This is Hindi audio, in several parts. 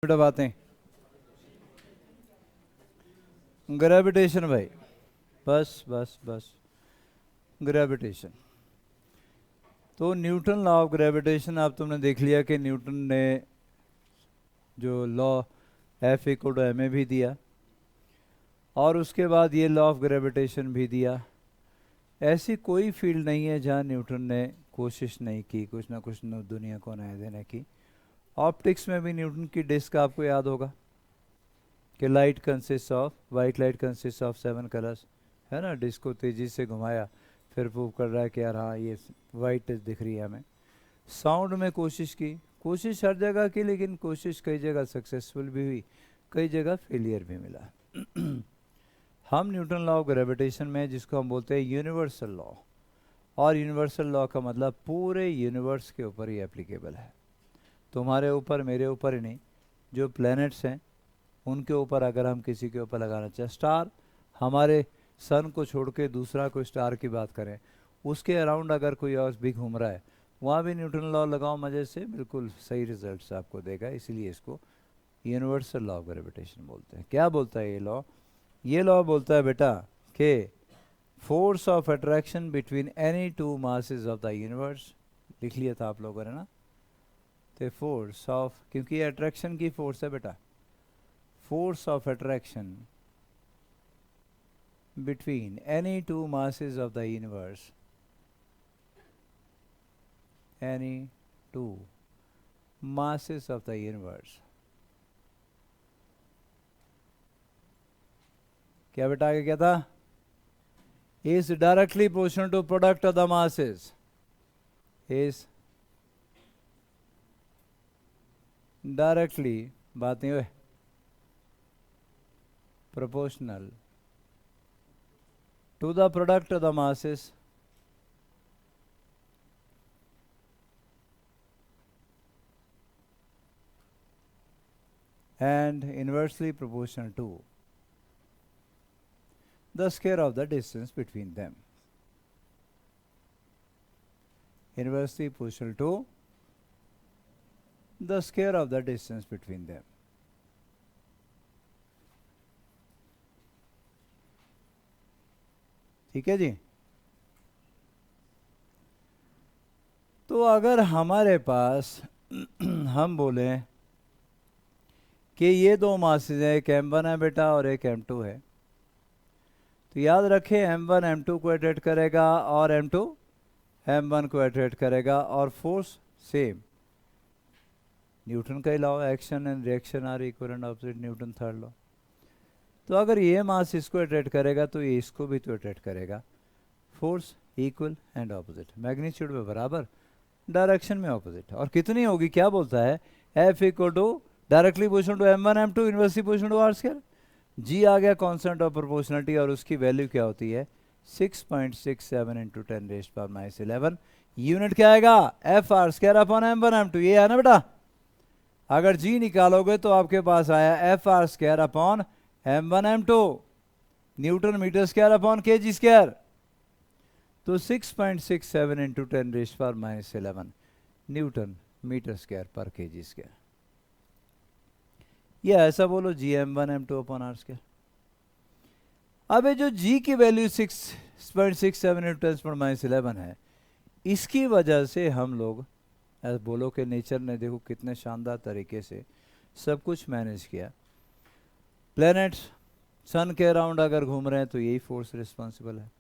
बेटा बातें ग्रेविटेशन भाई, बस बस बस ग्रेविटेशन। तो न्यूटन लॉ ऑफ ग्रेविटेशन आप तुमने देख लिया कि न्यूटन ने जो law F equal to M A भी दिया और उसके बाद ये लॉ ऑफ ग्रेविटेशन भी दिया। ऐसी कोई फील्ड नहीं है जहाँ न्यूटन ने कोशिश नहीं की कुछ ना कुछ दुनिया को नया देने की। ऑप्टिक्स में भी न्यूटन की डिस्क आपको याद होगा कि light consist of white light consist of 7 colours, है ना। डिस्क को तेज़ी से घुमाया फिर प्रूव कर रहा है कि यार हाँ ये वाइट दिख रही है हमें। साउंड में कोशिश की, कोशिश हर जगह की, लेकिन कोशिश कई जगह सक्सेसफुल भी हुई, कई जगह फेलियर भी मिला। हम न्यूटन लॉ ऑफ ग्रेविटेशन में जिसको हम बोलते हैं यूनिवर्सल लॉ, और यूनिवर्सल लॉ का मतलब पूरे यूनिवर्स के ऊपर ही एप्लीकेबल है। तुम्हारे ऊपर मेरे ऊपर ही नहीं, जो प्लैनेट्स हैं उनके ऊपर अगर हम किसी के ऊपर लगाना चाहें, स्टार हमारे सन को छोड़ के दूसरा कोई स्टार की बात करें, उसके अराउंड अगर कोई और भी घूम रहा है वहाँ भी न्यूटन लॉ लगाओ मज़े से, बिल्कुल सही रिजल्ट्स आपको देगा। इसीलिए इसको यूनिवर्सल लॉ ऑफ ग्रेविटेशन बोलते हैं। क्या बोलता है ये लॉ? ये लॉ बोलता है बेटा कि force of attraction between any two masses of the universe, लिख लिया था आप लोगों ने ना। तो फोर्स ऑफ, क्योंकि ये अट्रैक्शन की फोर्स है बेटा, force of attraction between any two masses of the universe, any two masses of the universe, क्या बेटा आगे क्या था? is directly proportional to product of the masses, is directly, बात नहीं हुई, proportional to the product of the masses and inversely proportional to the square of the distance between them. Inversely proportional to the square of the distance between them. ठीक है जी। तो अगर हमारे पास हम बोले कि ये दो मासेस हैं, एक m1 है बेटा और एक m2 है, तो याद रखें m1 m2 को अट्रैक्ट करेगा और m2 m1 को अट्रैक्ट करेगा, और फोर्स सेम। न्यूटन का law, action and reaction are equal and opposite, Newton third law. तो अगर ये मास इसको अट्रैक्ट करेगा तो ये इसको भी तो अट्रैक्ट करेगा। Force equal and opposite, magnitude में बराबर, डायरेक्शन में ऑपोजिट। और कितनी होगी? क्या बोलता है? F equal to directly position to m1 m2 inversely position to r square. G आ गया कांस्टेंट ऑफ प्रोपोर्शनलिटी, और उसकी वैल्यू क्या होती है? 6.67 इंटू 10⁻11। यूनिट क्या आएगा? FR square upon m1 m2, ये है ना बेटा। अगर जी निकालोगे तो आपके पास आया FR square upon m1 m2, Newton metre square upon kg square. तो 6.67 इंटू 10⁻11 न्यूटन मीटर स्क्वायर पर kg स्क्वायर। ये ऐसा बोलो gm1 m2 upon r square. अब ये जो g की वैल्यू 6.67 इंटू 10⁻11 है, इसकी वजह से हम लोग बोलो कि नेचर ने देखो कितने शानदार तरीके से सब कुछ मैनेज किया। प्लैनेट्स सन के अराउंड अगर घूम रहे हैं तो यही फोर्स रिस्पॉन्सिबल है।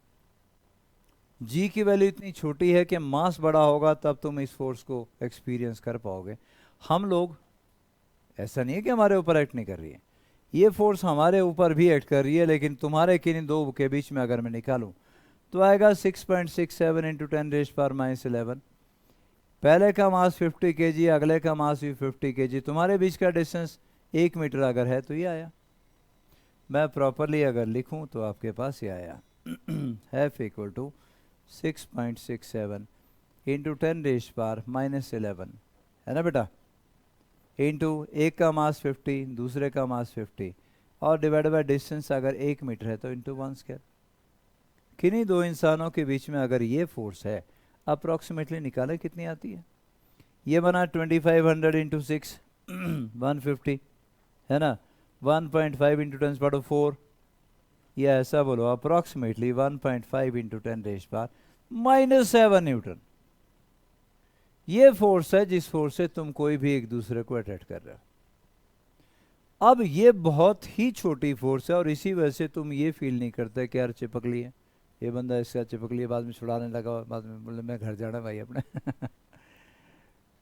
जी की वैल्यू इतनी छोटी है कि मास बड़ा होगा तब तुम इस फोर्स को एक्सपीरियंस कर पाओगे। हम लोग, ऐसा नहीं है कि हमारे ऊपर एक्ट नहीं कर रही है, ये फोर्स हमारे ऊपर भी एक्ट कर रही है, लेकिन तुम्हारे किन दो के बीच में अगर मैं निकालूं तो आएगा 6.67 इंटू 10⁻11। पहले का मास 50 kg, अगले का मास भी 50 kg, तुम्हारे बीच का डिस्टेंस 1 मीटर अगर है तो ये आया। मैं प्रॉपरली अगर लिखूं तो आपके पास ये आया F इक्वल टू 6.67 इंटू 10⁻11, है ना बेटा, इंटू एक का मास 50, दूसरे का मास 50, और डिवाइड बाय डिस्टेंस अगर 1 मीटर है तो इंटू 1 स्क्वायर। किन्हीं दो इंसानों के बीच में अगर ये फोर्स है, अप्रॉक्सीमेटली निकाले कितनी आती है? ये बना 2500 इंटू 6 150, है ना, 1.5 इंटू 10⁻⁴, या ऐसा बोलो अप्रॉक्सीमेटली 1.5 इंटू 10⁻⁻⁻⁷ न्यूटन। ये फोर्स है जिस फोर्स से तुम कोई भी एक दूसरे को अट्रैक्ट कर रहे हो। अब ये बहुत ही छोटी फोर्स है और इसी वजह से तुम ये फील नहीं करते कि यार चिपक ली है, ये बंदा इसका चिपक लिया, बाद में छुड़ाने लगा, बाद में बोले मैं घर जाना भाई अपने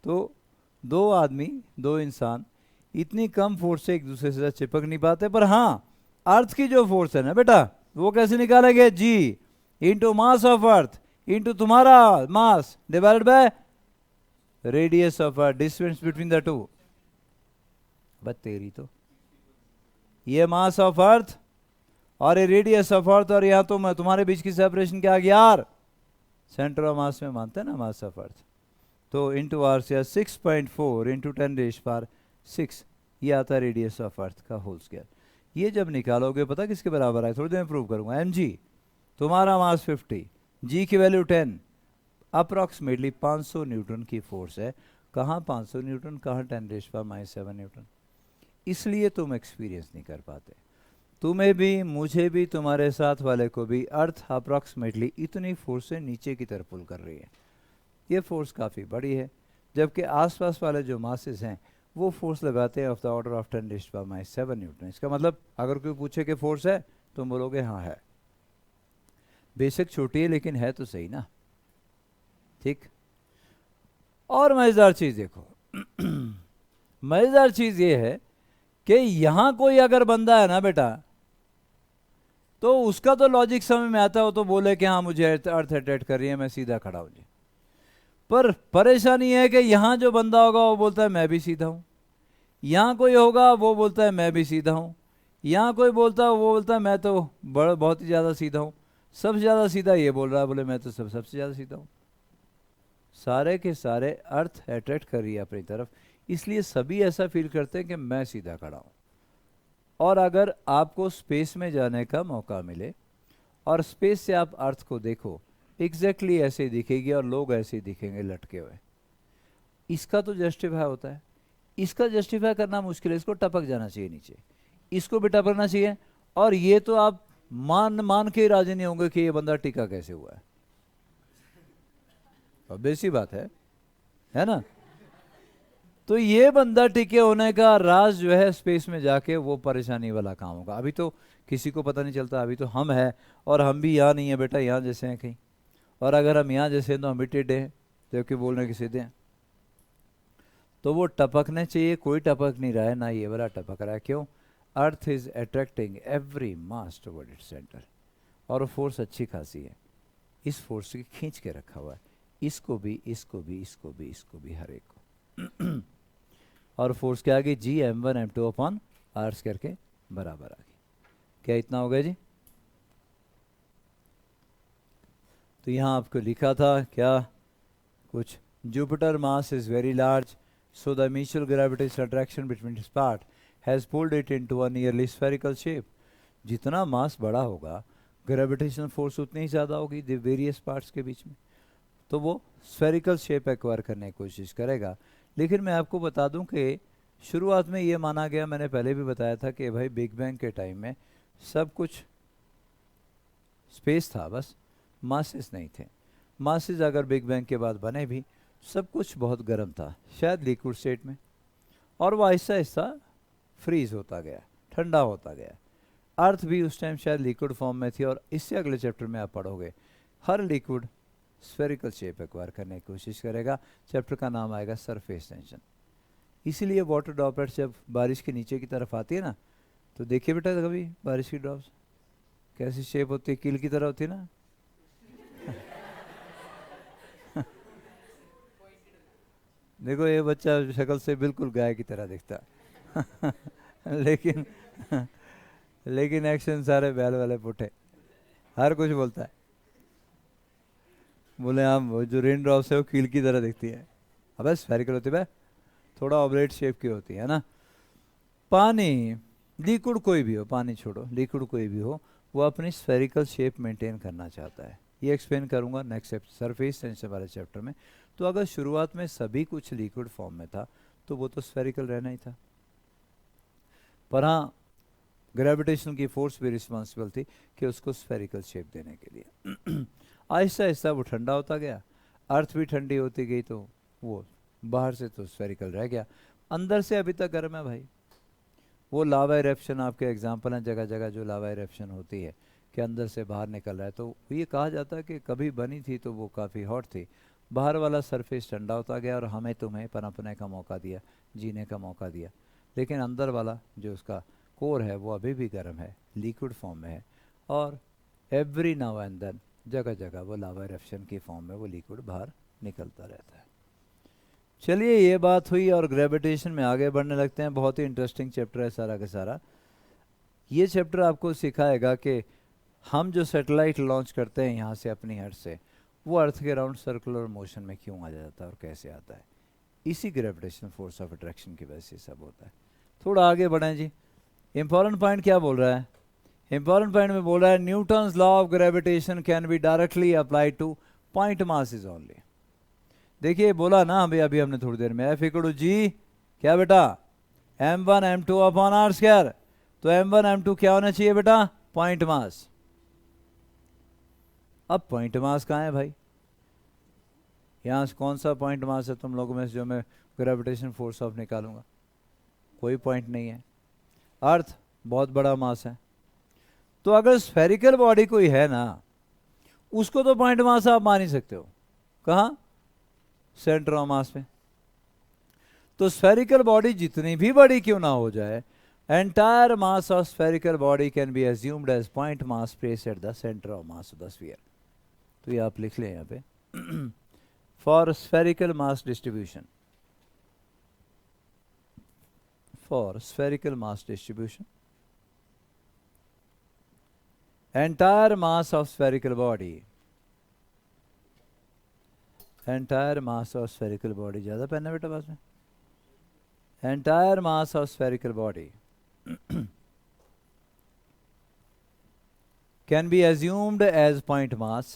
तो दो आदमी, दो इंसान इतनी कम फोर्स से एक दूसरे से चिपक नहीं पाते। पर हाँ, अर्थ की जो फोर्स है ना बेटा, वो कैसे निकालेंगे, G into mass of earth into तुम्हारा mass divided by radius of earth, distance between the two. बस तेरी तो ये मास ऑफ अर्थ और ये रेडियस ऑफ अर्थ, और यहाँ तो मैं तुम्हारे बीच की सेपरेशन क्या आ गया यार, सेंटर ऑफ मास में मानते हैं ना मास ऑफ अर्थ, तो इंटू आर से 6.4 इंटू 10⁻⁶, ये आता है रेडियस ऑफ अर्थ का होल स्क्वायर। ये जब निकालोगे पता किसके बराबर है, थोड़ी देर में प्रूव करूंगा। एम जी तुम्हारा मास 50, जी की वैल्यू 10, अप्रॉक्सीमेटली 500 न्यूटन की फोर्स है। कहाँ 500 न्यूटन, कहाँ 10⁻⁷ न्यूटन। इसलिए तुम एक्सपीरियंस नहीं कर पाते। तुम्हें भी, मुझे भी, तुम्हारे साथ वाले को भी अर्थ अप्रॉक्सीमेटली इतनी फोर्स से नीचे की तरफ पुल कर रही है। ये फोर्स काफ़ी बड़ी है, जबकि आसपास वाले जो मासेस हैं वो फोर्स लगाते हैं of the order of 10⁻⁷ Newton. इसका मतलब अगर कोई पूछे कि फोर्स है, तुम बोलोगे हाँ है। बेशक छोटी है लेकिन है तो सही ना, ठीक। और मजेदार चीज देखो मजेदार चीज ये है कि यहां कोई अगर बंदा है ना बेटा, तो उसका तो लॉजिक समझ में आता है, वो तो बोले कि हाँ मुझे अर्थ अट्रैक्ट कर रही है, मैं सीधा खड़ा हूं जी। पर परेशानी है कि यहां जो बंदा होगा वो बोलता है मैं भी सीधा हूं, यहां कोई होगा वो बोलता है मैं भी सीधा हूं, यहां कोई बोलता है वो बोलता है मैं तो बहुत ही ज्यादा सीधा हूं, सबसे ज्यादा सीधा ये बोल रहा है, बोले मैं तो सबसे ज्यादा सीधा हूं। सारे के सारे अर्थ अट्रैक्ट कर रही है अपनी तरफ, इसलिए सभी ऐसा फील करते हैं कि मैं सीधा खड़ा हूं। और अगर आपको स्पेस में जाने का मौका मिले और स्पेस से आप अर्थ को देखो, एग्जैक्टली ऐसे ही दिखेगी और लोग ऐसे ही दिखेंगे लटके हुए। इसका तो जस्टिफाई होता है, इसका जस्टिफाई करना मुश्किल है, इसको टपक जाना चाहिए नीचे, इसको भी टपकना चाहिए। और ये तो आप मान के राजी नहीं होंगे कि ये बंदा टिका कैसे हुआ है। ऑब्वियस सी बात है ना। तो ये बंदा टिके होने का राज जो है स्पेस में जाके वो परेशानी वाला काम होगा। अभी तो किसी को पता नहीं चलता, अभी तो हम हैं और हम भी यहाँ नहीं है बेटा, यहाँ जैसे हैं कहीं, और अगर हम यहाँ जैसे हैं तो हम भी टेढ़े हैं, जबकि बोलने के सीधे हैं। तो वो टपकने चाहिए, कोई टपक नहीं रहा है, ना ये वाला टपक रहा है। क्यों? Earth is attracting every mass toward its centre, और वो फोर्स अच्छी खासी है, इस फोर्स की खींच के रखा हुआ है, इसको भी, इसको भी, इसको भी, इसको भी, हर एक को और फोर्स क्या आ गई, जी m1 m2 upon are square के बराबर आ गई। क्या इतना हो गया जी? तो यहाँ आपको लिखा था क्या कुछ, Jupiter mass is very large, so the mutual gravitational attraction between its part has pulled it into a nearly spherical shape. जितना मास बड़ा होगा ग्रेविटेशनल फोर्स उतनी ही ज़्यादा होगी द वेरियस पार्ट्स के बीच में, तो वो स्फेरिकल शेप एक्वायर करने की कोशिश करेगा। लेकिन मैं आपको बता दूं कि शुरुआत में ये माना गया, मैंने पहले भी बताया था कि भाई बिग बैंग के टाइम में सब कुछ स्पेस था, बस मासेस नहीं थे। मासेस अगर बिग बैंग के बाद बने भी, सब कुछ बहुत गर्म था, शायद लिक्विड स्टेट में, और वो आहिस्ता आहिस्ता फ्रीज होता गया, ठंडा होता गया। अर्थ भी उस टाइम शायद लिक्विड फॉर्म में थी, और इससे अगले चैप्टर में आप पढ़ोगे हर लिक्विड स्फेरिकल शेप एक्वायर करने की कोशिश करेगा। चैप्टर का नाम आएगा सरफेस टेंशन। इसीलिए वाटर ड्रॉपलेट्स जब बारिश के नीचे की तरफ आती है ना, तो देखिए बेटा कभी बारिश की ड्रॉप्स कैसी शेप होती है, कील की तरह होती है ना देखो ये बच्चा शक्ल से बिल्कुल गाय की तरह दिखता लेकिन लेकिन एक्शन सारे बैल वाले पुठे, हर कुछ बोलता है। बोले हम वो जो रेन ड्रॉप्स है वो कील की तरह दिखती है, अब स्फेरिकल होती है, थोड़ा ऑबलेट शेप की होती है ना। पानी, लिक्विड कोई भी हो, पानी छोड़ो, लिक्विड कोई भी हो, वो अपनी स्फेरिकल शेप मेंटेन करना चाहता है। ये एक्सप्लेन करूंगा नेक्स्ट सरफेस टेंशन वाले चैप्टर में। तो अगर शुरुआत में सभी कुछ लिक्विड फॉर्म में था, तो वो तो स्फेरिकल रहना ही था। पर हाँ ग्रेविटेशन की फोर्स भी रिस्पॉन्सिबल थी कि उसको स्फेरिकल शेप देने के लिए। आहिस्ता आहिस्ता वो ठंडा होता गया, अर्थ भी ठंडी होती गई, तो वो बाहर से तो स्फेरिकल रह गया, अंदर से अभी तक गर्म है भाई। वो लावा इरेप्शन आपके एग्जाम्पल हैं, जगह जगह जो लावा इरेप्शन होती है कि अंदर से बाहर निकल रहा है, तो ये कहा जाता है कि कभी बनी थी तो वो काफ़ी हॉट थी, बाहर वाला सरफेस ठंडा होता गया और हमें तुम्हें पनपने का मौका दिया, जीने का मौका दिया, लेकिन अंदर वाला जो उसका कोर है वो अभी भी गर्म है, लिक्विड फॉर्म में है, और एवरी नाउ एंड देन जगह जगह वो लावा इरेप्शन की फॉर्म में वो लिक्विड बाहर निकलता रहता है। चलिए ये बात हुई और ग्रेविटेशन में आगे बढ़ने लगते हैं। बहुत ही इंटरेस्टिंग चैप्टर है सारा का सारा। ये चैप्टर आपको सिखाएगा कि हम जो सैटेलाइट लॉन्च करते हैं यहाँ से अपनी अर्थ से, वो अर्थ के अराउंड सर्कुलर मोशन में क्यों आ जाता है और कैसे आता है। इसी ग्रेविटेशन फोर्स ऑफ अट्रैक्शन की वजह से सब होता है। थोड़ा आगे बढ़ें जी। इंपॉर्टेंट पॉइंट क्या बोल रहा है? इंपॉर्टेंट पॉइंट में बोल रहा है Newton's law of gravitation can be directly apply two point mass is only. देखिए बोला ना अभी अभी हमने थोड़ी देर में, एफ इक्वल टू जी क्या बेटा, m1 m2 upon are square. तो m1 m2 क्या होना चाहिए बेटा, पॉइंट मास। अब पॉइंट मास कहाँ है भाई? यहाँ से कौन सा पॉइंट मास है तुम लोगों में से जो मैं ग्रेविटेशन फोर्स ऑफ निकालूंगा? कोई पॉइंट नहीं है। अर्थ बहुत बड़ा मास है, तो अगर स्फेरिकल बॉडी कोई है ना, उसको तो पॉइंट मास आप मान ही सकते हो। कहाँ? सेंटर ऑफ मास में। तो स्फेरिकल बॉडी जितनी भी बड़ी क्यों ना हो जाए, entire mass of spherical body can be assumed as point mass place at the centre of mass of the sphere. तो ये आप लिख लें यहाँ पे for spherical mass distribution, for spherical mass distribution entire mass of spherical body, entire mass of spherical body, ज़्यादा पहनना बेटा पास में, entire mass of spherical body can be assumed as point mass।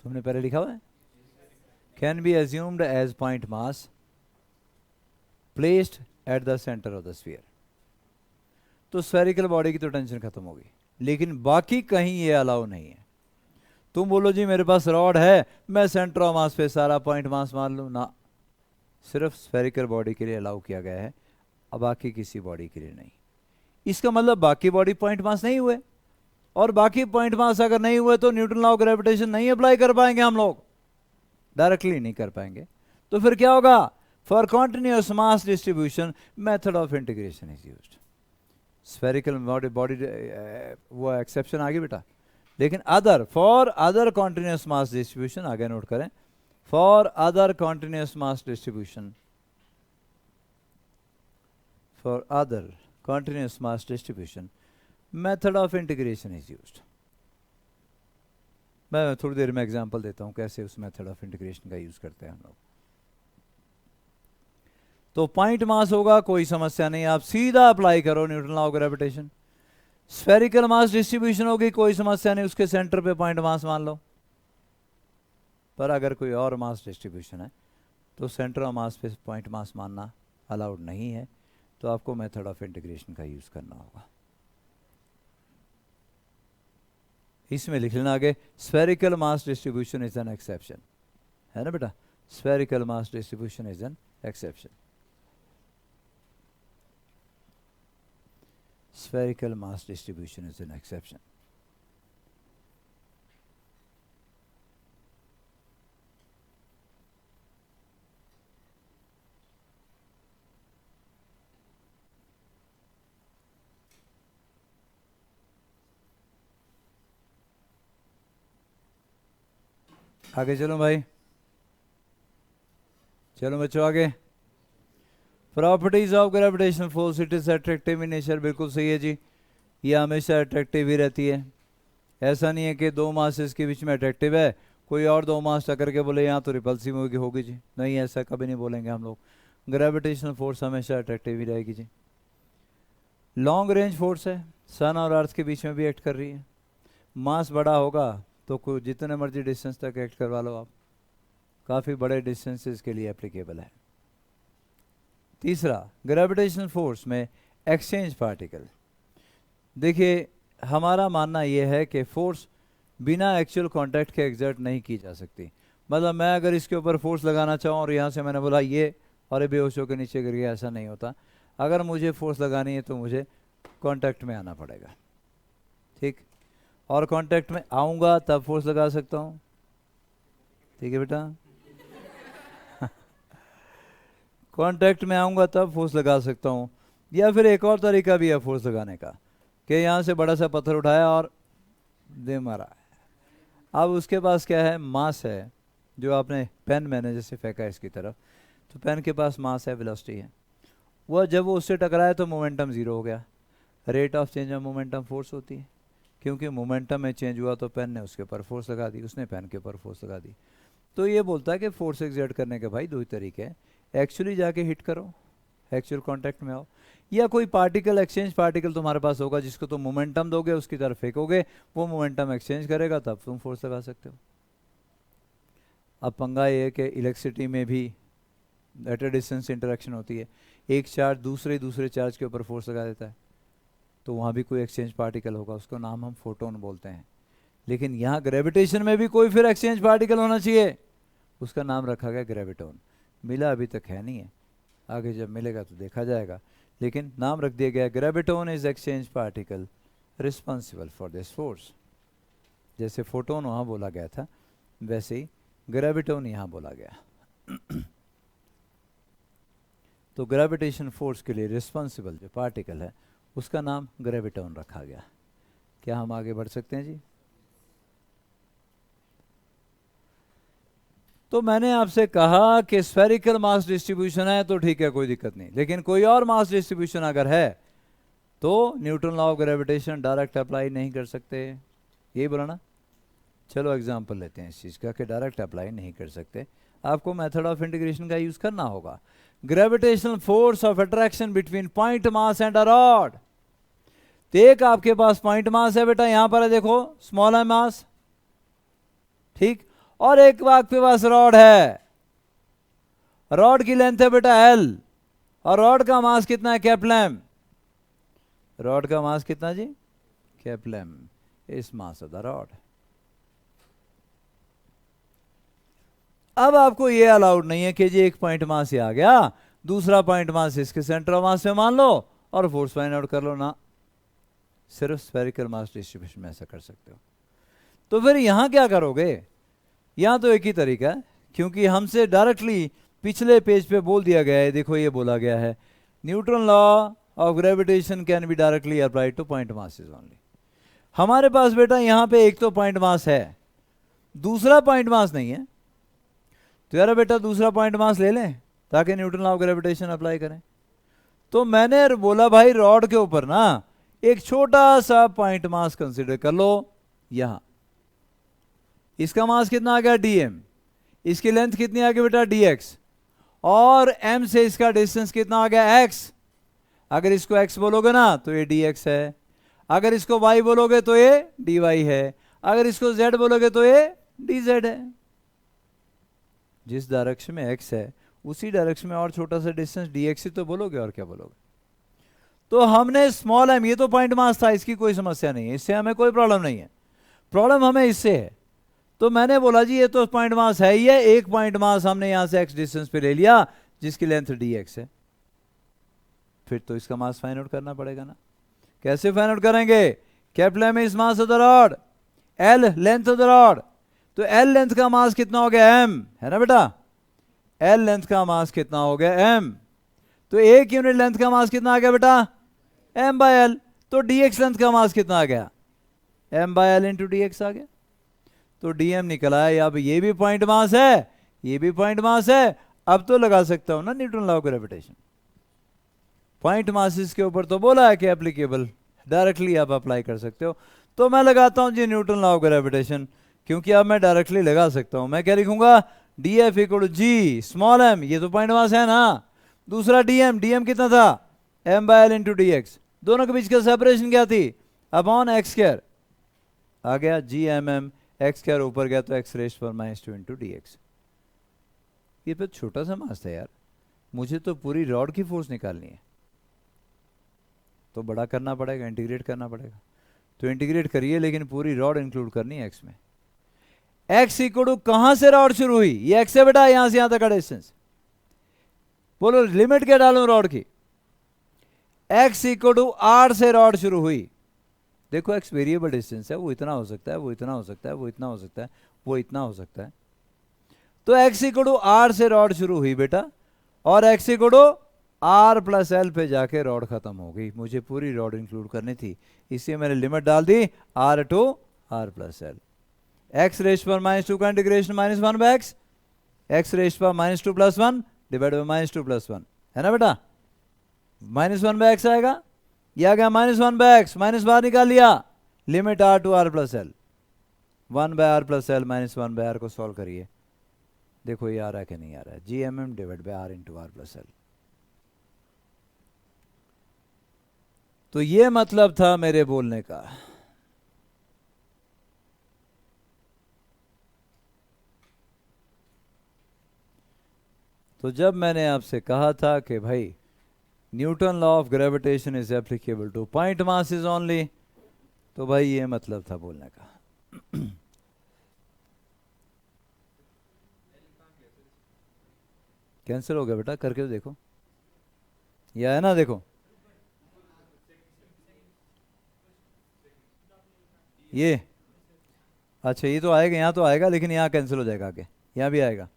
तुमने पहले लिखा हुआ है can be assumed as point mass placed at the center of the sphere। तो स्फेरिकल बॉडी की तो टेंशन खत्म होगी, लेकिन बाकी कहीं ये अलाउ नहीं है। तुम बोलो जी मेरे पास रॉड है, मैं सेंटर ऑफ मास पे सारा पॉइंट मास मान लूँ ना, सिर्फ स्फेरिकल बॉडी के लिए अलाउ किया गया है, अब बाकी किसी बॉडी के लिए नहीं। इसका मतलब बाकी बॉडी पॉइंट मास नहीं हुए, और बाकी पॉइंट मास अगर नहीं हुए तो न्यूटन लॉ ऑफ ग्रेविटेशन नहीं अप्लाई कर पाएंगे हम लोग, डायरेक्टली नहीं कर पाएंगे। तो फिर क्या होगा? For continuous mass distribution method of integration is used. Spherical body वो एक्सेप्शन आ गई बेटा, लेकिन other, for other continuous mass distribution, आगे नोट करें, for other continuous mass distribution, for other continuous mass distribution method of integration is used. मैं थोड़ी देर में एग्जांपल देता हूं कैसे उस मेथड ऑफ इंटीग्रेशन का यूज करते हैं हम लोग। तो पॉइंट मास होगा, कोई समस्या नहीं, आप सीधा अप्लाई करो Newton law of gravitation. Spherical mass distribution होगी, कोई समस्या नहीं, उसके सेंटर पे पॉइंट मास मान लो। पर अगर कोई और मास डिस्ट्रीब्यूशन है तो सेंटर ऑफ मास पे पॉइंट मास मानना अलाउड नहीं है, तो आपको मेथड ऑफ इंटीग्रेशन का यूज करना होगा। इसमें लिख लेना आगे, spherical mass distribution is an exception, है ना बेटा, spherical mass distribution is an exception. Spherical mass distribution is an exception। आगे चलो भाई, चलो बच्चों आगे। Properties of gravitational force, it is attractive in nature, बिल्कुल सही है जी, ये हमेशा अट्रैक्टिव ही रहती है। ऐसा नहीं है कि दो मासेस के बीच में अट्रैक्टिव है, कोई और दो मास टक्कर के बोले यहाँ तो रिपल्सिव होगी जी, नहीं, ऐसा कभी नहीं बोलेंगे हम लोग। ग्रेविटेशनल फोर्स हमेशा अट्रैक्टिव ही रहेगी जी। लॉन्ग रेंज फोर्स है, सन और अर्थ के बीच में भी एक्ट कर रही है। मास बड़ा होगा तो कोई जितने मर्जी डिस्टेंस तक एक्ट करवा लो आप, काफ़ी बड़े डिस्टेंसेस के लिए एप्लीकेबल है। तीसरा, ग्रेविटेशनल फोर्स में एक्सचेंज पार्टिकल। देखिए हमारा मानना यह है कि फोर्स बिना एक्चुअल कांटेक्ट के एग्जर्ट नहीं की जा सकती। मतलब मैं अगर इसके ऊपर फोर्स लगाना चाहूँ और यहाँ से मैंने बोला ये, और ये बेहोश होकर नीचे गिर गया, ऐसा नहीं होता। अगर मुझे फोर्स लगानी है तो मुझे कांटेक्ट में आना पड़ेगा, ठीक। और कांटेक्ट में आऊँगा तब फोर्स लगा सकता हूँ, ठीक है बेटा। कांटेक्ट में आऊँगा तब फोर्स लगा सकता हूँ। या फिर एक और तरीका भी है फोर्स लगाने का, कि यहाँ से बड़ा सा पत्थर उठाया और दे मारा। अब उसके पास क्या है, मास है। जो आपने पेन मैंने जैसे फेंका इसकी तरफ, तो पेन के पास मास है, वेलोसिटी है। वह जब वो उससे टकराया तो मोमेंटम ज़ीरो हो गया। Rate of change of momentum force होती है, क्योंकि मोमेंटम में चेंज हुआ तो पेन ने उसके ऊपर फोर्स लगा दी, उसने पेन के ऊपर फोर्स लगा दी। तो ये बोलता है कि फोर्स एक्सर्ट करने के भाई दो ही तरीके हैं, एक्चुअली जाके हिट करो, एक्चुअल कांटेक्ट में आओ, या कोई पार्टिकल, एक्सचेंज पार्टिकल तुम्हारे पास होगा जिसको तुम मोमेंटम दोगे, उसकी तरफ फेंकोगे, वो मोमेंटम एक्सचेंज करेगा, तब तुम फोर्स लगा सकते हो। अब पंगा ये है कि इलेक्ट्रिसिटी में भी एट अ डिस्टेंस इंटरेक्शन होती है। एक चार्ज दूसरे चार्ज के ऊपर फोर्स लगा देता है, तो वहाँ भी कोई एक्सचेंज पार्टिकल होगा, उसको नाम हम फोटोन बोलते हैं। लेकिन यहाँ ग्रेविटेशन में भी कोई फिर एक्सचेंज पार्टिकल होना चाहिए, उसका नाम रखा गया ग्रेविटोन। मिला अभी तक है नहीं है, आगे जब मिलेगा तो देखा जाएगा, लेकिन नाम रख दिया गया graviton is exchange particle responsible for this force. जैसे फोटोन वहाँ बोला गया था, वैसे ही ग्रेविटोन यहाँ बोला गया। तो ग्रेविटेशन फोर्स के लिए रिस्पॉन्सिबल जो पार्टिकल है उसका नाम ग्रेविटोन रखा गया। क्या हम आगे बढ़ सकते हैं जी? तो मैंने आपसे कहा कि स्फेरिकल मास डिस्ट्रीब्यूशन है तो ठीक है, कोई दिक्कत नहीं, लेकिन कोई और मास डिस्ट्रीब्यूशन अगर है तो Newton law of gravitation direct apply नहीं कर सकते, यही बोला ना। चलो एग्जांपल लेते हैं इस चीज़ का कि डायरेक्ट अप्लाई नहीं कर सकते, आपको मेथड ऑफ इंटीग्रेशन का यूज करना होगा। Gravitational force of attraction between point mass and a rod. तो एक आपके पास पॉइंट मास है बेटा, यहां पर है देखो, स्मॉल है मास, ठीक, और एक आपके पास रॉड है, रॉड की लेंथ है बेटा एल, और रॉड का मास कितना है, कैप्लम। रॉड का मास कितना जी, कैप्लम इस मास ऑफ द रॉड। अब आपको ये अलाउड नहीं है कि जी एक पॉइंट मास आ गया, दूसरा पॉइंट मास इसके सेंटर ऑफ मास में मान लो और फोर्स फाइंड आउट कर लो ना, सिर्फ स्फेरिकल मास डिस्ट्रीब्यूशन में ऐसा कर सकते हो। तो फिर यहां क्या करोगे? यहां तो एक ही तरीका है, क्योंकि हमसे डायरेक्टली पिछले पेज पे बोल दिया गया है, देखो ये बोला गया है Newton law of gravitation can be directly applied two point masses only. हमारे पास बेटा यहां पे एक तो पॉइंट मास है, दूसरा पॉइंट मास नहीं है, तो यार बेटा दूसरा पॉइंट मास ले लें ताकि Newton law of gravitation apply करें। तो मैंने बोला भाई रॉड के ऊपर ना एक छोटा सा पॉइंट मास कंसीडर कर लो, यहां इसका मास कितना आ गया dm, इसकी लेंथ कितनी आ गई बेटा dx, और m से इसका डिस्टेंस कितना आ गया x। अगर इसको x बोलोगे ना तो ये dx है, अगर इसको y बोलोगे तो ये dy है, अगर इसको z बोलोगे तो ये dz है। जिस डायरेक्शन में x है उसी डायरेक्शन में और छोटा सा डिस्टेंस dx ही तो बोलोगे, और क्या बोलोगे। तो हमने स्मॉल m, ये तो पॉइंट मास था, इसकी कोई समस्या नहीं है, इससे हमें कोई प्रॉब्लम नहीं है, प्रॉब्लम हमें इससे है। तो मैंने बोला जी ये तो पॉइंट मास है ही है, एक पॉइंट मास हमने यहां से x डिस्टेंस पे ले लिया जिसकी लेंथ dx है, फिर तो इसका मास फाइंड आउट करना पड़ेगा ना। कैसे फाइंड आउट करेंगे? Capital M is mass of the rod, l length of the rod, तो l लेंथ का मास कितना हो गया m, है ना बेटा, l लेंथ का मास कितना हो गया m, तो एक यूनिट लेंथ का मास कितना आ गया बेटा m/l, तो dx लेंथ का मास कितना आ गया m/l इंटू dx आ गया, तो dm निकल आया। अब ये भी पॉइंट मास है, ये भी पॉइंट मास है, अब तो लगा सकता हूं ना Newton law of gravitation. Point masses के ऊपर तो बोला है कि एप्लीकेबल, डायरेक्टली आप अप्लाई कर सकते हो, तो मैं लगाता हूं जी न्यूटन लॉ ऑफ ग्रेविटेशन, क्योंकि अब मैं डायरेक्टली लगा सकता हूं। मैं क्या लिखूंगा, df equal to g small m, ये तो पॉइंट मास है ना, दूसरा dm कितना था m/l इंटू dx, दोनों के बीच का सेपरेशन क्या थी, अपॉन x स्क्वायर, आ गया gmm, x स्क्वायर ऊपर गया तो x रेज़ पर -2 इंटू dx। ये फिर छोटा सा मास था यार, मुझे तो पूरी रॉड की फोर्स निकालनी है, तो बड़ा करना पड़ेगा, इंटीग्रेट करना पड़ेगा। तो इंटीग्रेट करिए, लेकिन पूरी रॉड इंक्लूड करनी है एक्स में। एक्स इक्वल टू कहां से रॉड शुरू हुई, ये एक्स है बेटा, यहां से यहां तक का डिस्टेंस। बोलो लिमिट क्या डालूं रॉड की, एक्स इक्वल टू आर से रॉड शुरू हुई। देखो एक्स वेरिएबल डिस्टेंस है, वो इतना हो सकता है, वो इतना हो सकता है, वो इतना हो सकता है, वो इतना हो सकता है। तो एक्स इक्वल टू आर से रॉड शुरू हुई बेटा, और X equal to R plus L पे जाके रॉड खत्म हो गई। मुझे पूरी रॉड इंक्लूड करनी थी, इसलिए मैंने लिमिट डाल दी R to R plus L. X रेश पर -2 का इंटीग्रेशन -1 बाय एक्स, एक्स रेश पर -2 + 1 डिवाइड बाय -2 + 1 है ना बेटा, -1 बाय एक्स आएगा, ये आ गया -1 बाय एक्स, माइनस बाहर निकाल लिया, limit R to R plus L, 1 by R plus L -1 by R को सॉल्व करिए, देखो ये आ रहा है कि नहीं आ रहा है, G M M divide by R into R plus L. तो ये मतलब था मेरे बोलने का। तो जब मैंने आपसे कहा था कि भाई Newton law of gravitation is applicable two point masses only, तो भाई ये मतलब था बोलने का। कैंसिल हो गया बेटा, करके तो देखो, यह है ना, देखो ये, अच्छा ये तो आएगा, यहाँ तो आएगा, लेकिन यहाँ कैंसिल हो जाएगा आगे, यहाँ भी आएगा,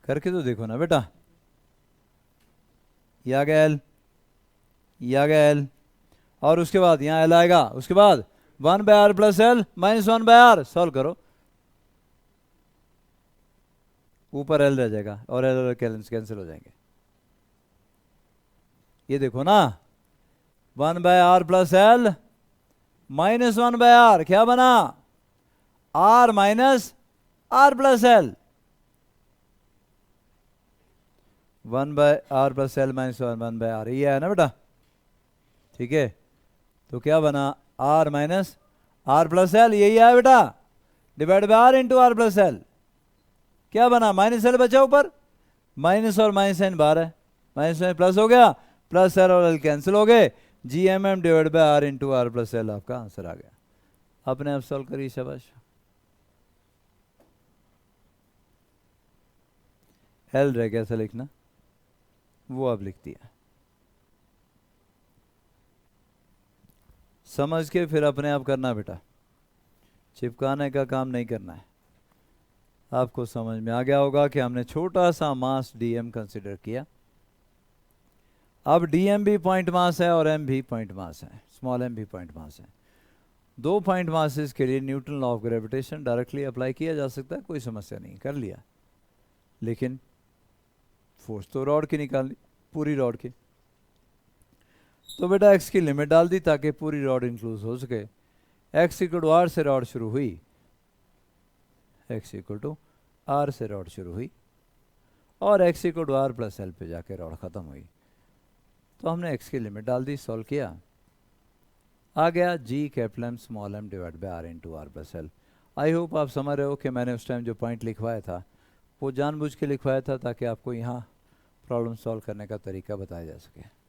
करके तो देखो ना बेटा, ये आ गया एल, ये आ गया एल, और उसके बाद यहाँ एल आएगा, उसके बाद 1 by R plus L -1 by R, solve करो, ऊपर एल रह जाएगा और एल कैंसिल हो जाएंगे। ये देखो ना, 1 by R plus L -1 by R, क्या बना, R minus R plus L, 1 by R plus L -1 by R, ये है ना बेटा, ठीक है। तो क्या बना, R minus R plus L, यही है बेटा, divide by R into R plus L, क्या बना, माइनस एल बचा ऊपर, माइनस और माइनस साइन बाहर है, माइनस में प्लस हो गया, प्लस एल और एल कैंसिल हो गए, G M M divide by R into R plus L आपका आंसर आ गया। अपने आप सॉल्व करिए, शाबाश। एल रह गया था लिखना, वो आप लिख दिया, समझ के फिर अपने आप करना बेटा, चिपकाने का काम नहीं करना है। आपको समझ में आ गया होगा कि हमने छोटा सा मास डीएम कंसिडर किया, अब डीएम भी पॉइंट मास है और एम भी पॉइंट मास है, स्मॉल एम भी पॉइंट मास है। दो पॉइंट मासेस के लिए Newton law of gravitation directly apply किया जा सकता है, कोई समस्या नहीं, कर लिया, लेकिन फोर्स तो रॉड की निकालनी, पूरी रॉड की। तो बेटा एक्स की लिमिट डाल दी ताकि पूरी रॉड इंक्लूड हो सके। एक्स इक्वल टू आर से रॉड शुरू हुई, एक्स इक्वल टू आर से रॉड शुरू हुई, और X equal to R plus L पे जाके रॉड खत्म हुई। तो हमने एक्स की लिमिट डाल दी, सॉल्व किया, आ गया G capital M small M divide by R into R plus L. I hope आप समझ रहे हो कि मैंने उस टाइम जो पॉइंट लिखवाया था वो जानबूझ के लिखवाया था ताकि आपको यहाँ प्रॉब्लम सॉल्व करने का तरीका बताया जा सके।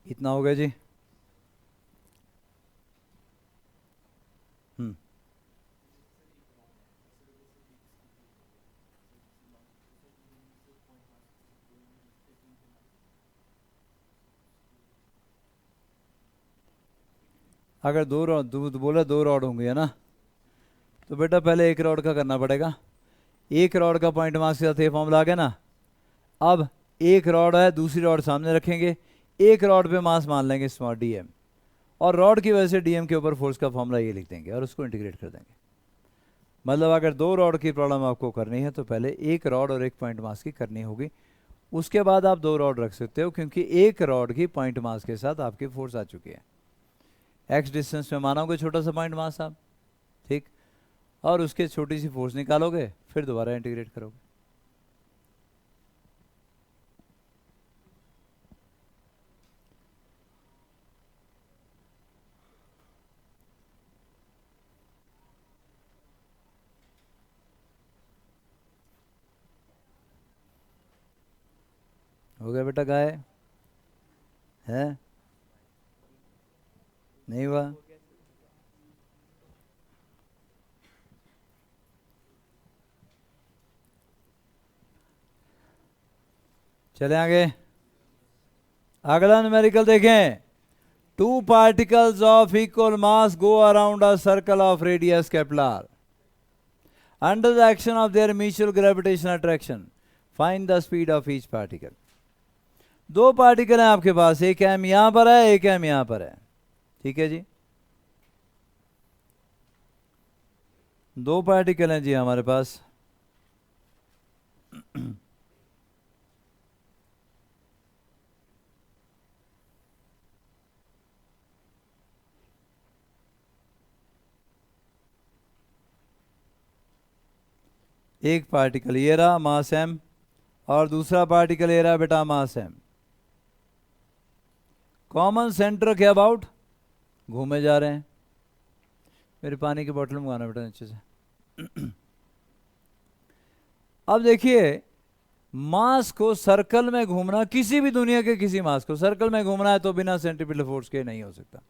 इतना हो गया जी। अगर दो रॉड बोला दो रॉड होंगे है ना, तो बेटा पहले एक रॉड का करना पड़ेगा, एक रॉड का पॉइंट मास के साथ ये फॉर्मूला आ गया ना। अब एक रॉड है, दूसरी रॉड सामने रखेंगे, एक रॉड पे मास मान लेंगे स्मॉल डीएम, और रॉड की वजह से डीएम के ऊपर फोर्स का फॉर्मूला ये लिख देंगे और उसको इंटीग्रेट कर देंगे। मतलब अगर 2 रॉड की प्रॉब्लम आपको करनी है तो पहले 1 रॉड और 1 पॉइंट मास की करनी होगी, उसके बाद आप 2 रॉड रख सकते हो, क्योंकि 1 रॉड की पॉइंट मास के साथ आपकी फोर्स आ चुकी है। एक्स डिस्टेंस में मानोगे छोटा सा पॉइंट मास आप, ठीक, और उसके छोटी सी फोर्स निकालोगे, फिर दोबारा इंटीग्रेट करोगे। हो गया बेटा गाय है, नहीं हुआ? चले आगे, अगला न्यूमेरिकल देखें। 2 particles of equal mass go around a circle of radius capital under the action of their mutual gravitational attraction. Find the speed of each particle. 2 particle हैं आपके पास, एक एम यहां पर है, एक एम यहां पर है, ठीक है जी। 2 पार्टिकल हैं जी हमारे पास। एक पार्टिकल ये रहा मास एम, और दूसरा पार्टिकल ये रहा बेटा मास एम। कॉमन सेंटर के अबाउट घूमे जा रहे हैं। मेरे पानी की बोतल मंगाना बेटा नीचे से। अब देखिए, मास को सर्कल में घूमना, किसी भी दुनिया के किसी मास को सर्कल में घूमना है तो बिना सेंट्रीपिटल फोर्स के नहीं हो सकता।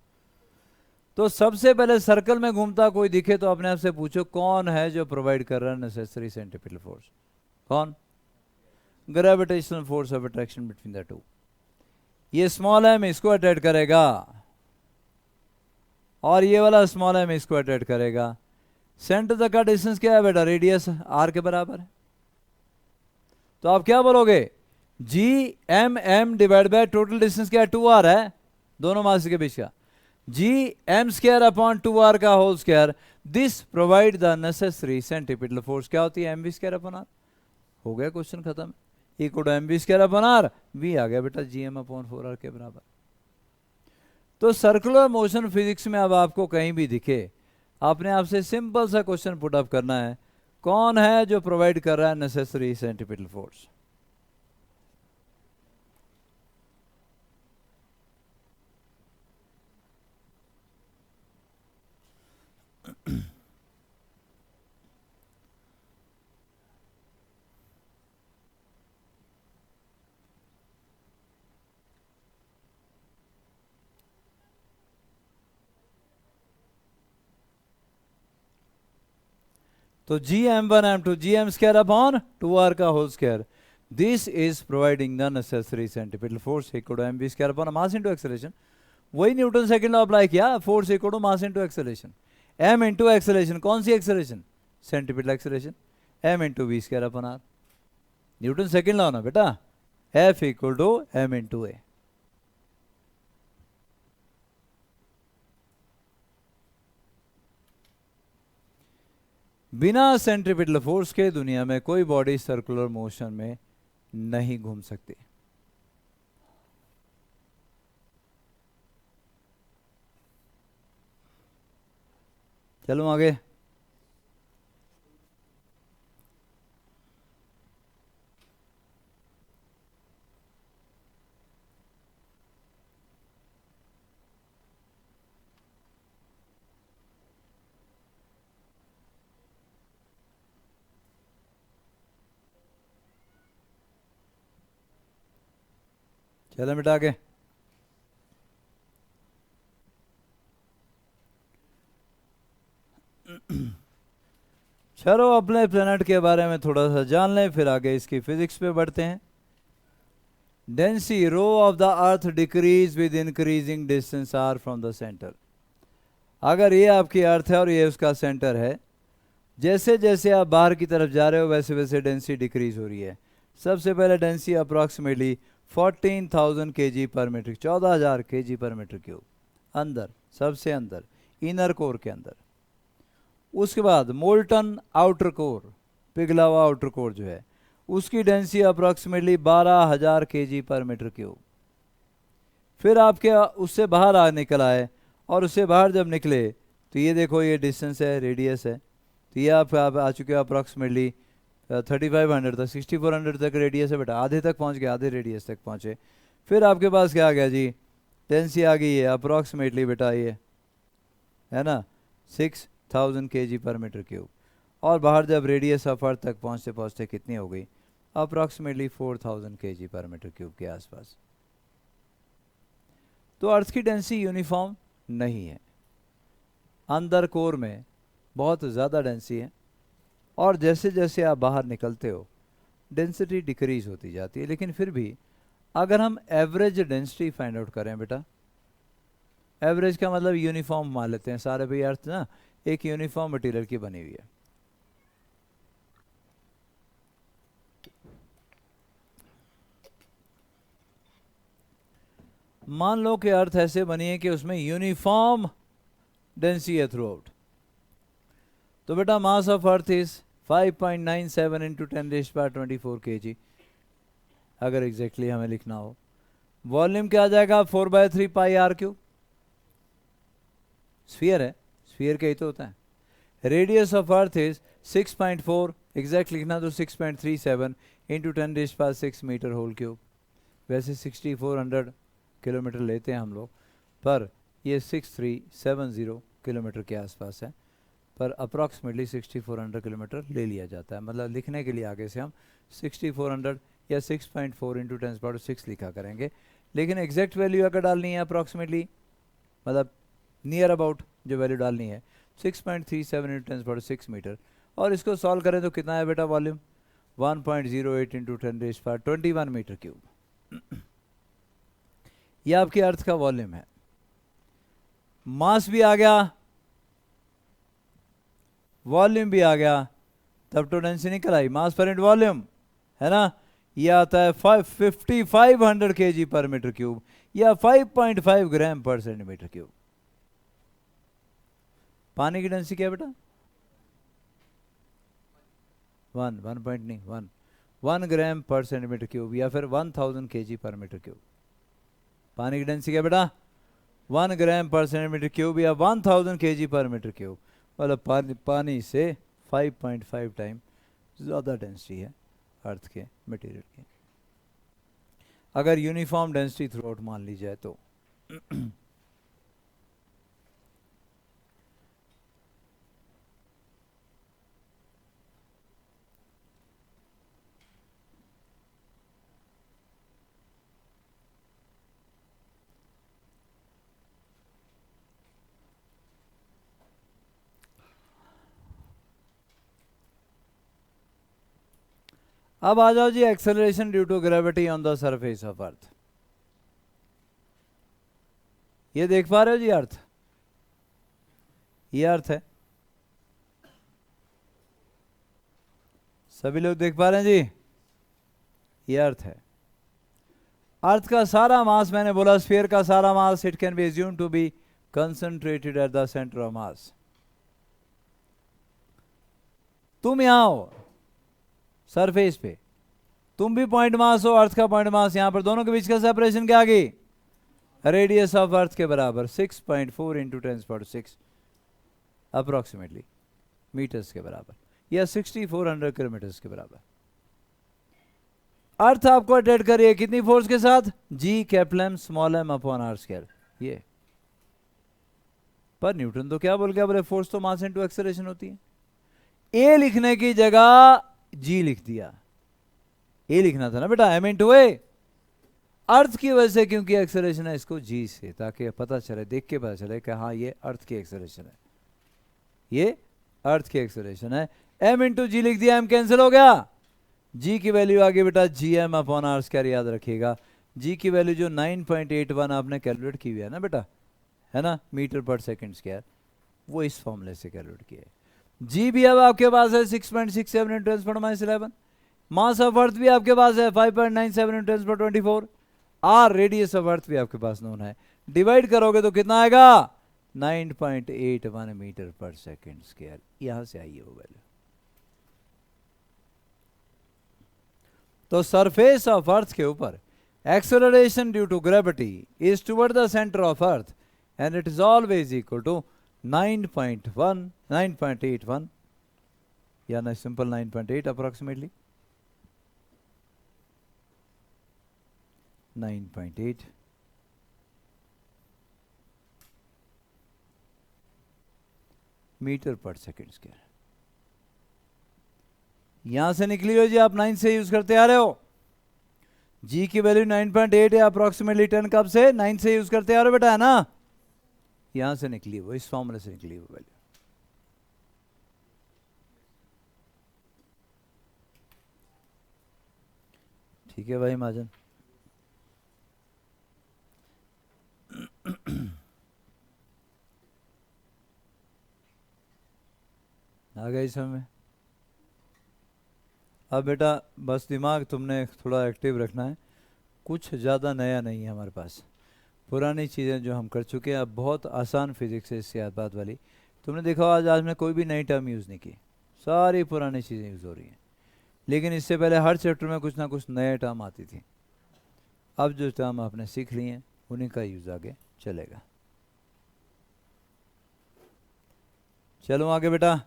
तो सबसे पहले सर्कल में घूमता कोई दिखे तो अपने आप से पूछो कौन है जो प्रोवाइड कर रहा है नेसेसरी सेंट्रीपिटल फोर्स? कौन? Gravitational force of attraction between the to. ये स्मॉल एम इसको अट्रैक्ट करेगा और ये वाला स्मॉल एम इसको अट्रैक्ट करेगा। सेंटर तक का डिस्टेंस क्या है बेटा? रेडियस आर के बराबर है। तो आप क्या बोलोगे? G M M divide by total distance क्या है? 2r है दोनों मास के बीच का। जी एम स्क्वायर अपॉन 2r का whole square, this provide the necessary centripetal force. क्या होती है? mv square upon R. हो गया क्वेश्चन खत्म। Equal to mv square upon R, v आ गया बेटा gm अपॉन 4r के बराबर। तो सर्कुलर मोशन फिजिक्स में अब आपको कहीं भी दिखे, आपने आपसे सिंपल सा क्वेश्चन पुट अप करना है, कौन है जो प्रोवाइड कर रहा है नेसेसरी सेंट्रीपिटल फोर्स? तो जी एम वन एम टू जी एम स्क्वायर अपॉन 2r का whole square, this is providing the necessary centripetal force equal to mv square upon mass into acceleration. वही न्यूटन सेकंड लॉ अप्लाई किया, force equal to mass into acceleration. m into acceleration, कौन सी acceleration? Centripetal acceleration, m into v square upon r। Newton second law ना बेटा, F equal to m into a। बिना सेंट्रीपिटल फोर्स के दुनिया में कोई बॉडी सर्कुलर मोशन में नहीं घूम सकती। चलो आगे। चलो बेटा आगे। चलो अपने प्लेनेट के बारे में थोड़ा सा जान लें, फिर आगे इसकी फिजिक्स पे बढ़ते हैं। Density rho of the earth decrease with increasing distance R from the centre. अगर ये आपकी अर्थ है और ये उसका सेंटर है, जैसे जैसे आप बाहर की तरफ जा रहे हो वैसे वैसे डेंसिटी डिक्रीज हो रही है। सबसे पहले डेंसिटी अप्रॉक्सीमेटली 14,000 kg पर मीटर, 14,000 kg पर मीटर क्यूब अंदर, सबसे अंदर इनर कोर के अंदर। उसके बाद मोल्टन आउटर कोर, पिघला हुआ आउटर कोर जो है, उसकी डेंसिटी अप्रॉक्सीमेटली 12,000 kg पर मीटर क्यूब। फिर आपके उससे बाहर निकल आए, और उससे बाहर जब निकले तो ये देखो ये डिस्टेंस है, रेडियस है, तो ये आप आ चुके हो अप्रॉक्सीमेटली 3500 तक, 6400 तक रेडियस है बेटा, आधे तक पहुंच गए, आधे रेडियस तक पहुंचे। फिर आपके पास क्या आ गया जी, डेंसिटी आ गई है अप्रॉक्सीमेटली बेटा, ये है ना 6000 kg पर मीटर क्यूब। और बाहर जब रेडियस ऑफ अर्थ तक पहुंचते पहुंचते कितनी हो गई, अप्रॉक्सीमेटली 4000 kg पर मीटर क्यूब के आसपास। तो अर्थ की डेंसिटी यूनिफॉर्म नहीं है, अंदर कोर में बहुत ज़्यादा डेंसिटी है, और जैसे जैसे आप बाहर निकलते हो डेंसिटी डिक्रीज होती जाती है। लेकिन फिर भी अगर हम एवरेज डेंसिटी फाइंड आउट करें बेटा, एवरेज का मतलब यूनिफॉर्म मान लेते हैं सारे भी अर्थ ना एक यूनिफॉर्म मटेरियल की बनी हुई है। मान लो कि अर्थ ऐसे बनी है कि उसमें यूनिफॉर्म डेंसिटी है थ्रू आउट, तो बेटा मास of earth is 5.97 into 10⁻24 kg अगर एग्जैक्टली हमें लिखना हो। वॉल्यूम क्या आ जाएगा, 4/3 पाई आर क्यूब। स्फीयर है, स्फीयर का ही तो होता है। Radius of earth is 6.4, exact लिखना तो 6.37 इंटू 10⁻6 मीटर होल क्यूब। वैसे 6400 किलोमीटर लेते हैं हम लोग, पर ये 6370 किलोमीटर के आसपास है, पर अप्रॉक्सीमेटली 6400 किलोमीटर ले लिया जाता है। मतलब लिखने के लिए आगे से हम 6400 या 6.4 इंटू 10⁻6 लिखा करेंगे, लेकिन एग्जैक्ट वैल्यू अगर डालनी है अप्रॉक्सीमेटली, मतलब नियर अबाउट जो वैल्यू डालनी है 6.37 इंटू 10⁻6 मीटर। और इसको सॉल्व करें तो कितना है बेटा वॉल्यूम, 1.08 इंटू 10⁻21 मीटर क्यूब। यह आपके अर्थ का वॉल्यूम है। मास भी आ गया, वॉल्यूम भी आ गया, तब तो डेंसिटी निकल आई, मास पर यूनिट वॉल्यूम है ना। यह आता है 5500 kg पर मीटर क्यूब या 5.5 ग्राम पर सेंटीमीटर क्यूब। पानी की डेंसिटी क्या बेटा, 1 ग्राम पर सेंटीमीटर क्यूब या फिर 1000 kg पर मीटर क्यूब। पानी की डेंसिटी क्या बेटा, 1 ग्राम पर सेंटीमीटर क्यूब या 1000 kg पर मीटर क्यूब। मतलब पानी से 5.5 टाइम ज़्यादा डेंसिटी है अर्थ के मटेरियल की, अगर यूनिफॉर्म डेंसिटी थ्रू आउट मान ली जाए तो। अब आ जाओ जी, acceleration due to gravity on the surface of earth. ये देख पा रहे हो जी अर्थ, ये अर्थ है, सभी लोग देख पा रहे हैं जी, ये अर्थ है। अर्थ का सारा मास, मैंने बोला स्फीयर का सारा mass, it can be assume to be concentrated at the centre of mass. तुम यहां हो सरफेस पे, तुम भी पॉइंट मास हो, अर्थ का पॉइंट मास यहां पर, दोनों के बीच का सेपरेशन क्या आ गई, रेडियस ऑफ अर्थ के बराबर 6.4 इंटू 10⁻6 अप्रोक्सीमेटली मीटर्स के बराबर या 6400 किलोमीटर्स के बराबर। अर्थ आपको अटैक कर रही है कितनी फोर्स के साथ, G capital M small m upon are square. ये पर न्यूटन तो क्या बोल गया, बोले फोर्स तो मास इनटू एक्सेलरेशन होती है। ए लिखने की जगह जी लिख दिया, ए लिखना था ना बेटा, m इंटू ए। अर्थ की वजह से क्योंकि एक्सेलरेशन है, इसको जी से, ताकि पता चले, देख के पता चले कि हाँ ये अर्थ की एक्सेलरेशन है, ये अर्थ की एक्सेलरेशन है। m इंटू जी लिख दिया, m कैंसिल हो गया, g की वैल्यू आ गई बेटा gm अपॉन आर स्क्वायर। याद रखिएगा g की वैल्यू जो 9.81 आपने कैलकुलेट की हुई है ना बेटा, है ना, मीटर पर सेकंड स्क्वायर, वो इस फॉर्मूले से कैलकुलेट किया है। g भी अब आपके पास है 6.67 इंटू 10⁻11। मास ऑफ अर्थ भी आपके पास है 5.97 into 10⁻24। R radius of earth भी आपके पास नोन है। डिवाइड करोगे तो कितना आएगा, 9.81 मीटर पर सेकेंड स्क्वायर, यहां से आई है वो वैल्यू। तो सरफेस ऑफ अर्थ के ऊपर acceleration due to gravity is toward the centre of earth and it is always equal to 9.81 या ना simple 9.8 approximately 9.8 metre per second square. यहां से निकली हो जी, आप 9 से यूज करते आ रहे हो। जी की वैल्यू 9.8 है अप्रोक्सीमेटली 10 कब से 9 से यूज करते आ रहे हो बेटा, है ना। यहां से निकली वो, इस फॉर्मूले से निकली वो वैल्यू। ठीक है भाई महाजन। आ गई समझ में। अब बेटा बस दिमाग तुमने थोड़ा एक्टिव रखना है, कुछ ज़्यादा नया नहीं है हमारे पास, पुरानी चीज़ें जो हम कर चुके हैं। अब बहुत आसान फिजिक्स है इससे बात वाली। तुमने देखा आज हमने कोई भी नई टर्म यूज़ नहीं की, सारी पुरानी चीज़ें यूज़ हो रही हैं। लेकिन इससे पहले हर चैप्टर में कुछ ना कुछ नए टर्म आती थी। अब जो टर्म आपने सीख ली हैं उन्हीं का यूज़ आगे चलेगा। चलो आगे बेटा।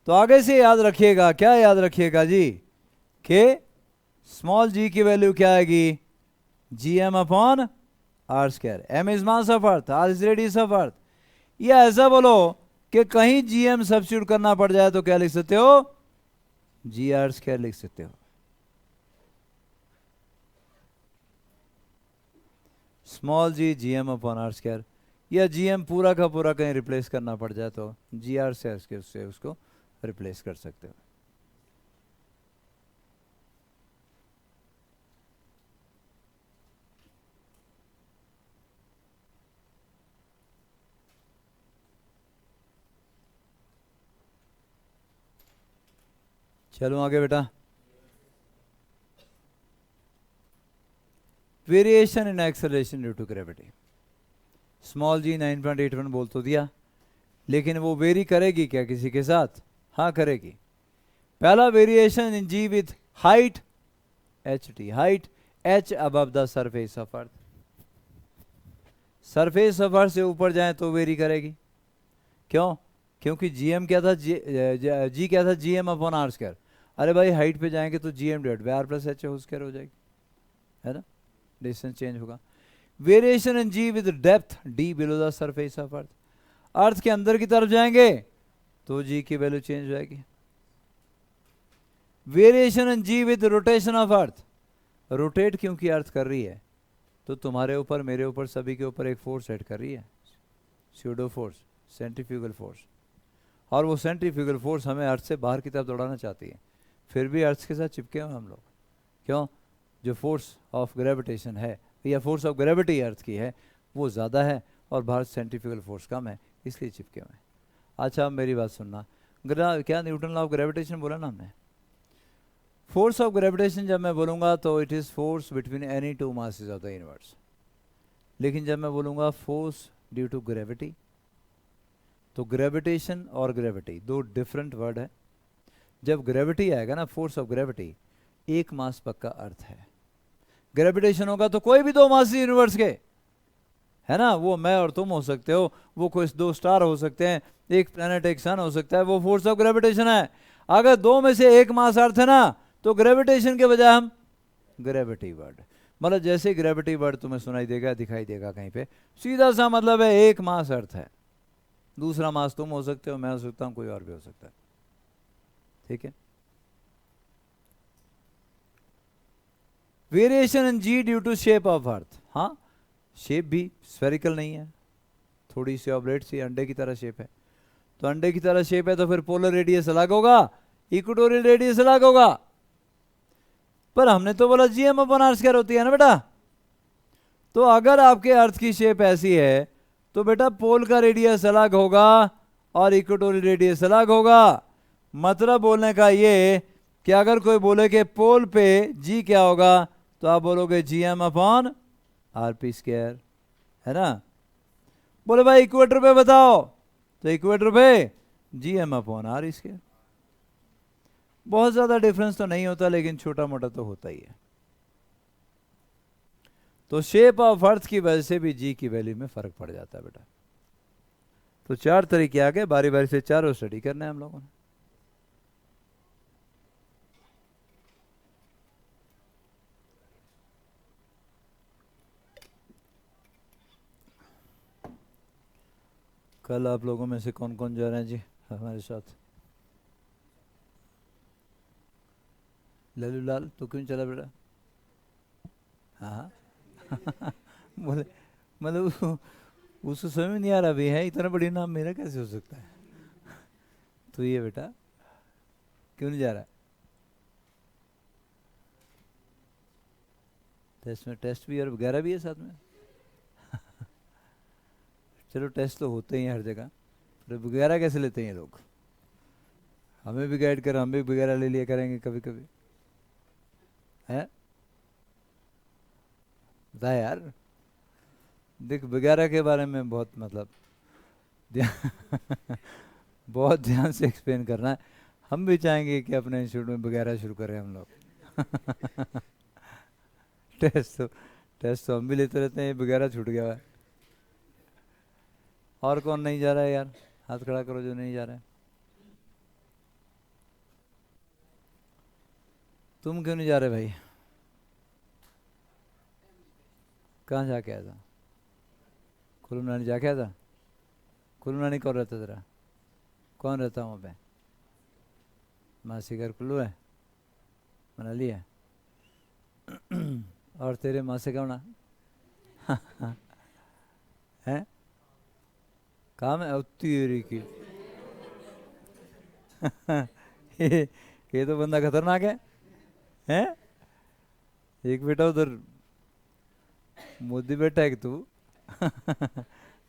तो आगे से याद रखिएगा, क्या याद रखिएगा जी, कि स्मॉल जी की वैल्यू क्या आएगी, G M upon are square. M is mass of earth, R is radius of earth. या ऐसा बोलो कि कहीं जी एम सब्स्टिट्यूट करना पड़ जाए तो क्या लिख सकते हो, जी आर स्क्वायर लिख सकते हो। Small G M upon are square, या जी एम पूरा का पूरा कहीं रिप्लेस करना पड़ जाए तो जी आर से उसको रिप्लेस कर सकते हो। चलो आगे बेटा। Variation in acceleration due to gravity. Small G 9.81 बोल तो दिया, लेकिन वो वेरी करेगी क्या किसी के साथ, हाँ करेगी। पहला variation in G with height H T, height H above the surface of earth. Surface of earth से ऊपर जाए तो वेरी करेगी, क्यों, क्योंकि जीएम क्या था, जी क्या था, G M upon are square. अरे भाई हाइट पे जाएंगे तो जी M divide by R plus H whole square हो जाएगी, है ना, डिस्टेंस चेंज होगा। Variation in ji with depth D below the surface of earth. Earth के अंदर की तरफ जाएंगे तो जी की वैल्यू चेंज हो जाएगी। Variation in ji with rotation of earth, rotate क्योंकि अर्थ कर रही है तो तुम्हारे ऊपर, मेरे ऊपर, सभी के ऊपर एक फोर्स ऐड कर रही है, स्यूडो फोर्स, सेंट्रीफ्यूगल फोर्स। और वो सेंट्रीफ्यूगल फोर्स हमें अर्थ से बाहर की तरफ दौड़ाना चाहती है, फिर भी अर्थ के साथ चिपके हुए हम लोग। क्यों, जो फोर्स ऑफ ग्रेविटेशन है या फोर्स ऑफ ग्रेविटी अर्थ की है वो ज़्यादा है और बाहर सेंट्रीफ्यूगल फोर्स कम है, इसलिए चिपके हुए हैं। अच्छा अब मेरी बात सुनना, क्या न्यूटन लॉ ऑफ ग्रेविटेशन बोला ना हमने। फोर्स ऑफ ग्रेविटेशन जब मैं बोलूँगा तो it is force between any two masses of the universe. लेकिन जब मैं बोलूँगा फोर्स ड्यू टू ग्रेविटी, तो ग्रेविटेशन और ग्रेविटी दो डिफरेंट वर्ड है। जब ग्रेविटी आएगा ना, फोर्स ऑफ ग्रेविटी, एक मास पक्का अर्थ है। ग्रेविटेशन होगा तो कोई भी दो मास यूनिवर्स के, है ना, वो मैं और तुम हो सकते हो, वो कोई दो स्टार हो सकते हैं, एक प्लेनेट एक सन हो सकता है, वो फोर्स ऑफ ग्रेविटेशन है। अगर दो में से एक मास अर्थ है ना, तो ग्रेविटेशन के बजाय हम ग्रेविटी वर्ड, मतलब जैसे ग्रेविटी वर्ड तुम्हें सुनाई देगा, दिखाई देगा कहीं पे, सीधा सा मतलब है एक मास अर्थ है, दूसरा मास तुम हो सकते हो, मैं हो सकता हूं, कोई और भी हो सकता है। ठीक है। Variation in G due to shape of earth, हाँ शेप भी स्फेरिकल नहीं है, थोड़ी सी ऑब्लेट सी अंडे की तरह शेप है। तो अंडे की तरह शेप है तो फिर पोलर रेडियस अलग होगा, इक्वेटोरियल रेडियस अलग होगा। पर हमने तो बोला G M upon are square होती है ना बेटा। तो अगर आपके अर्थ की शेप ऐसी है तो बेटा पोल का रेडियस अलग होगा और इक्वेटोरियल रेडियस अलग होगा। मतलब बोलने का ये कि अगर कोई बोले कि पोल पे जी क्या होगा, तो आप बोलोगे G M upon R P square, है ना। बोले भाई इक्वेटर पे बताओ, तो इक्वेटर पे GM/R इसके। बहुत ज़्यादा डिफरेंस तो नहीं होता, लेकिन छोटा मोटा तो होता ही है। तो शेप ऑफ अर्थ की वजह से भी जी की वैल्यू में फर्क पड़ जाता है बेटा। तो 4 तरीके आ गए, बारी बारी से चारों स्टडी करना है हम लोगों ने। कल आप लोगों में से कौन कौन जा रहे हैं जी हमारे साथ? लल्लू लाल तो क्यों चला बेटा? हाँ बोले, मतलब उसको समझ में नहीं आ रहा भी है, इतना बड़ी नाम मेरा कैसे हो सकता है? तो ये बेटा क्यों नहीं जा रहा है? टेस्ट में टेस्ट भी और वगैरह भी है साथ में। चलो टेस्ट तो होते ही हैं हर जगह, तो वगैरह कैसे लेते हैं ये लोग? हमें भी गाइड करो, हम भी वगैरह ले लिया करेंगे कभी कभी, है? बता यार, देख वगैरह के बारे में बहुत मतलब बहुत ध्यान से एक्सप्लेन करना है। हम भी चाहेंगे कि अपने इंस्टीट्यूट में वगैरह शुरू करें हम लोग। टेस्ट तो टेस्ट तो हम भी लेते रहते हैं, वगैरह छूट गया है। और कौन नहीं जा रहा है यार? हाथ खड़ा करो जो नहीं जा रहा है। तुम क्यों नहीं जा रहे भाई? कहाँ जाके आया था? कुल्लू मनाली जाके आया था? कुल्लू मनाली कौन रहता तेरा? कौन रहता वहाँ पे? मासी घर कुल्लू है, मनाली है। और तेरे माँ से कौन है? काम है तेरी की। ये तो बंदा खतरनाक है, हैं? एक बेटा उधर मोदी बेटा है कि तू?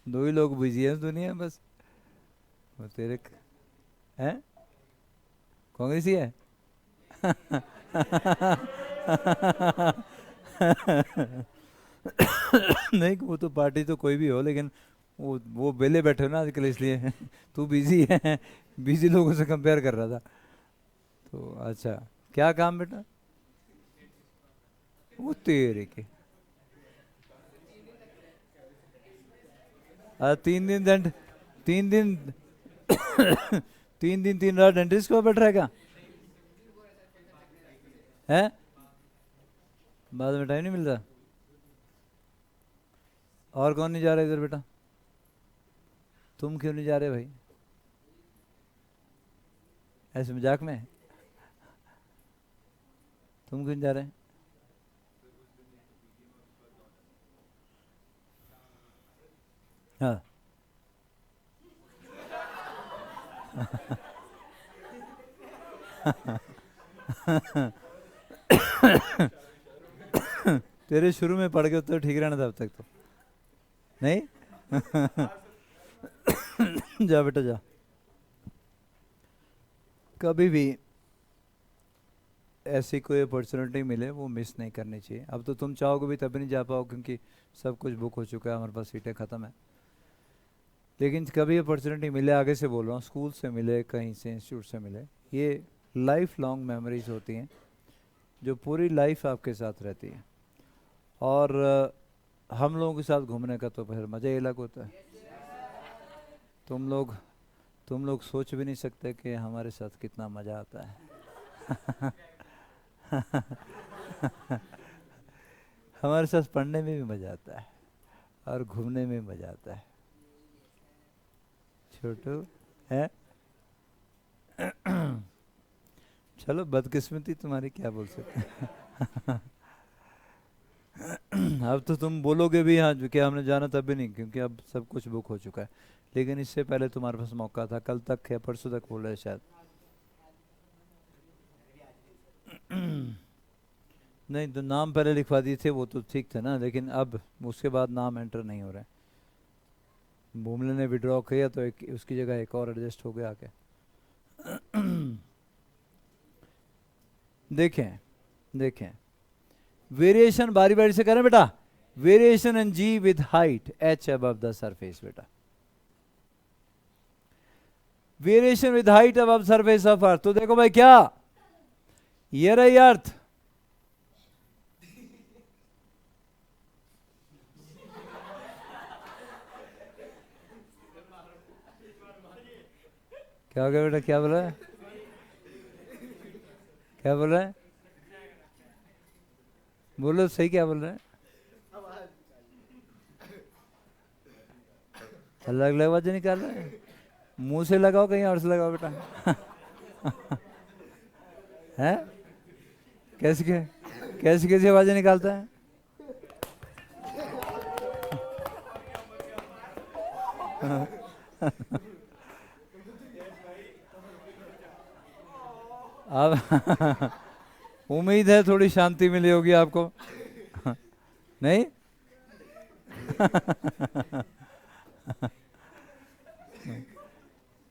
दो ही लोग बिजी हैं दुनिया में बस। वो तेरे हैं कांग्रेसी है। नहीं, वो तो पार्टी तो कोई भी हो, लेकिन वो बेले बैठे हो ना आजकल, इसलिए तू बिजी है। बिजी लोगों से कंपेयर कर रहा था। तो अच्छा, क्या काम बेटा? वो तेरे के 3 दिन 3 दिन 3 दिन 3 रात डेंटिस्ट को बैठ रहेगा है? बाद में टाइम नहीं मिलता। और कौन नहीं जा रहा इधर बेटा? तुम क्यों नहीं जा रहे भाई? ऐसे मजाक में? तुम क्यों नहीं जा रहे? हाँ। तेरे शुरू में पढ़ के तो ठीक रहना था अब तक तो, नहीं? जा बेटा जा। कभी भी ऐसी कोई अपॉर्चुनिटी मिले वो मिस नहीं करनी चाहिए। अब तो तुम चाहोगे भी तभी नहीं जा पाओ, क्योंकि सब कुछ बुक हो चुका है, हमारे पास सीटें ख़त्म है। लेकिन कभी अपॉर्चुनिटी मिले, आगे से बोल रहा हूँ, स्कूल से मिले, कहीं से इंस्टीट्यूट से मिले, ये लाइफ लॉन्ग मेमोरीज होती हैं जो पूरी लाइफ आपके साथ रहती है। और हम लोगों के साथ घूमने का तो फिर मज़ा ही अलग होता है। तुम लोग तुम लोग सोच भी नहीं सकते कि हमारे साथ कितना मज़ा आता है। हमारे साथ पढ़ने में भी मज़ा आता है और घूमने में मज़ा आता है। छोटू है। चलो बदकिस्मती तुम्हारी, क्या बोल सकते हैं। अब तो तुम बोलोगे भी हाँ जो कि हमने जाना तब भी नहीं, क्योंकि अब सब कुछ बुक हो चुका है। लेकिन इससे पहले तुम्हारे पास मौका था, कल तक या परसों तक बोल रहे शायद। नहीं तो नाम पहले लिखवा दिए थे वो तो ठीक थे ना, लेकिन अब उसके बाद नाम एंटर नहीं हो रहे। बुमले ने विड्रॉ किया तो एक उसकी जगह एक और एडजस्ट हो गया आके। देखें देखें, वेरिएशन बारी बारी से करें बेटा। Variation in ji with height h above the surface बेटा, variation with height above surface of earth. तो देखो भाई क्या ये रही अर्थ, क्या हो गया बेटा, क्या बोल रहा है, क्या बोल रहा है, बोलो सही, क्या बोल रहे हैं, अलग अलग आवाज निकाल रहे हैं, मुंह से लगाओ कहीं और से लगाओ बेटा। है कैसे कैसे कैसी आवाजें निकालता है। अब उम्मीद है थोड़ी शांति मिली होगी आपको, नहीं?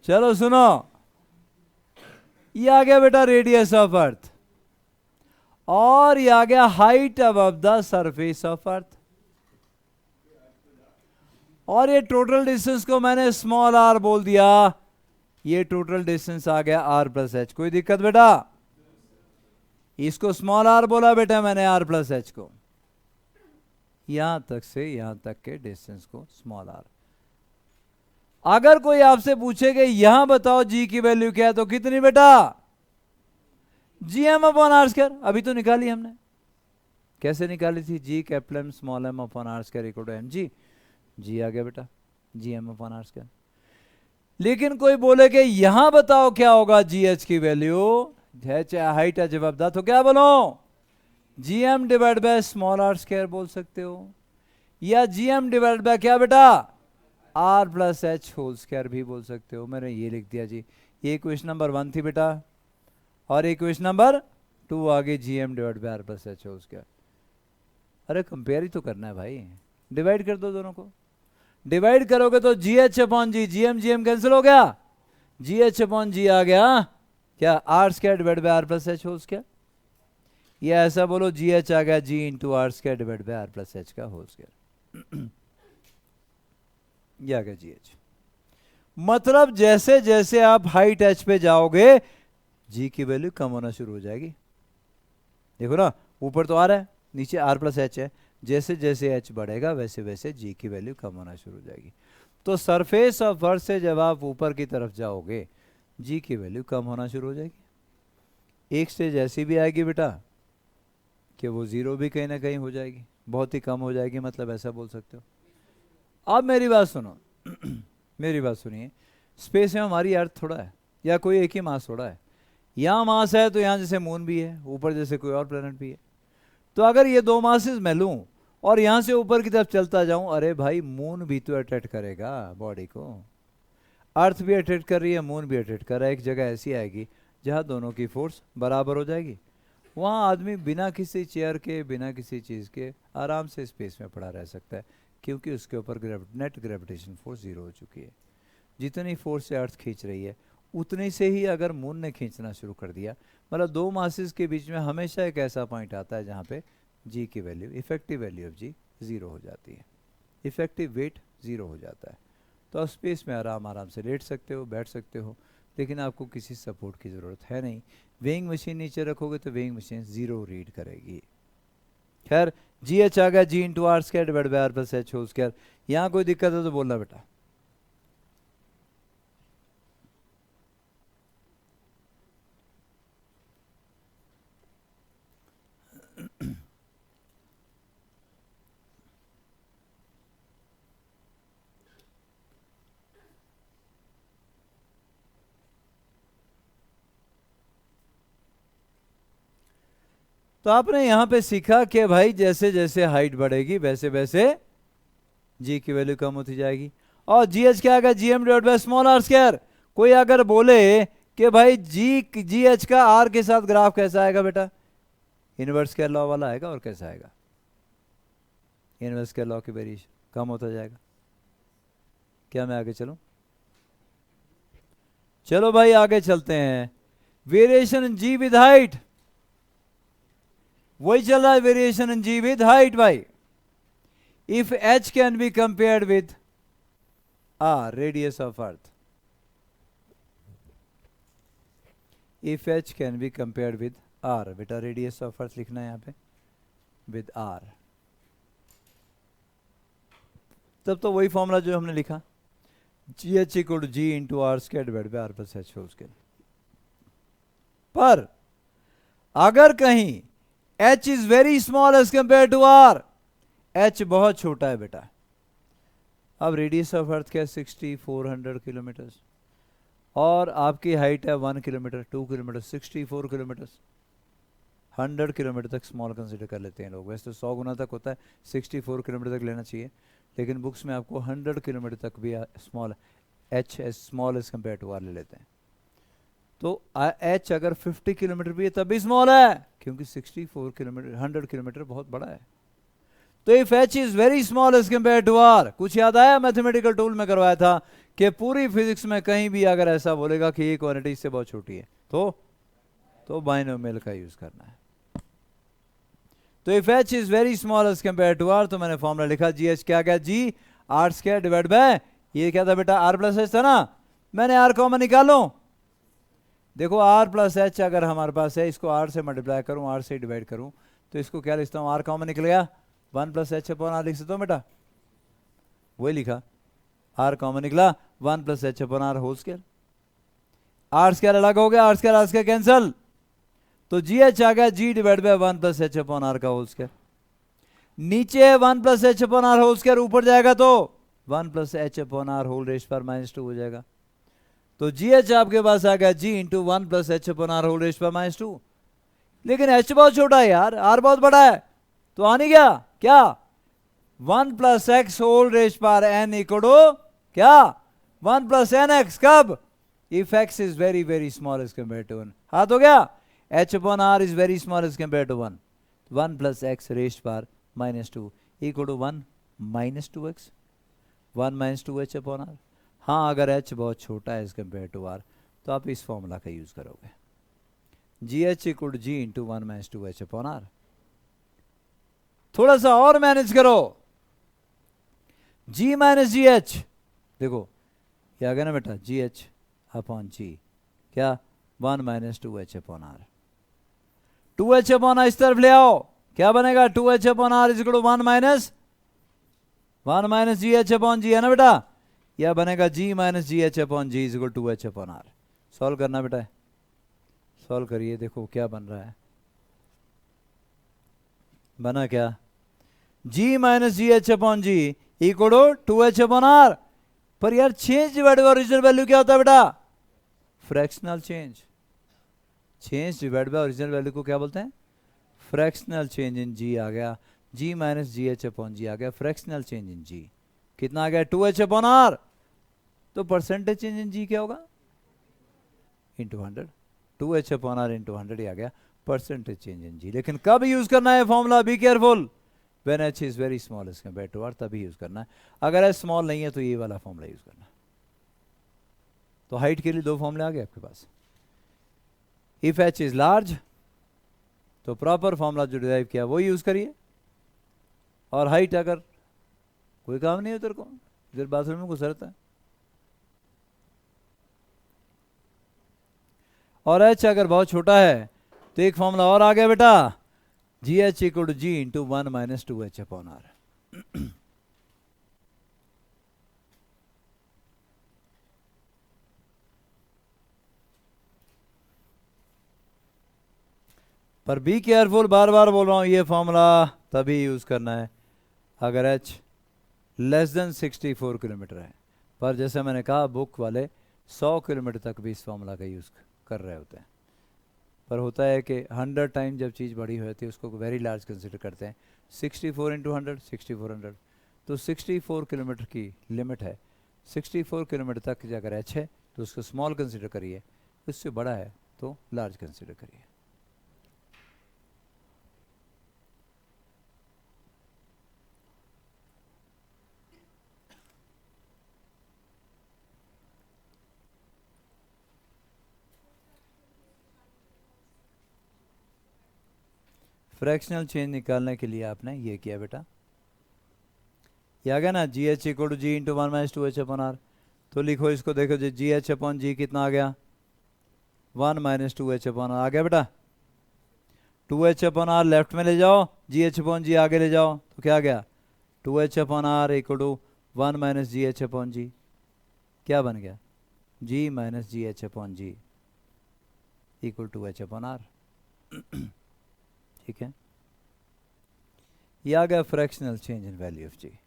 चलो सुनो, ये आ गया बेटा रेडियस ऑफ अर्थ, और ये आ गया height above the surface of earth, और ये टोटल डिस्टेंस को मैंने स्मॉल आर बोल दिया, ये टोटल डिस्टेंस आ गया आर प्लस एच। कोई दिक्कत बेटा? इसको स्मॉल आर बोला बेटा मैंने, आर प्लस एच को, यहां तक से यहां तक के डिस्टेंस को स्मॉल आर। अगर कोई आपसे पूछेगा यहां बताओ जी की वैल्यू क्या है, तो कितनी बेटा? G M upon are square. अभी तो निकाली हमने, कैसे निकाली थी? G capital M small M upon are square equal to M G, G आ गया बेटा G M upon are square. लेकिन कोई बोले कि यहां बताओ क्या होगा जी एच की वैल्यू, हाइट है जवाब दा, तो क्या बोलो? G M divide by small are square बोल सकते हो, या जी एम डिवाइड बाय क्या बेटा? R plus H whole square भी बोल सकते हो। मैंने ये लिख दिया जी, ये इक्वेशन नंबर 1 थी बेटा, और इक्वेशन नंबर 2 आगे G M divide by R plus H whole square. अरे कंपेयर ही तो करना है भाई, डिवाइड कर दो दोनों को। डिवाइड करोगे तो G H upon G, G M cancel हो गया, जी एच अपॉन जी आ गया क्या? R square divide by R plus H whole square. या ऐसा बोलो जी एच आ गया G into R square divide by R plus H का होल स्क्वायर। ये आ गया जी एच। मतलब जैसे जैसे आप हाइट एच पे जाओगे जी की वैल्यू कम होना शुरू हो जाएगी। देखो ना, ऊपर तो आर है, नीचे आर प्लस एच है, जैसे जैसे एच बढ़ेगा वैसे वैसे जी की वैल्यू कम होना शुरू हो जाएगी। तो सरफेस ऑफ अर्थ से जब आप ऊपर की तरफ जाओगे जी की वैल्यू कम होना शुरू हो जाएगी। एक स्टेज ऐसी भी आएगी बेटा कि वो जीरो भी कहीं ना कहीं हो जाएगी, बहुत ही कम हो जाएगी, मतलब ऐसा बोल सकते हो। अब मेरी बात सुनो, मेरी बात सुनिए, स्पेस में हमारी अर्थ थोड़ा है, या कोई एक ही मास थोड़ा है। यहाँ मास है तो यहाँ जैसे मून भी है, ऊपर जैसे कोई और प्लेनेट भी है। तो अगर ये दो मासेस मैं लूँ और यहाँ से ऊपर की तरफ चलता जाऊँ, अरे भाई मून भी तो अट्रैक्ट करेगा बॉडी को, अर्थ भी अट्रैक्ट कर रही है, मून भी अट्रैक्ट कर रहा है। एक जगह ऐसी आएगी जहाँ दोनों की फोर्स बराबर हो जाएगी, वहाँ आदमी बिना किसी चेयर के, बिना किसी चीज़ के आराम से स्पेस में पड़ा रह सकता है, क्योंकि उसके ऊपर नेट ग्रेविटेशन फोर्स जीरो हो चुकी है। जितनी फोर्स से अर्थ खींच रही है उतनी से ही अगर मून ने खींचना शुरू कर दिया, मतलब दो मासेस के बीच में हमेशा एक ऐसा पॉइंट आता है जहाँ पे जी की value, effective value of G zero हो जाती है, इफेक्टिव वेट ज़ीरो हो जाता है। तो आप स्पेस में आराम से लेट सकते हो, बैठ सकते हो, लेकिन आपको किसी सपोर्ट की ज़रूरत है नहीं। वेइंग मशीन नीचे रखोगे तो वेइंग मशीन ज़ीरो रीड करेगी। खैर जी एच आ गया G into R square divide by R plus H whole square. यहाँ कोई दिक्कत है तो बोलना बेटा। तो आपने यहां पे सीखा कि भाई जैसे जैसे हाइट बढ़ेगी वैसे वैसे जी की वैल्यू कम होती जाएगी। और जी एच क्या आएगा? G M divide by small are square. कोई अगर बोले कि भाई जी एच का आर के साथ ग्राफ कैसा आएगा बेटा? इनवर्स स्क्वायर लॉ वाला आएगा। और कैसा आएगा? इनवर्स स्क्वायर लॉ की वेरिएशन कम होता जाएगा। क्या मैं आगे चलूं? चलो भाई आगे चलते हैं। Variation in ji with height, वही चल रहा है, variation in ji with height भाई। if h can be compared with r, radius of earth, if h can be compared with r, बेटा radius of earth लिखना है यहाँ पे with r, तब तो वही फॉर्मूला जो हमने लिखा, G H equal to ji into R square divide by R plus H whole square. पर अगर कहीं h is very small as compare to r, h बहुत छोटा है बेटा, अब रेडियस ऑफ अर्थ क्या है 6400 किलोमीटर, और आपकी हाइट है 1 किलोमीटर 2 किलोमीटर 64 किलोमीटर, 100 किलोमीटर तक स्मॉल कंसिडर कर लेते हैं लोग, वैसे तो 100 गुना तक होता है, 64 किलोमीटर तक लेना चाहिए, लेकिन बुक्स में आपको 100 किलोमीटर तक भी small h as small as compare to r ले लेते हैं। तो h अगर 50 किलोमीटर भी है तब भी स्मॉल है, क्योंकि 64 किलोमीटर 100 किलोमीटर बहुत बड़ा है। तो if h is very small as compare to r, कुछ याद आया मैथमेटिकल टूल में करवाया था कि पूरी फिजिक्स में कहीं भी अगर ऐसा बोलेगा कि ये क्वांटिटी इससे बहुत छोटी है तो बाइनोमियल का यूज करना है। तो if h is very small as compare to r, तो मैंने फॉर्मूला लिखा जी एच क्या गया, G R square divide by, ये क्या था बेटा r प्लस एच था ना, मैंने r कॉमन निकालो, देखो r प्लस एच अगर हमारे पास है, इसको r से मल्टीप्लाई करूं, r से डिवाइड करूं, तो इसको क्या लिखता हूं, r कॉमन निकल गया, 1 प्लस एच अपॉन आर लिख सकता हूं बेटा, वही लिखा, r कॉमन निकला 1 plus H upon R whole square, r square अलग हो गया, r स्क्वायर कैंसिल, तो जी एच आ गया G divide by 1 plus H upon R का होल स्क्वायर, नीचे 1 plus H upon R whole square, ऊपर जाएगा तो 1 plus H upon R whole raise पर -2 हो जाएगा, तो जी एच आपके पास आ गया G into 1 plus H upon R whole raise पर -2, लेकिन एच बहुत छोटा है यार, आर बहुत बड़ा है, तो आ नहीं गया क्या, 1 प्लस एक्स होल रेश पर एन इक्वल टू क्या 1 प्लस एन एक्स, कब, if X is very very small as compare to 1, हाथ हो गया, h upon r is very small as compared to 1, 1 plus x raised power -2 equal to 1 minus 2x, 1 minus 2h upon r। हाँ, अगर h बहुत छोटा है as compared to r, तो आप इस फॉर्मूला का यूज करोगे, gh equal to g into 1 minus 2h upon r। थोड़ा सा और मैनेज करो, g minus gh, देखो ये आ गया ना बेटा, gh upon g क्या 1 minus 2h upon r, 2h upon इस तरफ ले आओ, क्या बनेगा, 2h upon R is equal to 1 minus G H upon G, है ना बेटा, यह बनेगा g minus G H upon G is equal to 2h upon R. Solve करना बेटा, सॉल्व करिए, देखो क्या बन रहा है, बना क्या, g minus G H upon G equal to 2h upon R, पर यार change divide by original value क्या होता है बेटा, fractional change, change divide by original value को क्या बोलते हैं, फ्रैक्शनल चेंज इन जी आ गया, G minus G H upon G आ गया, फ्रैक्शनल चेंज इन जी कितना आ गया 2h अपॉन आर, तो परसेंटेज चेंज इन जी क्या होगा into 100, 2h upon are into 100 आ गया परसेंटेज चेंज इन जी। लेकिन कब यूज करना है formula, be careful, when h is very small as compare to r, तभी यूज करना है, अगर h स्मॉल नहीं है तो ये वाला फॉर्मूला यूज करना है। तो हाइट के लिए दो फॉर्मूले आ गए आपके पास, इफ h इज लार्ज तो प्रॉपर फॉर्मूला जो डिराइव किया वो यूज करिए, और हाइट अगर कोई काम नहीं है तेरे को, इधर बाथरूम में घुस रहता है, और h अगर बहुत छोटा है तो एक फॉर्मूला और आ गया बेटा, G H equal to ji into 1 minus 2h upon R. पर बी केयरफुल, बार बार बोल रहा हूं, ये फॉर्मूला तभी यूज करना है अगर h लेस देन 64 किलोमीटर है, पर जैसे मैंने कहा बुक वाले 100 किलोमीटर तक भी इस फॉर्मूला का यूज कर रहे होते हैं, पर होता है कि 100 टाइम जब चीज़ बड़ी होती है उसको वेरी लार्ज कंसिडर करते हैं, 64 इंटू 100 6400, तो 64 किलोमीटर की लिमिट है, 64 किलोमीटर तक अगर h है तो उसको स्मॉल कंसिडर करिए, उससे बड़ा है तो लार्ज कंसिडर करिए। फ्रैक्शनल चेंज निकालने के लिए आपने ये किया बेटा, ये आ गया ना, G H equal to ji into 1 minus 2h upon R. तो लिखो इसको, देखो जी एच अपॉन जी कितना आ गया, 1 माइनस 2h अपॉन आर आ गया बेटा। 2h अपॉन आर लेफ्ट में ले जाओ, जी एच अपॉन जी आगे ले जाओ, तो क्या आ गया, 2h upon R equal to 1 minus G H upon G. क्या बन गया, G minus G H upon G equal to H upon R. ठीक है, ये आ गया fractional change in value of G.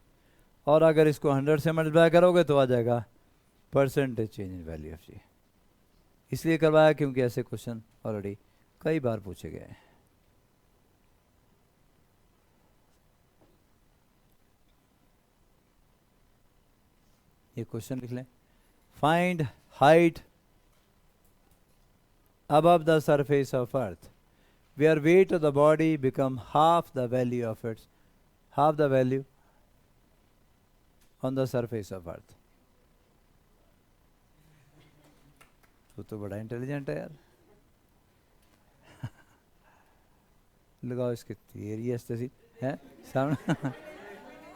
और अगर इसको 100 से मल्टीप्लाई करोगे तो आ जाएगा percentage change in value of G. इसलिए करवाया क्योंकि ऐसे क्वेश्चन ऑलरेडी कई बार पूछे गए हैं। ये क्वेश्चन लिख लें, find height above the surface of earth where weight of the body become half the value on the surface of earth। तो बड़ा इंटेलिजेंट है यार। लगाओ इसके तेरी ऐसी है सामने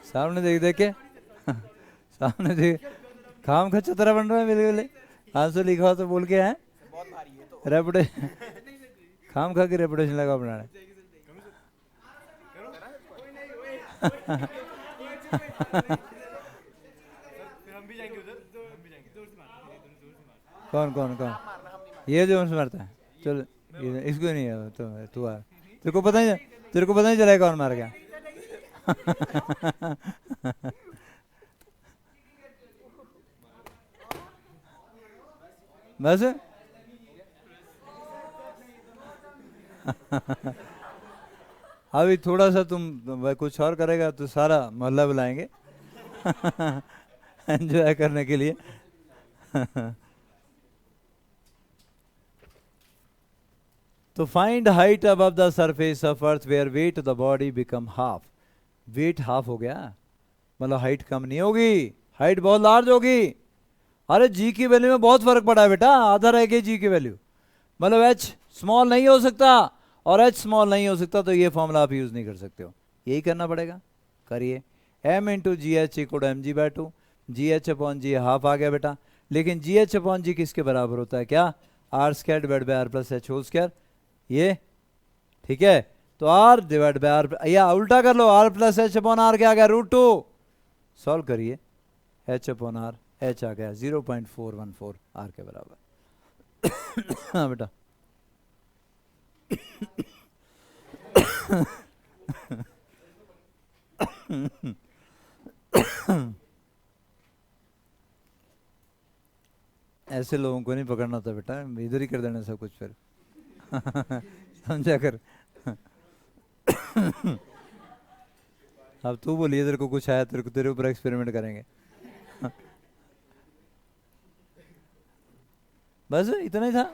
सामने देख देख के सामने देख, काम का चतरा बन रहा है मेरे लिए। आंसर लिखा हो तो बोल के हैं, रेपुटेशन काम खा के रेपुटेशन लगा बनाने। कौन कौन कौन, ये जो हमसे मारता है, चल इसको नहीं है तो तू आ, तेरे को पता नहीं चला कौन मार गया। बस अभी थोड़ा सा तुम कुछ और करेगा तो सारा मोहल्ला बुलाएंगे एंजॉय करने के लिए। तो find height above the surface of earth where weight the body become half. Weight half हो गया मतलब हाइट कम नहीं होगी, हाइट बहुत लार्ज होगी। अरे जी की वैल्यू में बहुत फर्क पड़ा है बेटा, आधा रह गई जी की वैल्यू, मतलब एच स्मॉल नहीं हो सकता, और एच स्मॉल नहीं हो सकता तो ये फॉर्मूला आप यूज नहीं कर सकते हो, यही करना पड़ेगा। करिए, M into G H equal M G by 2, G H upon G half आ गया बेटा। लेकिन जी एच अपॉन जी किसके बराबर होता है, क्या, R square divide by R plus H whole square, ये ठीक है। तो आर डिवाइड बाय आर, या उल्टा कर लो, R plus H upon R क्या आ गया, √2। सॉल्व करिए, एच अपॉन आर, एच आ गया 0.414 आर के बराबर। हाँ बेटा ऐसे लोगों को नहीं पकड़ना था बेटा, इधर ही कर देना सब कुछ फिर। समझा कर। अब तू बोलिए, तेरे को कुछ आया, तेरे ऊपर एक्सपेरिमेंट करेंगे। बस इतना ही था।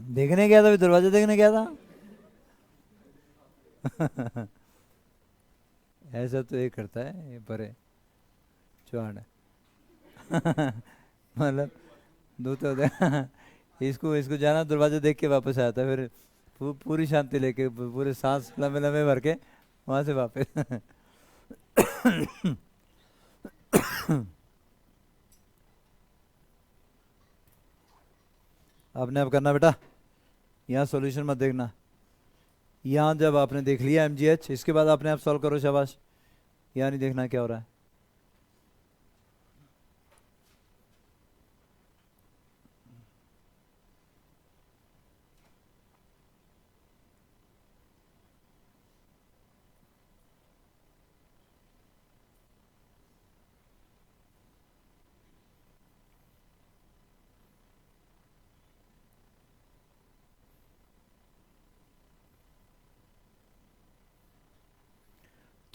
देखने गया था, दरवाजा देखने गया था। ऐसा तो ये करता है, ये परे चौहान मतलब दो तो इसको जाना, दरवाजा देख के वापस आया था, फिर पूरी शांति लेके पूरे सांस लंबे लंबे भर के वहां से वापस। आपने अब करना बेटा, यहाँ सॉल्यूशन मत देखना, यहाँ जब आपने देख लिया एमजीएच, इसके बाद आपने आप सॉल्व करो, शाबाश। यहाँ नहीं देखना क्या हो रहा है।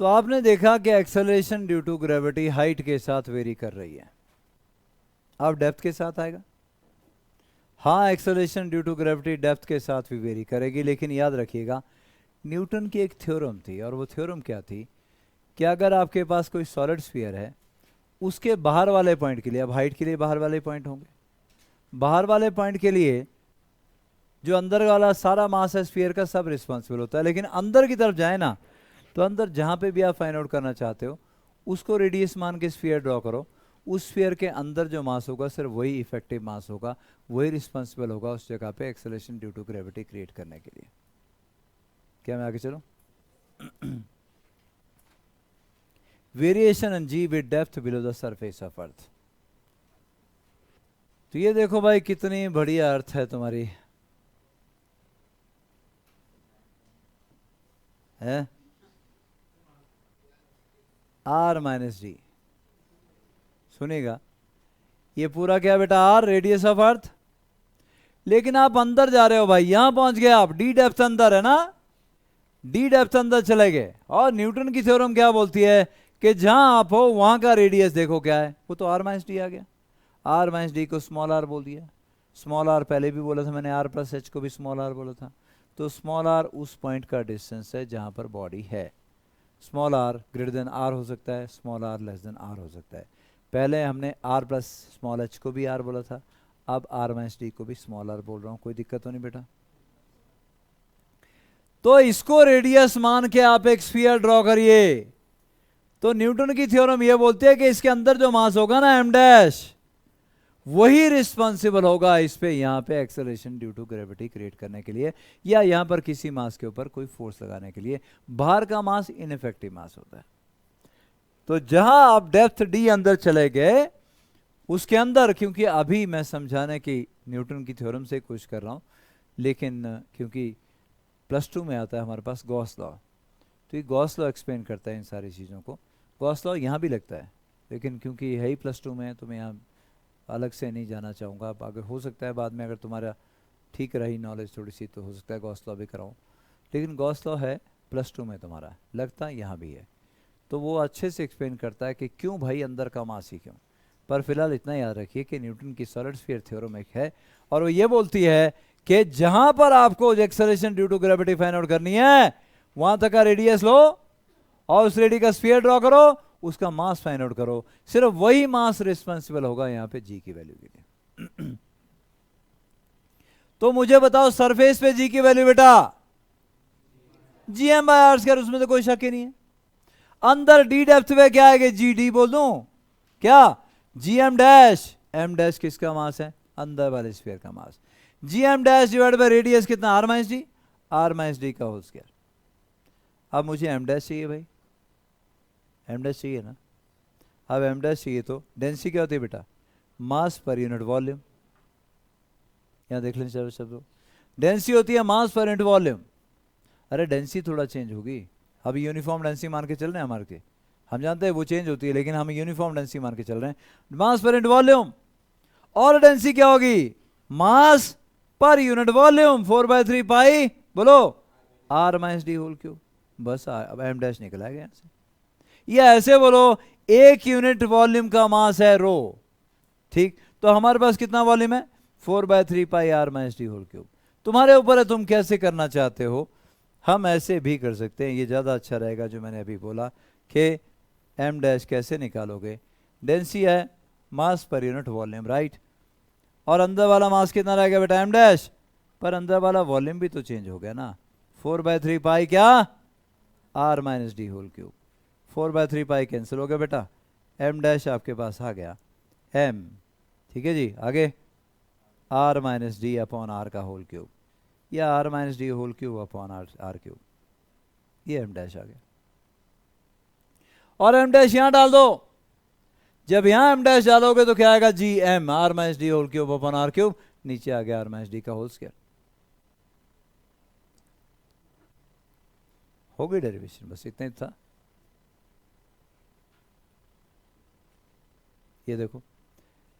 तो आपने देखा कि acceleration due to gravity height के साथ वेरी कर रही है, अब डेप्थ के साथ आएगा। हाँ, acceleration due to gravity depth के साथ भी वेरी करेगी, लेकिन याद रखिएगा न्यूटन की एक थ्योरम थी, और वो थ्योरम क्या थी कि अगर आपके पास कोई सॉलिड स्फीयर है, उसके बाहर वाले पॉइंट के लिए, अब हाइट के लिए बाहर वाले पॉइंट होंगे, बाहर वाले पॉइंट के लिए जो अंदर वाला सारा मास है स्फीयर का सब रिस्पॉन्सिबल होता है, लेकिन अंदर की तरफ जाए ना तो अंदर जहां पे भी आप फाइंड आउट करना चाहते हो उसको रेडियस मान के स्फीयर ड्रॉ करो। उस स्फीयर के अंदर जो मास होगा सिर्फ वही इफेक्टिव मास होगा, वही रिस्पॉन्सिबल होगा उस जगह पे acceleration due to gravity create करने के लिए। क्या मैं आगे चलूं? Variation in ji with depth below the surface of earth. तो ये देखो भाई कितनी बढ़िया अर्थ है तुम्हारी, है आर माइनस डी। सुनेगा ये पूरा क्या बेटा आर रेडियस ऑफ अर्थ, लेकिन आप अंदर जा रहे हो भाई, यहां पहुंच गए आप, डी डेप्थ अंदर है ना, डी डेप्थ अंदर चले गए। और न्यूटन की थ्योरम क्या बोलती है कि जहां आप हो वहां का रेडियस देखो क्या है, वो तो आर माइनस डी आ गया। आर माइनस डी को स्मॉल आर बोल दिया। स्मॉल आर पहले भी बोला था मैंने, आर प्लस एच को भी स्मॉल आर बोला था। तो स्मॉल आर उस पॉइंट का डिस्टेंस है जहां पर बॉडी है। Small R greater than R हो सकता है, small R less than R हो सकता है। पहले हमने आर प्लस स्मॉल एच को भी आर बोला था, अब आर माइनस डी को भी स्मॉल आर बोल रहा हूं। कोई दिक्कत तो नहीं बेटा? तो इसको रेडियस मान के आप एक स्फीयर ड्रॉ करिए। तो न्यूटन की थ्योरम ये बोलती है कि इसके अंदर जो मास होगा ना एम डैश, वही रिस्पॉन्सिबल होगा इस पे यहां पे acceleration due to gravity create करने के लिए, या यहां पर किसी मास के ऊपर कोई फोर्स लगाने के लिए। बाहर का मास इनइफेक्टिव मास होता है। तो जहां आप डेप्थ डी अंदर चले गए उसके अंदर, क्योंकि अभी मैं समझाने की न्यूटन की थ्योरम से कोशिश कर रहा हूं, लेकिन क्योंकि +2 में आता है हमारे पास गॉस लॉ, तो ये गॉस लॉ एक्सप्लेन करता है इन सारी चीज़ों को। गॉस लॉ यहाँ भी लगता है, लेकिन क्योंकि है ही +2 में तो मैं यहाँ अलग से नहीं जाना चाहूँगा। अब अगर हो सकता है बाद में अगर तुम्हारा ठीक रही नॉलेज थोड़ी सी तो हो सकता है गॉस लॉ भी कराऊँ, लेकिन गॉस लॉ है +2 में तुम्हारा, लगता है यहाँ भी है। तो वो अच्छे से एक्सप्लेन करता है कि क्यों भाई अंदर का मास ही क्यों। पर फिलहाल इतना याद रखिए कि न्यूटन की सॉलिड स्फीयर थ्योरम एक है, और वो ये बोलती है कि जहां पर आपको acceleration due to gravity find out करनी है वहां तक का रेडियस लो और उस रेडियस का स्फीयर ड्रॉ करो, उसका मास फाइंड आउट करो, सिर्फ वही मास रिस्पॉन्सिबल होगा यहां पे जी की वैल्यू के लिए। तो मुझे बताओ सरफेस पे जी की वैल्यू बेटा gm/r², उसमें तो कोई शक ही नहीं है। अंदर डी डेप्थ पे क्या आएगा, जी डी बोल दूं क्या, gm डैश, m डैश किसका मास है, अंदर वाले स्फीयर का मास, gm dash divide by radius कितना, r minus D, r minus D का होल स्क्वायर। अब मुझे m डैश चाहिए भाई, m डैश चाहिए ना। अब m डैश चाहिए तो डेंसिटी क्या होती है बेटा, मास पर यूनिट वॉल्यूम। यहां देख लें चलो सब, डेंसिटी होती है मास पर यूनिट वॉल्यूम। अरे डेंसिटी थोड़ा चेंज होगी, अब यूनिफॉर्म डेंसिटी मान के चल रहे हैं हमारे के, हम जानते हैं वो चेंज होती है, लेकिन हम यूनिफॉर्म डेंसिटी मान के चल रहे हैं। मास पर यूनिट वॉल्यूम, और डेंसिटी क्या होगी, मास पर यूनिट वॉल्यूम 4/3 पाई बोलो r minus D whole cube. बस अब m डैश निकल आएगा यहां से। या ऐसे बोलो एक यूनिट वॉल्यूम का मास है रो, ठीक, तो हमारे पास कितना वॉल्यूम है 4/3 pi r minus D whole cube. तुम्हारे ऊपर है तुम कैसे करना चाहते हो, हम ऐसे भी कर सकते हैं, ये ज़्यादा अच्छा रहेगा जो मैंने अभी बोला कि m डैश कैसे निकालोगे, डेंसिटी है मास पर यूनिट वॉल्यूम, राइट, और अंदर वाला मास कितना रहेगा बेटा m डैश, पर अंदर वाला वॉल्यूम भी तो चेंज हो गया ना, 4/3 पाई क्या r minus D whole cube, 4/3 pi cancel हो गया बेटा, m डैश आपके पास आ गया m, ठीक है जी। आगे r minus D upon r का होल क्यूब, या r minus D whole cube upon r cube, ये m डैश आ गया। और m डैश यहां डाल दो, जब यहां m डैश डालोगे तो क्या आएगा, G m r minus D whole cube upon r cube, नीचे आ गया r माइनस डी का होल स्क्वायर। हो गई डेरिवेशन, बस इतना ही था। ये देखो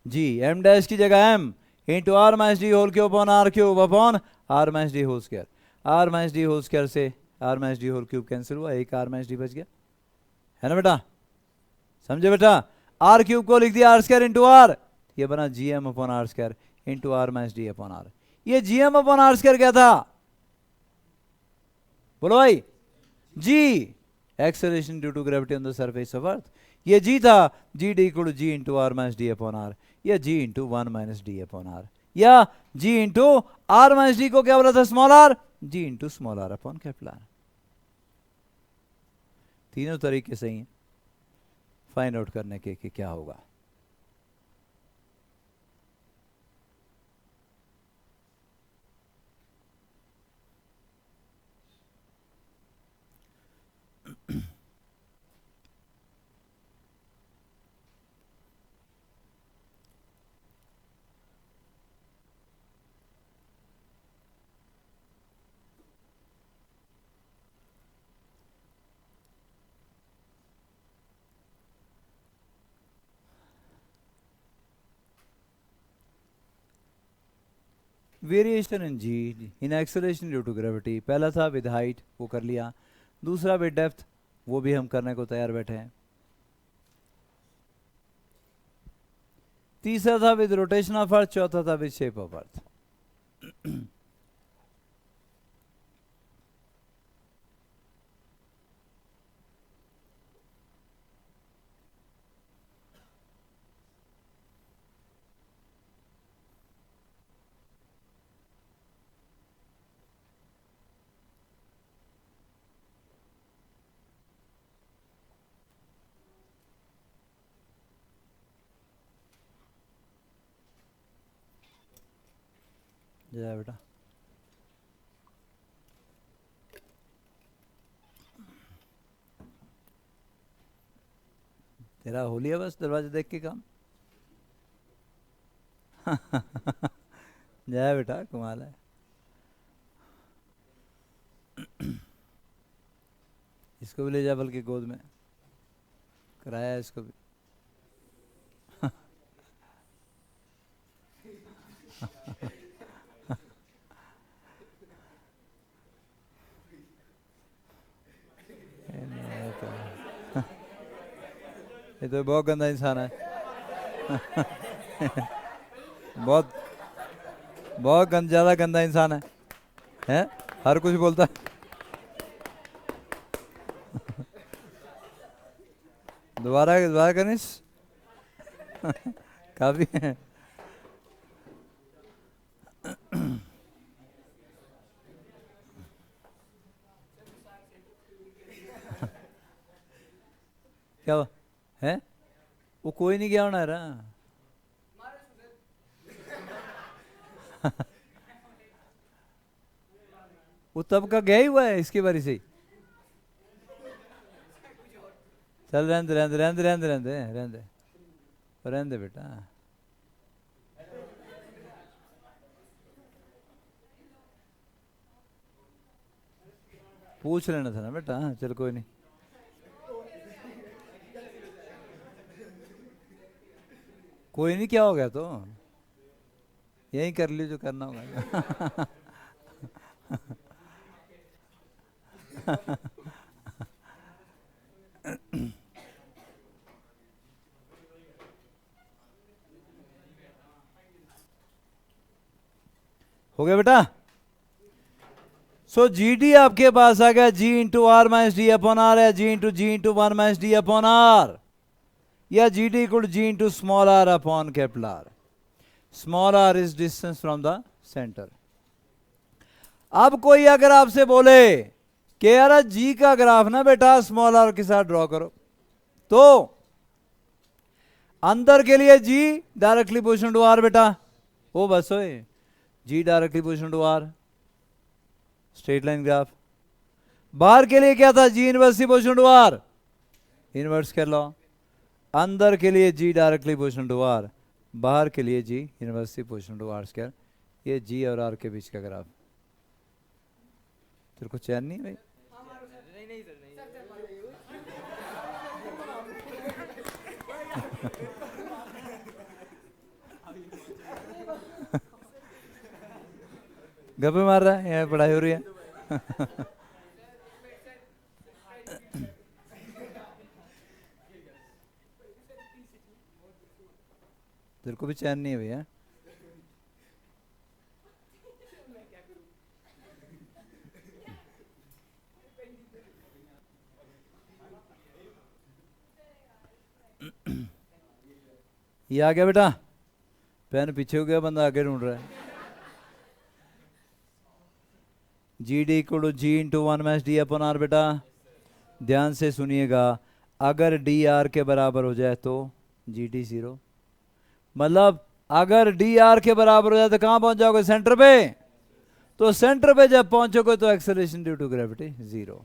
जी m डैश की जगह m into r minus D whole cube upon r cube upon r minus D whole square. r minus D whole square से r minus D whole cube cancel हुआ, एक r माइनस डी बच गया, है ना बेटा, समझे बेटा। r क्यूब को लिख दिया r स्क्वायर इंटू r, ये बना gm upon r square into r minus D upon r। ये gm अपॉन r स्क्वायर क्या था बोलो भाई, g acceleration due to gravity on the surface of earth, ये g था, g d equal to g into r minus D upon r, या g into 1 minus D upon r, या g into are minus d को क्या बोला था, small r, g into small R upon capital are. तीनों तरीके सही हैं फाइंड आउट करने के कि क्या होगा। Variation in g in acceleration due to gravity, पहला था विद हाइट, वो कर लिया। दूसरा विद डेप्थ, वो भी हम करने को तैयार बैठे हैं। तीसरा था विद रोटेशन ऑफ अर्थ, चौथा था विद शेप ऑफ अर्थ। जय बेटा। तेरा हो लिया बस दरवाजे देख के काम। जय बेटा, कमाल है। इसको भी ले जा बल्कि गोद में, कराया है इसको भी। ये तो बहुत गंदा इंसान है। बहुत बहुत ज्यादा गंदा इंसान है, हैं? हर कुछ बोलता है। दोबारा दोबारा कनिस। काफी है। क्या हुआ है? वो कोई नहीं गया होना रहा। वो तब का गया ही हुआ है इसकी बारी से ही। चल रहने दे रहने दे रहने दे रहने दे रहने दे रहने दे रहने दे बेटा। पूछ लेना था ना बेटा, चल कोई नहीं। कोई नहीं, क्या हो गया तो यही कर ली जो करना होगा। हो गया बेटा। सो जी डी आपके पास आ गया G into are minus D upon R है, G into one minus D upon R, या G D equal G into small R upon capital R. Small R is distance from the centre. अब कोई अगर आपसे बोले कि यार जी का ग्राफ ना बेटा स्मॉल आर के साथ ड्रॉ करो, तो अंदर के लिए G directly position to R बेटा, वो बस हो G directly position to R, straight line graph. बाहर के लिए क्या था, G inversely position to R, inverse कर लो। अंदर के लिए G directly position to R, बाहर के लिए G inversely position to R square. ये जी और आर के बीच का ग्राफ। तेरे को चैन नहीं भाई? गप्पे मार रहा है, यहाँ पढ़ाई हो रही है। तेरे को भी चैन नहीं है भैया। ये आ गया बेटा। पेन पीछे हो गया, बंदा आगे ढूंढ रहा है। G D equal to ji into 1-d/r बेटा ध्यान से सुनिएगा, अगर डी आर के बराबर हो जाए तो जी डी 0। मतलब अगर डी आर के बराबर हो जाए तो कहां पहुंच जाओगे? सेंटर पे। तो सेंटर पे जब पहुंचोगे तो एक्सेलरेशन ड्यू टू ग्रेविटी 0।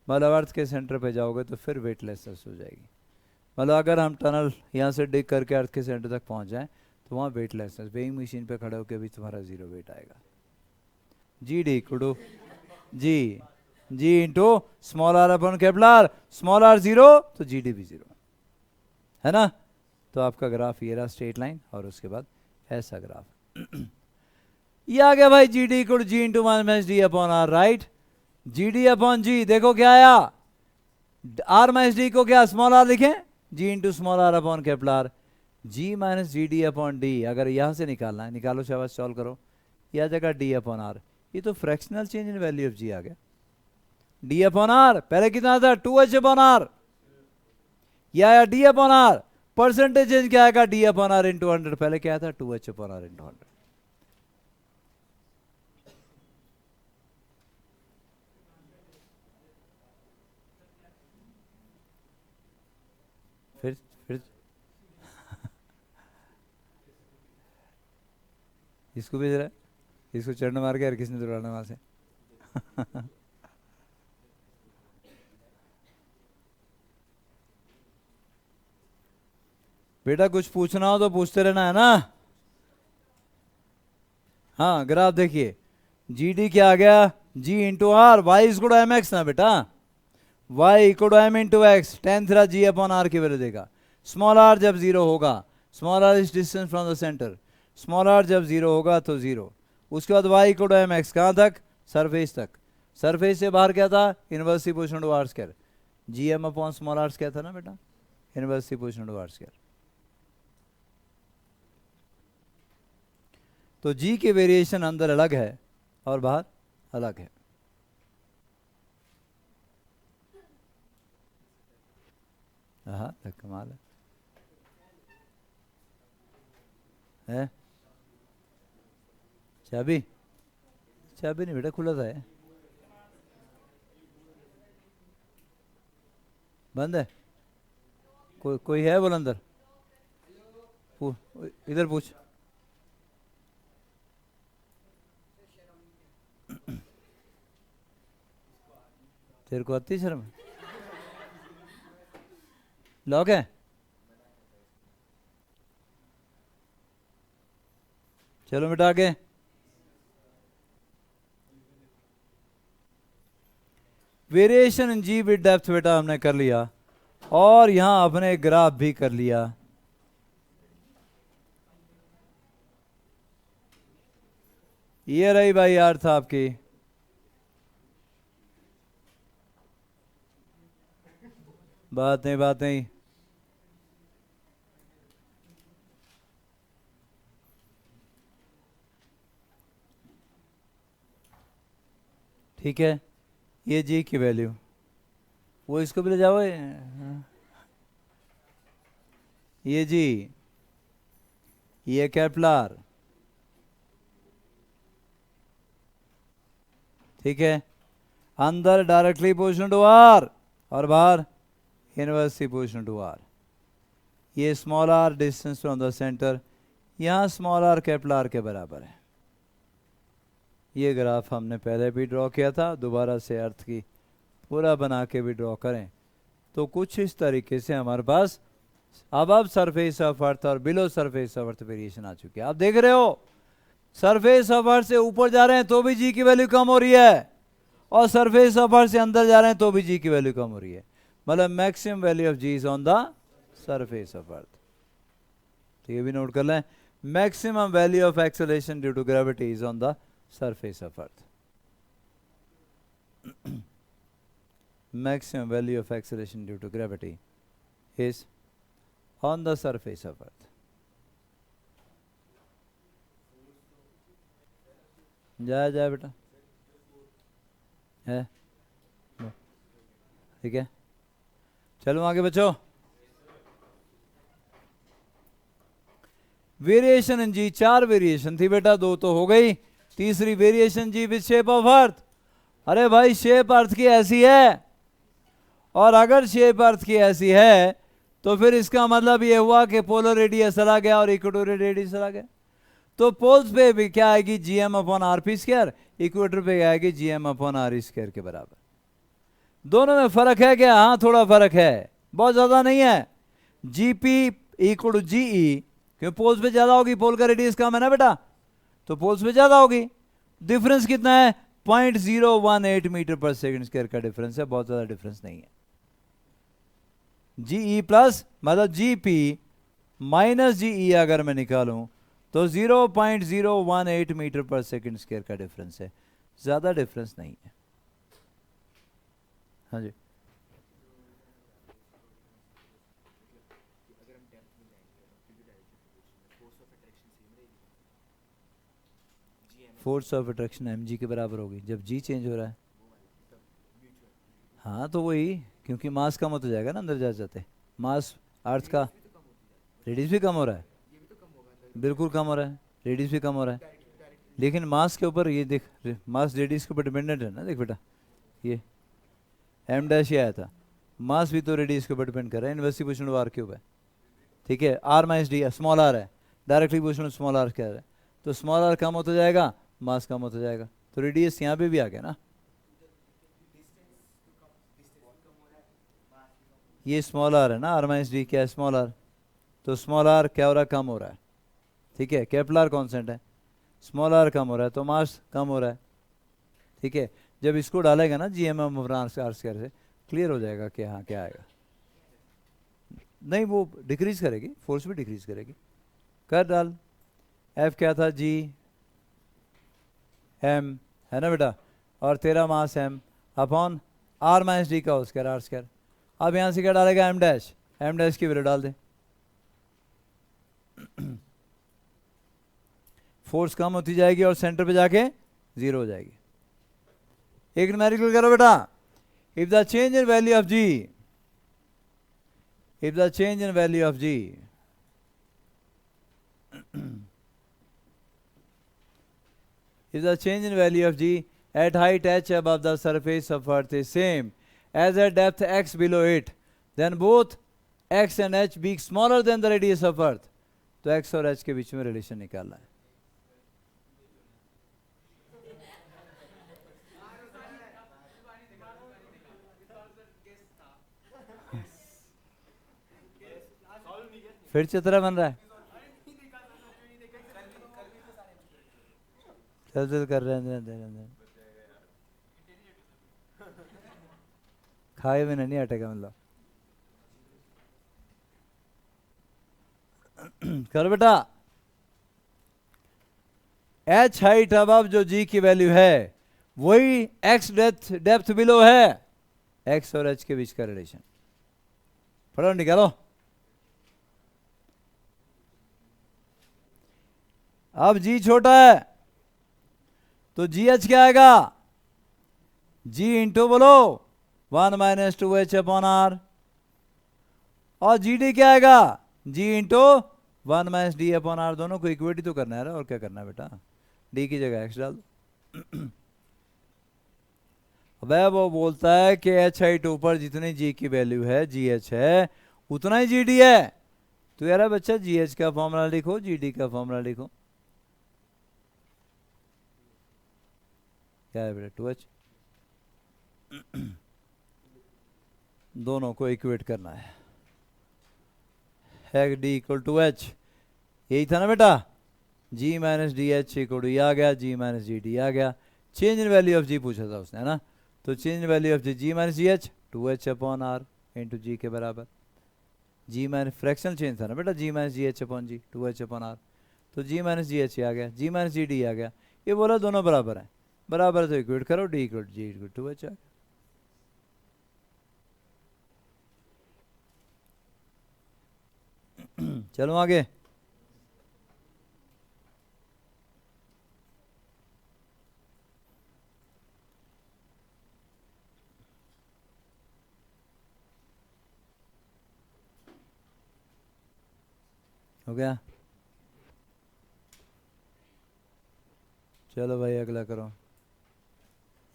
मतलब अर्थ के सेंटर पे जाओगे तो फिर वेटलेसनेस हो जाएगी। मतलब अगर हम टनल यहाँ से डिग करके अर्थ के सेंटर तक पहुंच जाएं तो वहाँ वेटलेसनेस, वेइंग मशीन पे खड़े होकर भी तुम्हारा 0 वेट आएगा। G D equal to ji into small r upon capital R, small r 0 तो जी डी भी 0 है ना। तो आपका ग्राफ ये रहा स्ट्रेट लाइन, और उसके बाद ऐसा ग्राफ ये आ गया भाई, G D equal G into 1-d/r, right. G D upon G, देखो क्या आया, आर माइनस डी को क्या स्मॉल आर लिखें, G into small R upon capital R, G minus G D upon D. अगर यहां से निकालना है निकालो, शाबाश, सॉल्व करो। यह जगह डी अपॉन आर, ये तो fractional change in value of G आ गया। डी अपॉन आर पहले कितना था? 2h upon r. यह आया d upon r. Percentage change क्या आएगा? D upon are into 100। पहले क्या था? 2h upon are into 100। फिर इसको भेज रहा है, इसको चढ़ने मार के, यार किसने दौड़ाना वहां से बेटा कुछ पूछना हो तो पूछते रहना है ना। हाँ ग्राफ देखिए, जी डी क्या आ गया? G into R, Y is to M X ना बेटा, Y equal to M into X, tan theta G upon R की वैल्यू देगा। स्मॉल आर जब 0 होगा, small R is distance from the centre, small R जब 0 होगा तो 0। उसके बाद Y equal to M X, कहाँ तक? सरफेस तक। सरफेस से बाहर क्या था? Inversely position to R square, G M upon small are square था ना बेटा, inversely position to R square. तो जी के वेरिएशन अंदर अलग है और बाहर अलग है। हाँ कमाल है। चाबी? चाबी नहीं बेटा, खुला था है, बंद है। कोई है बोल अंदर, इधर पूछ। तेरे को आती शर्म? लॉक है? चलो बेटा आगे। Variation in ji with depth बेटा हमने कर लिया, और यहां अपने ग्राफ भी कर लिया। ये रही भाई अर्थ आपकी, बात नहीं। ठीक है, ये जी की वैल्यू, वो इसको भी ले जाओ, ये जी, ये कैपिटल आर, ठीक है, अंदर डायरेक्टली पोजिशन टू आर और बाहर इनवर्सली पोजिशन टू आर। ये small r distance from the centre, यहाँ स्मॉल आर कैपिटल आर के बराबर है। ये ग्राफ हमने पहले भी ड्रॉ किया था, दोबारा से अर्थ की पूरा बना के भी ड्रॉ करें तो कुछ इस तरीके से हमारे पास अब सरफेस ऑफ अर्थ और below surface of earth variation आ चुकी है। आप देख रहे हो, सरफेस ऑफ अर्थ से ऊपर जा रहे हैं तो भी जी की वैल्यू कम हो रही है, और सरफेस ऑफ अर्थ से अंदर जा रहे हैं तो भी जी की वैल्यू कम हो रही है। मतलब maximum value of g is on the surface of earth. तो ये भी नोट कर लें, maximum value of acceleration due to gravity is on the surface of earth. maximum value of acceleration due to gravity is on the surface of earth. जाए बेटा, है ठीक है, चलो आगे बच्चों। वेरिएशन इन जी, 4 वेरिएशन थी बेटा, 2 तो हो गई, तीसरी variation g with shape of earth. अरे भाई शेप अर्थ की ऐसी है, और अगर शेप अर्थ की ऐसी है तो फिर इसका मतलब ये हुआ कि पोलर रेडियस चला गया और इक्वेटोरियल रेडियस चला गया। तो पोल्स पे भी क्या आएगी, GM upon R P square, equator पे आएगी जीएम अपॉन आर स्क्वायर के बराबर। दोनों में फर्क है क्या? हाँ थोड़ा फर्क है, बहुत ज्यादा नहीं है। जीपी इक्वल टू जीई, क्योंकि पोल्स पे ज्यादा होगी, पोल का रेडियस कम है ना बेटा, तो पोल्स पे ज्यादा होगी। डिफरेंस कितना है? 0.018 मीटर पर सेकंड स्क्वायर का डिफरेंस है, बहुत ज्यादा डिफरेंस नहीं है। जीई प्लस मतलब जीपी माइनस जीई अगर मैं निकालूं तो 0.018 मीटर पर सेकंड स्क्वायर का डिफरेंस है, ज्यादा डिफरेंस नहीं है। हाँ जी, फोर्स ऑफ अट्रैक्शन mg के बराबर होगी जब g चेंज हो रहा है। हाँ तो वही, क्योंकि मास कम होता जाएगा ना अंदर जा जाते, मास अर्थ का रेडियस भी कम हो रहा है, बिल्कुल कम हो रहा है, रेडियस भी कम हो रहा है, लेकिन मास के ऊपर ये देख, मास रेडियस के ऊपर डिपेंडेंट है ना। देख बेटा ये एम डैश ये आया था, मास भी तो रेडियस के ऊपर डिपेंड कर रहा है, इन्वर्सली प्रोपोर्शनल आर क्यूब है, ठीक है, r minus d small r है, डायरेक्टली प्रोपोर्शनल स्मॉल आर क्या है, तो स्मॉल आर कम होता जाएगा, मास कम होता जाएगा, तो रेडियस यहाँ पे भी आ गया ना। ये स्मॉल आर है ना, आर माइनस डी क्या है, स्मॉल आर, तो स्मॉल आर क्या हो रहा है, कम हो रहा है, ठीक है, कैपिटल आर कॉन्सेंट है, स्मॉल आर कम हो रहा है तो मास कम हो रहा है, ठीक है। जब इसको डालेगा ना g M m r square से क्लियर हो जाएगा कि हाँ क्या आएगा। नहीं वो डिक्रीज करेगी, फोर्स भी डिक्रीज करेगी, कर डाल। एफ क्या था, जी एम है ना बेटा, और तेरा mass M upon R minus D का स्क्वायर आर स्क्वायर। अब यहाँ से क्या डालेगा, एम डैश की वैल्यू डाल दे, फोर्स कम होती जाएगी और सेंटर पे जाके जीरो हो जाएगी। एक न्यूमेरिकल करो बेटा, if the change in value of g, if the change in value of g if the change in value of g at height h above the surface of earth is same as at depth x below it, then both x and h being smaller than the radius of earth, तो x और h के बीच में रिलेशन निकालना है। फिर चित्रा बन रहा है, चल चल कर रहे हैं, खाए बिना नहीं हटेगा मतलब। कर बेटा, h हाइट अबव जो g की वैल्यू है वही x डेप्थ बिलो है, x और h के बीच का रिलेशन फटाफट निकालो। अब g छोटा है तो gh क्या आएगा, g इंटू बोलो 1 माइनस 2h अपॉन आर, और डी क्या आएगा, g into 1 minus D upon r, दोनों को इक्वेट ही तो करना है और क्या करना है बेटा, d की जगह x डाल दो। अब वो बोलता है कि h हाइट ऊपर जितनी g की वैल्यू है gh है उतना ही gd है, तो यार बच्चा gh का फॉर्मूला लिखो, gd का फॉर्मूला लिखो, क्या है बेटा 2h, दोनों को इक्वेट करना है डी इक्वल टू एच, यही था ना बेटा, G minus D H equal to आ गया, जी माइनस जी डी आ गया, change in value of G पूछा था उसने है ना, तो change in value of G minus G H 2h upon are into G के बराबर, जी माइनस फ्रैक्शनल चेंज था ना बेटा, G minus G H upon G 2h upon R, तो जी माइनस जी एच आ गया, जी माइनस जी डी आ गया, ये बोला दोनों बराबर हैं, बराबर तो इक्वेट करो, डी इक्वल जी इक्वल 2h आ गया। चलो आगे, हो गया, चलो भाई अगला करो,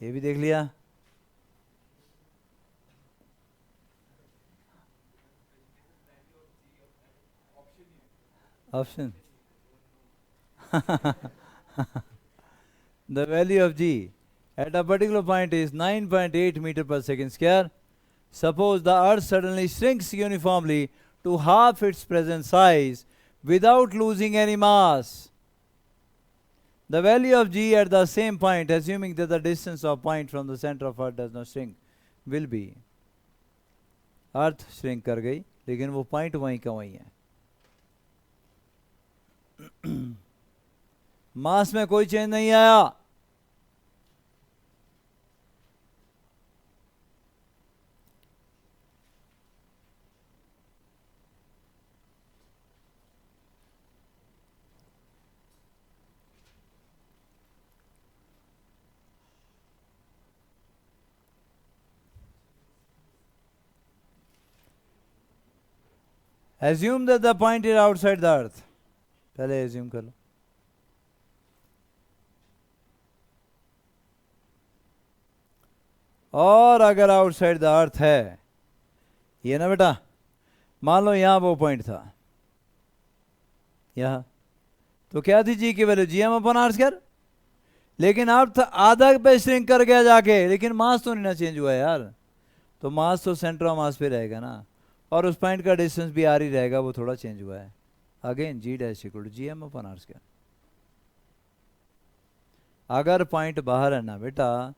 ये भी देख लिया। Option the value of g at a particular point is 9.8 meter per second square. Suppose the earth suddenly shrinks uniformly to half its present size without losing any mass. The value of g at the same point, assuming that the distance of point from the center of earth does not shrink, will be. Earth shrink कर गई लेकिन वो पॉइंट वहीं का वहीं है। मास में कोई चेंज नहीं आया। Assume that the point is outside the earth. पहले assume कर लो। और अगर आउटसाइड द अर्थ है, ये ना बेटा, मान लो यहां वो पॉइंट था यहां, तो क्या थी जी की वैल्यू, जी एम अपन आर स्क्वायर। लेकिन अर्थ आधा पे श्रिंक कर गया जाके, लेकिन मास तो नहीं ना चेंज हुआ यार, तो मास तो सेंटर ऑफ मास पे रहेगा ना, और उस पॉइंट का डिस्टेंस भी आर ही रहेगा, वो थोड़ा चेंज हुआ है। Again g dash equal to ji m upon r square. अगर पॉइंट बाहर है ना बेटा,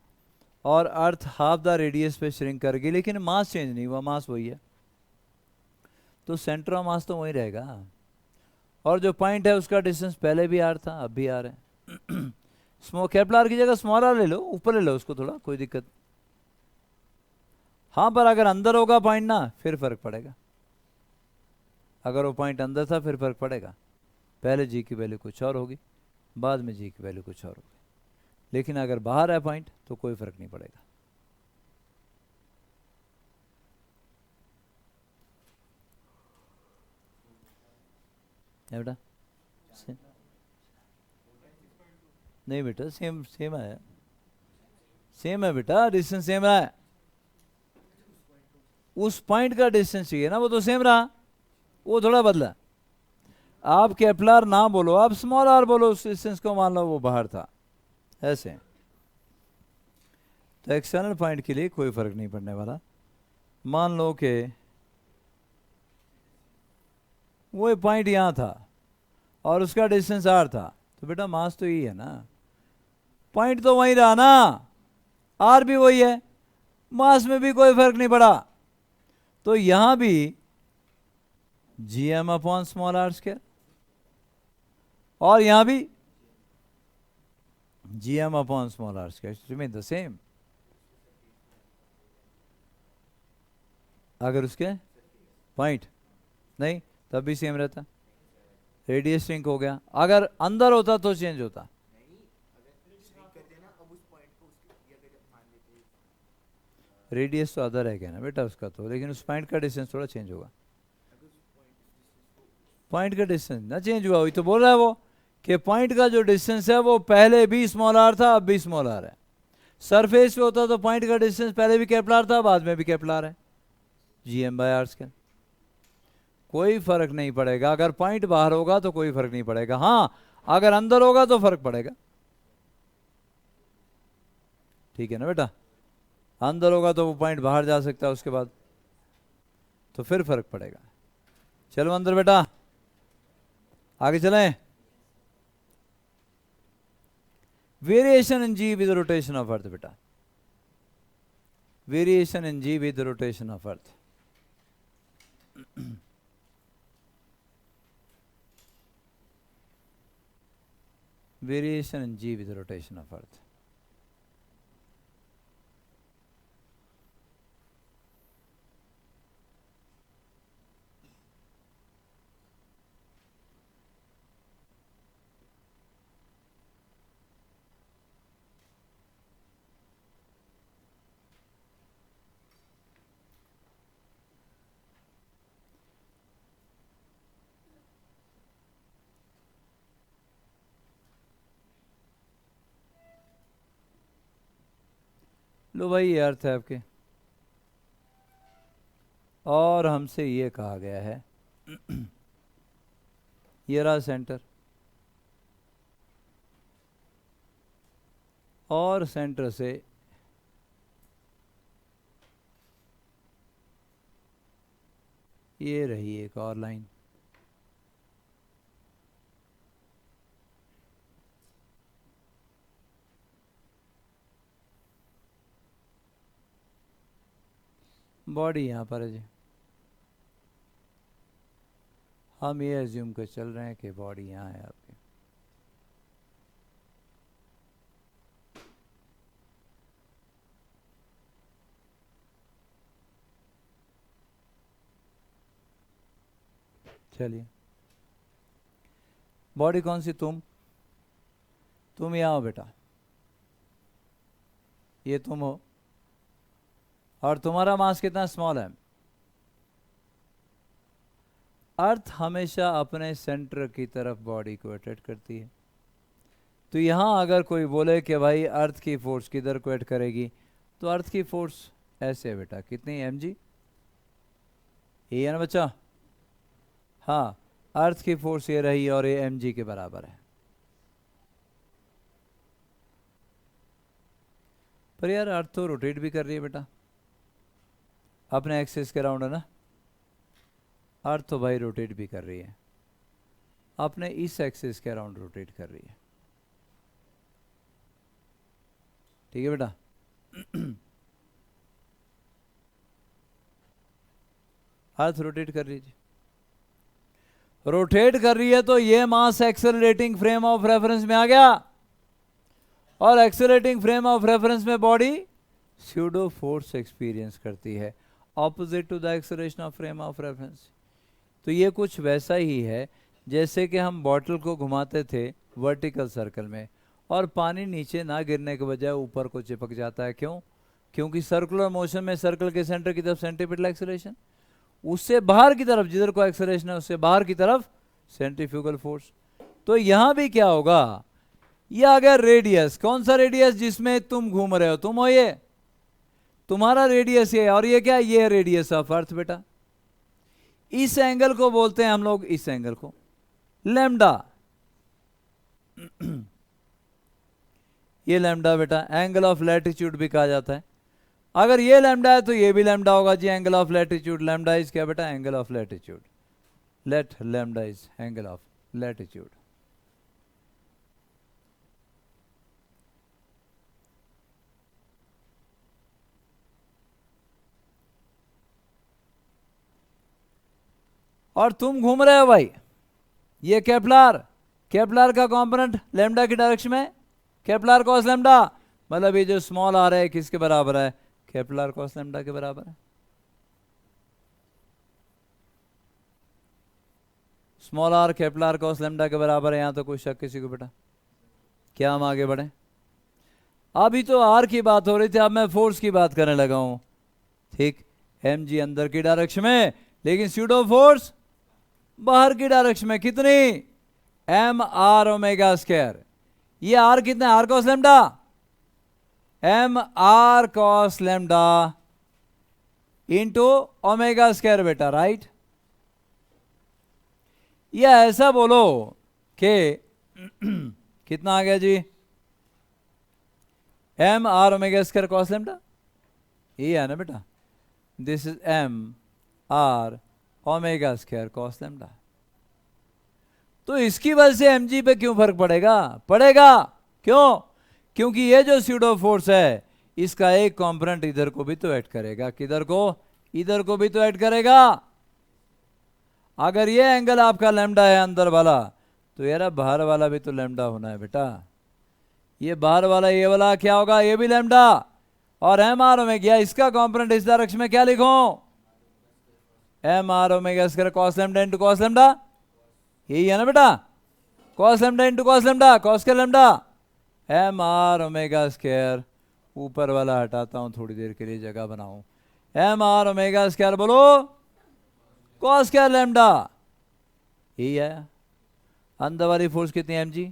और अर्थ हाफ द रेडियस पे श्रिंक कर गई, लेकिन मास चेंज नहीं हुआ, मास वही है, तो सेंटर ऑफ मास तो वही रहेगा, और जो पॉइंट है उसका डिस्टेंस पहले भी आर था, अब भी आर है। स्मॉल कैपिटल आर की जगह स्मॉल आर ले लो, ऊपर ले लो उसको, थोड़ा कोई दिक्कत। हाँ, पर अगर अंदर होगा पॉइंट ना, फिर फर्क पड़ेगा। अगर वो पॉइंट अंदर था फिर फर्क पड़ेगा, पहले जी की वैल्यू कुछ और होगी, बाद में जी की वैल्यू कुछ और होगी। लेकिन अगर बाहर है पॉइंट तो कोई फर्क नहीं पड़ेगा। बेटा नहीं बेटा, सेम सेम है, सेम है बेटा, डिस्टेंस सेम रहा है। उस पॉइंट का डिस्टेंस चाहिए ना, वो तो सेम रहा, वो थोड़ा बदला। आप कैपिटल ना बोलो, आप स्मॉल आर बोलो, उस डिस्टेंस को मान लो वो बाहर था, ऐसे। तो एक्सटर्नल पॉइंट के लिए कोई फर्क नहीं पड़ने वाला। मान लो कि वो पॉइंट यहाँ था और उसका डिस्टेंस आर था, तो बेटा मास तो यही है ना, पॉइंट तो वहीं रहा ना, आर भी वही है, मास में भी कोई फर्क नहीं पड़ा। तो यहां भी g M upon small are square, और यहां भी g M upon small are square remain the same. अगर उसके पॉइंट नहीं तब भी सेम रहता, रेडियस श्रिंक हो गया। अगर अंदर होता तो चेंज होता। रेडियस तो अदर है क्या ना बेटा उसका तो, लेकिन उस पॉइंट का डिस्टेंस थोड़ा चेंज होगा। पॉइंट का डिस्टेंस ना चेंज हुआ, वही तो बोल रहा है वो, कि पॉइंट का जो डिस्टेंस है वो पहले भी स्मॉल आर था, अब भी स्मॉल आर है। सरफेस पे होता तो पॉइंट का डिस्टेंस पहले भी कैपिटल आर था, बाद में भी कैपिटल आर है, जी एम बाय आर स्क्वायर। कोई फर्क नहीं पड़ेगा, अगर पॉइंट बाहर होगा तो कोई फर्क नहीं पड़ेगा, हाँ अगर अंदर होगा तो फर्क पड़ेगा। ठीक है ना बेटा, अंदर होगा तो वो पॉइंट बाहर जा सकता है उसके बाद, तो फिर फर्क पड़ेगा। चलो अंदर बेटा, आगे चलें। Variation in ji with rotation of earth बेटा, variation in ji with rotation of earth. Variation in ji with rotation of earth. लो भाई ये अर्थ है आपके, और हमसे ये कहा गया है ये रहा सेंटर, और सेंटर से ये रही एक और लाइन, बॉडी यहाँ पर है जी। हम ये एज्यूम कर चल रहे हैं कि बॉडी यहाँ है आपके। चलिए, बॉडी कौन सी? तुम यहाँ हो बेटा, ये तुम हो, और तुम्हारा मास कितना स्मॉल है। अर्थ हमेशा अपने सेंटर की तरफ बॉडी को अट्रैक्ट करती है। तो यहाँ अगर कोई बोले कि भाई अर्थ की फोर्स किधर को ऐड करेगी, तो अर्थ की फोर्स ऐसे है बेटा, कितनी mg, ये है ना बच्चा? हाँ, अर्थ की फोर्स ये रही और ये mg के बराबर है। पर यार अर्थ तो रोटेट भी कर रही है बेटा, अपने एक्सिस के राउंड है ना। अर्थ तो भाई रोटेट भी कर रही है, अपने इस एक्सिस के अराउंड रोटेट कर रही है। ठीक है बेटा? अर्थ रोटेट कर रही है, रोटेट कर रही है, तो ये mass accelerating frame of reference में आ गया, और एक्सेलरेटिंग फ्रेम ऑफ रेफरेंस में बॉडी स्यूडो फोर्स एक्सपीरियंस करती है, opposite to the acceleration of frame of reference. तो ये कुछ वैसा ही है जैसे कि हम बॉटल को घुमाते थे वर्टिकल सर्कल में, और पानी नीचे ना गिरने के बजाय ऊपर को चिपक जाता है। क्यों? क्योंकि सर्कुलर मोशन में सर्कल के सेंटर की तरफ सेंट्रीपिटल एक्सेलरेशन, उससे बाहर की तरफ जिधर को एक्सेलरेशन है उससे बाहर की तरफ सेंट्रीफ्यूगल फोर्स। तो यहां भी क्या होगा, ये आ गया रेडियस। कौन सा रेडियस? जिसमें तुम घूम रहे हो, तुम हो, ये तुम्हारा रेडियस ये, और ये क्या? ये रेडियस ऑफ अर्थ बेटा। इस एंगल को बोलते हैं हम लोग, इस एंगल को लैम्डा। ये लैम्डा बेटा, एंगल ऑफ लैटिट्यूड भी कहा जाता है। अगर ये लैम्डा है तो ये भी लैम्डा होगा जी, angle of latitude. Lambda is क्या बेटा? Angle of latitude. Let lambda is angle of latitude. और तुम घूम रहे हो भाई, ये केपलर, केपलर का कंपोनेंट लैम्डा की डायरेक्शन में, केपलर कॉस लैम्डा, मतलब ये जो स्मॉल आर है किसके बराबर है? केपलर कॉस लैम्डा के बराबर है। Small r capital R cos lambda के बराबर है, यहां तो कोई शक किसी को बेटा? क्या हम आगे बढ़े? अभी तो आर की बात हो रही थी, अब मैं फोर्स की बात करने लगा हूं। ठीक, mg अंदर की डायरेक्शन में, लेकिन स्यूडो फोर्स बाहर की डायरेक्शन में। कितनी? M are omega square. ये आर कितना है? R cos lambda, M R cos lambda into omega square बेटा, राइट? या ऐसा बोलो कि कितना आ गया G? M are omega square cos lambda, ये है ना बेटा? This is M are omega square cos lambda. तो इसकी वजह से mg पे क्यों फर्क पड़ेगा? पड़ेगा। क्यों? क्योंकि ये जो स्यूडो फोर्स है इसका एक कंपोनेंट इधर को भी तो ऐड करेगा। किधर को? इधर को भी तो ऐड करेगा। अगर ये एंगल आपका लैम्डा है अंदर वाला, तो यार बाहर वाला भी तो लैम्डा होना है बेटा। ये बाहर वाला, ये वाला क्या होगा? ये भी लैम्डा। और एम आर ओमेगा, इसका कंपोनेंट इस डायरेक्शन में क्या लिखो? M are omega square cos lambda into cos lambda, यही है ना बेटा? Cos lambda into cos lambda, cos के lambda, M are omega square. ऊपर वाला हटाता हूं थोड़ी देर के लिए, जगह बनाऊं। एम आर ओमेगा स्क्वायर बोलो कॉस स्क्वायर लैम्डा, यही है। अंदर वाली फोर्स कितनी है mg,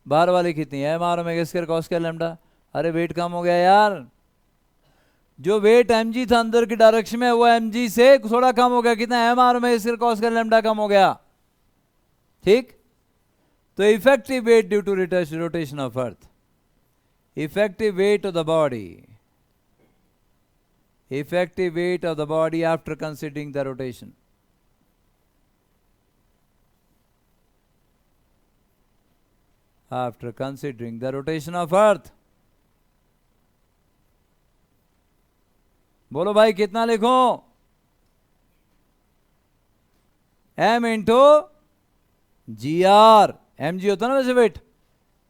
बाहर वाली कितनी है? M are omega square cos square lambda. अरे वेट कम हो गया यार, जो वेट mg था अंदर की डायरेक्शन में, वो mg से थोड़ा कम हो गया, कितना m r में इसके cos का लैम्डा कम हो गया, ठीक। तो effective weight due to rotation of earth, effective weight of the body, effective weight of the body after considering the rotation. After considering the rotation of earth. बोलो भाई कितना लिखो, m into g r, m g होता ना वैसे वेट,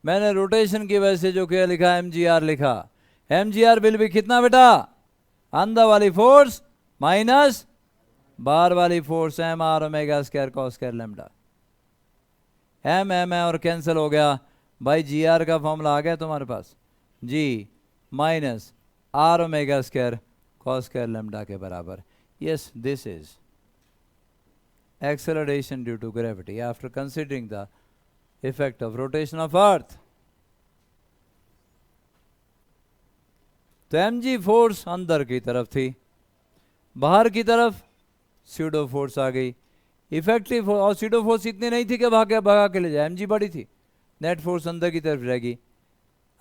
मैंने रोटेशन की वजह से जो क्या लिखा एम जी आर लिखा, एम जी आर बिल भी कितना बेटा, अंदर वाली फोर्स माइनस बाहर वाली force m are omega square cos square lambda, m m और कैंसिल हो गया भाई, जी आर का फॉर्मूला आ गया तुम्हारे पास, G minus are omega square cos square lambda के बराबर। Yes, this is acceleration due to gravity after considering the effect of rotation of earth. तो mg फोर्स अंदर की तरफ थी, बाहर की तरफ स्यूडो फोर्स आ गई, इफेक्टिव और स्यूडो फोर्स इतनी नहीं थी कि भगा के ले जाए, mg बड़ी थी, नेट फोर्स अंदर की तरफ रहेगी।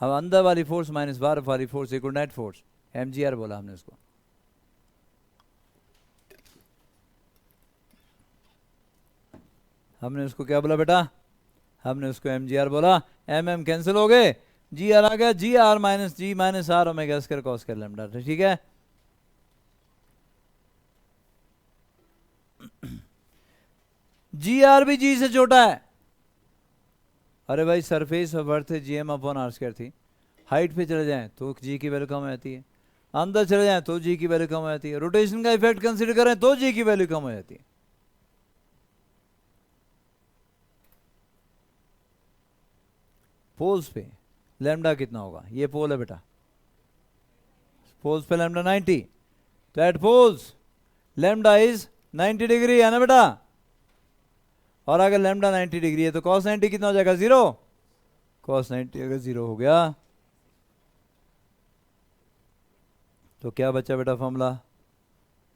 अब अंदर वाली फोर्स माइनस बाहर वाली force equal net force, mgr बोला हमने उसको। हमने उसको क्या बोला बेटा, हमने उसको mgr बोला, mm कैंसिल हो गए, gr आ गया, gr minus g minus are omega square cos square lambda, ठीक है। gr भी g से छोटा है, अरे भाई surface of earth gm upon are square थी, हाइट पे चले जाएं तो g की वैल्यू कम हो जाती है, अंदर चले जाएं तो g की वैल्यू कम हो जाती है, रोटेशन का इफेक्ट कंसीडर करें तो g की वैल्यू कम हो जाती है। पोल्स पे लैम्डा कितना होगा, ये पोल है बेटा, पोल्स पे लैम्डा 90, तो at poles lambda is 90 degree है ना बेटा, और अगर लैम्डा 90 डिग्री है तो cos 90 कितना हो जाएगा, 0, cos 90 अगर 0 हो गया तो क्या बचा बेटा formula,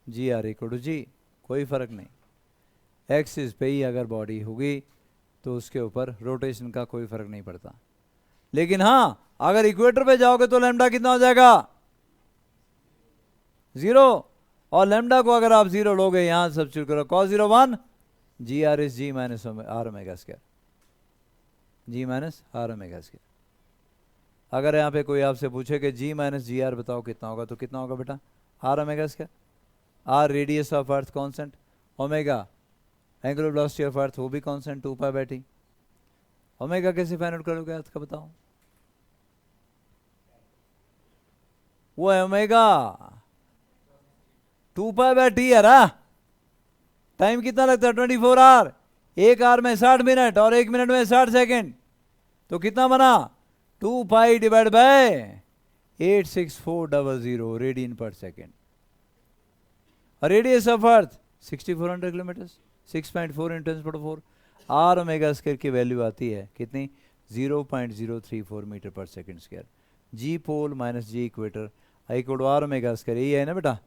G R equal to G, कोई फर्क नहीं, एक्सिस पे ही अगर बॉडी होगी तो उसके ऊपर रोटेशन का कोई फर्क नहीं पड़ता, लेकिन हाँ अगर इक्वेटर पे जाओगे तो लैम्डा कितना हो जाएगा, 0, और लैम्डा को अगर आप 0 लोगे यहां सब्स्टिट्यूट करो, cos 0 1, g r is g minus are omega square, g minus are omega square. अगर यहाँ पे कोई आपसे पूछे कि जी माइनस जी आर बताओ कितना होगा, तो कितना होगा बेटा, r omega square, are radius of earth constant, omega angular velocity of earth वो भी कांस्टेंट 2 पाई बैठी, ओमेगा कैसे फाइंड आउट करोगे अर्थ का बताओ, वो है ओमेगा 2 पाई बैठी है ना, टाइम कितना लगता है 24 आवर, एक आवर में 60 मिनट और एक मिनट में 60 सेकंड, तो कितना बना 2 pi divide by 86400 radian per second, radius of earth 6400 kilometre, 6.4 × 10⁴, r omega square की वैल्यू आती है कितनी, 0.034 metre per second square, g pole minus g equator equal r omega square, यही है ना बेटा,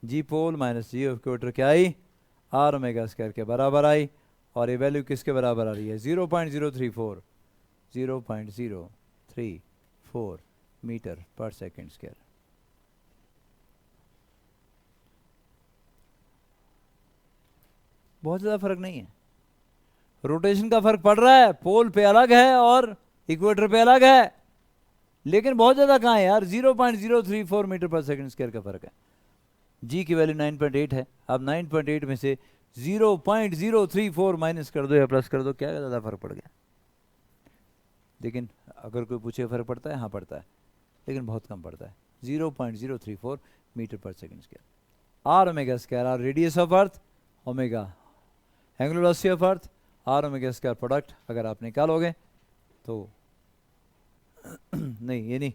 जी पोल माइनस जी इक्वेटर क्या आई, आर ओमेगा स्क्वायर के बराबर आई, और ये वैल्यू किसके बराबर आ रही है, 0.034 मीटर पर सेकेंड स्क्वायर। बहुत ज़्यादा फर्क नहीं है, रोटेशन का फर्क पड़ रहा है, पोल पे अलग है और इक्वेटर पे अलग है, लेकिन बहुत ज़्यादा कहाँ है यार, 0.034 मीटर पर सेकेंड स्क्वायर का फर्क है। जी की वैल्यू 9.8 है, अब 9.8 में से 0.034 माइनस कर दो या प्लस कर दो, क्या ज़्यादा फर्क पड़ गया, लेकिन अगर कोई पूछे फर्क पड़ता है, हाँ पड़ता है, लेकिन बहुत कम पड़ता है, 0.034 metre per second square, R omega square, are radius of earth, omega angular velocity of earth, R omega square product अगर आप निकालोगे तो नहीं ये नहीं,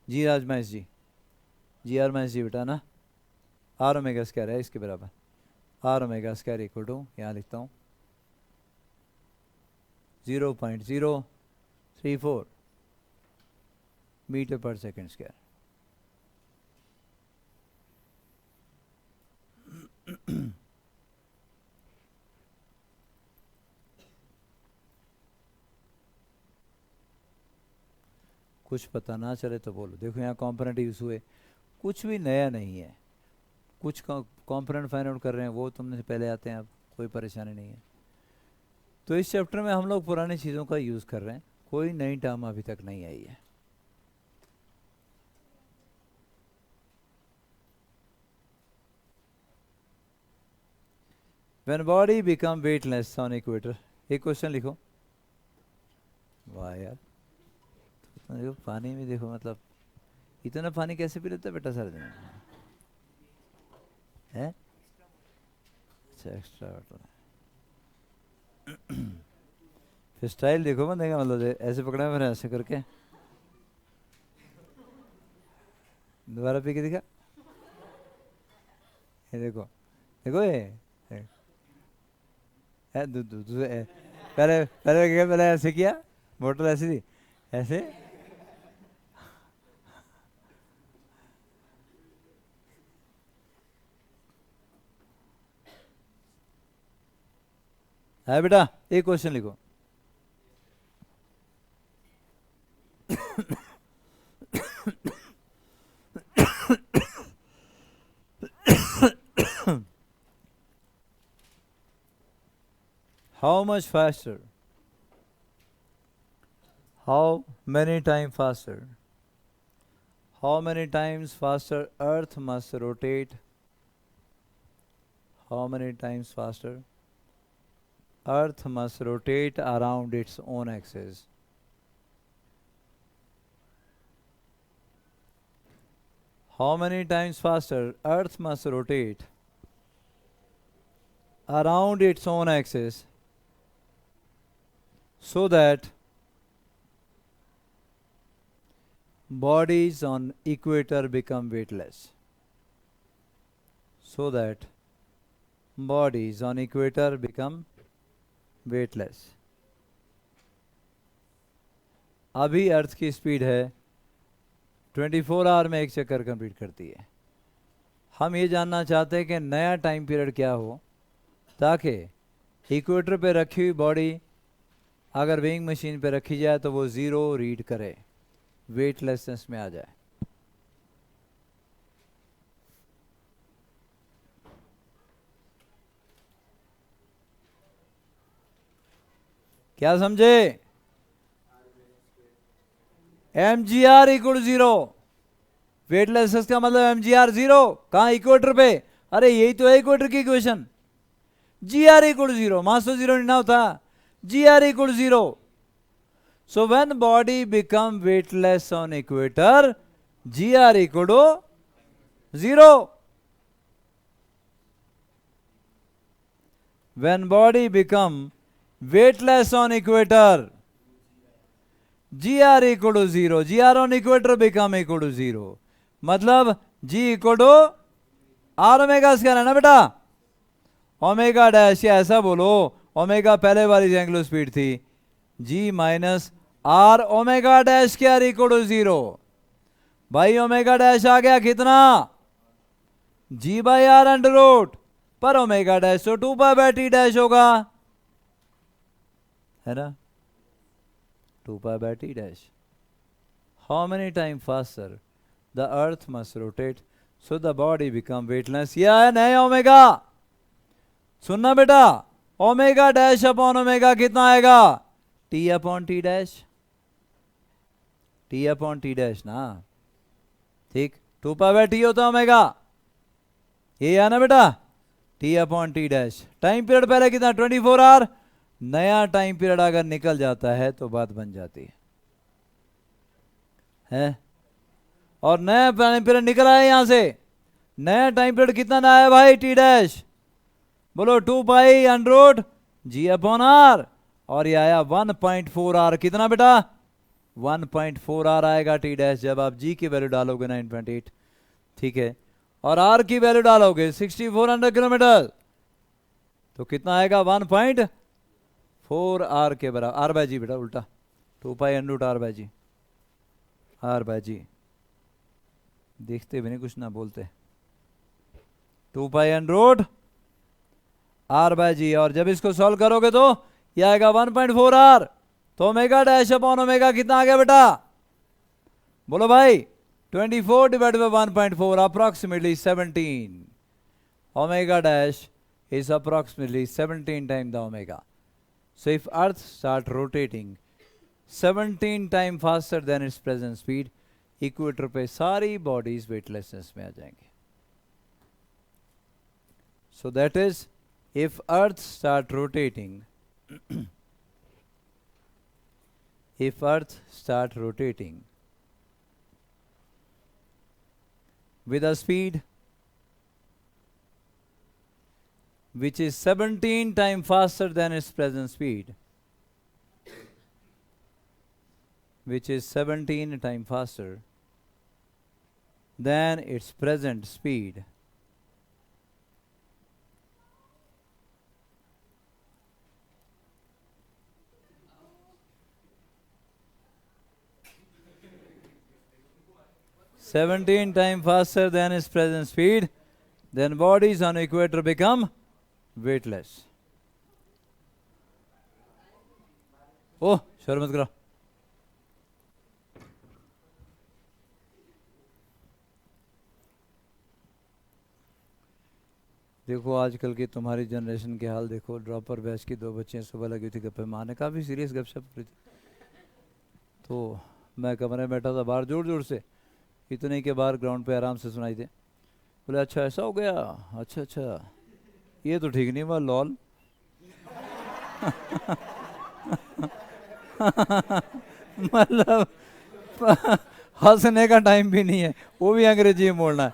G R minus G, G R minus G बेटा ना, आर ओमेगा स्क्वायर है इसके बराबर, R omega square equal to यहाँ लिखता हूँ 0.034 मीटर पर सेकेंड स्क्वायर। कुछ पता ना चले तो बोलो। देखो यहाँ कॉम्पोनेंट यूज हुए, कुछ भी नया नहीं है, कुछ कॉम्पोनेंट फाइंड आउट कर रहे हैं वो तुमने से पहले आते हैं, अब कोई परेशानी नहीं है। तो इस चैप्टर में हम लोग पुरानी चीज़ों का यूज़ कर रहे हैं, कोई नई टर्म अभी तक नहीं आई है। When body become weightless on equator, एक क्वेश्चन लिखो। वाह यार, तो देखो पानी में देखो, मतलब इतना पानी कैसे पी लेता है बेटा सारे दिन है? अच्छा एक्स्ट्रा वाटर। फिर स्टाइल देखो मैं देखा, मतलब ऐसे पकड़ा मैंने ऐसे करके, दोबारा पी के दिखा, ये देखो देखो ये पहले पहले क्या, पहले ऐसे किया, बोतल ऐसी थी ऐसे, है बेटा। एक क्वेश्चन लिखो। How much faster? How many times faster? How many times faster Earth must rotate? How many times faster Earth must rotate around its own axis? How many times faster Earth must rotate around its own axis so that bodies on equator become weightless? So that bodies on equator become weightless. अभी अर्थ की स्पीड है 24 आवर में एक चक्कर कंप्लीट करती है। हम ये जानना चाहते हैं कि नया टाइम पीरियड क्या हो, ताकि इक्वेटर पे रखी हुई बॉडी अगर वेइंग मशीन पे रखी जाए तो वो 0 रीड करे, वेटलेसनेस में आ जाए। क्या समझे? mgr इक्वल 0, वेटलेसनेस का मतलब mgr 0, कहाँ? इक्वेटर पे। अरे यही तो है इक्वेटर की इक्वेशन। gr इक्वल 0, मास तो 0 नहीं ना होता, gr equal 0। So when body become weightless on equator, gr equal to 0. When body become weightless on equator, gr equal to 0. gr on equator become equal to 0. मतलब g equal to r omega square है ना बेटा। ओमेगा डैश, या ऐसा बोलो, ओमेगा पहले वाली एंगुलर स्पीड थी, g minus are omega dash square equal to 0। भाई ओमेगा डैश आ गया कितना? g by r under root, पर ओमेगा डैश तो 2 पाई बाई टी डैश होगा, है ना? 2 pi by T dash. How many time faster the earth must rotate so the body become weightless. यह है नया ओमेगा। सुनना बेटा, ओमेगा डैश अपॉन ओमेगा कितना आएगा? T upon T dash, T upon T dash ना, ठीक। 2 पाई बाई टी होता है ओमेगा, ये है ना बेटा, T upon T dash. Time period पहले कितना? 24 आवर। नया टाइम पीरियड अगर निकल जाता है तो बात बन जाती है? और नया टाइम पीरियड निकल आया यहां से। नया टाइम पीरियड कितना ना आया भाई? टी डैश बोलो 2 pi under root g upon r, और ये आया 1.4 आर। कितना बेटा? 1.4 आर आएगा टी डैश जब आप जी की वैल्यू डालोगे 9.8, ठीक है। और आर की वैल्यू डालोगे 6400 किलोमीटर, तो कितना आएगा? 1.4 आर के बराबर। आर बाई जी बेटा, उल्टा 2 pi under root R by G, R by G. देखते भी नहीं, कुछ ना बोलते। 2 pi under root R by G, और जब इसको सॉल्व करोगे तो ये आएगा 1.4 आर। तो ओमेगा डैश अपॉन ओमेगा कितना आ गया बेटा? बोलो भाई 24 divided by 1.4 approximately 17. Omega dash is approximately 17 times the omega. So if Earth start rotating 17 times faster than its present speed, equator पे सारी बॉडीज वेटलेसनेस में आ जाएंगे. So that is, if Earth start rotating, if Earth start rotating with a speed which is 17 times faster than its present speed, which is 17 times faster than its present speed, faster than its present speed, then bodies on equator become weightless. Oh, शर्म मत करो. देखो आजकल की तुम्हारी जनरेशन के हाल देखो. ड्रॉपर बैच की 2 बच्चियां सुबह लगी थी गप्पे मारने, काफ़ी सीरियस गपशप रही थी. तो मैं कमरे में बैठा था बाहर, जोर जोर से, इतने के बाहर ग्राउंड पे आराम से सुनाई दे. बोले अच्छा ऐसा हो गया, अच्छा अच्छा ये तो ठीक नहीं हुआ लॉल. मतलब हंसने का टाइम भी नहीं है, वो भी अंग्रेजी में बोलना है.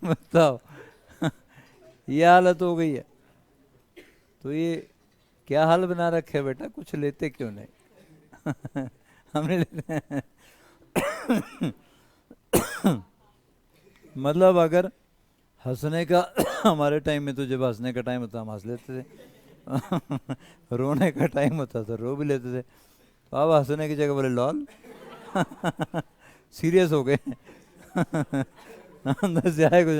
बताओ ये हालत हो गई है. तो ये क्या हाल बना रखे बेटा, कुछ लेते क्यों नहीं? हमने लेते मतलब अगर हंसने का हमारे टाइम में तो जब हंसने का टाइम होता हम हंस लेते थे. रोने का टाइम होता तो रो भी लेते थे. तो अब हंसने की जगह बोले लॉल. सीरियस हो गए. अंदर से आए कुछ.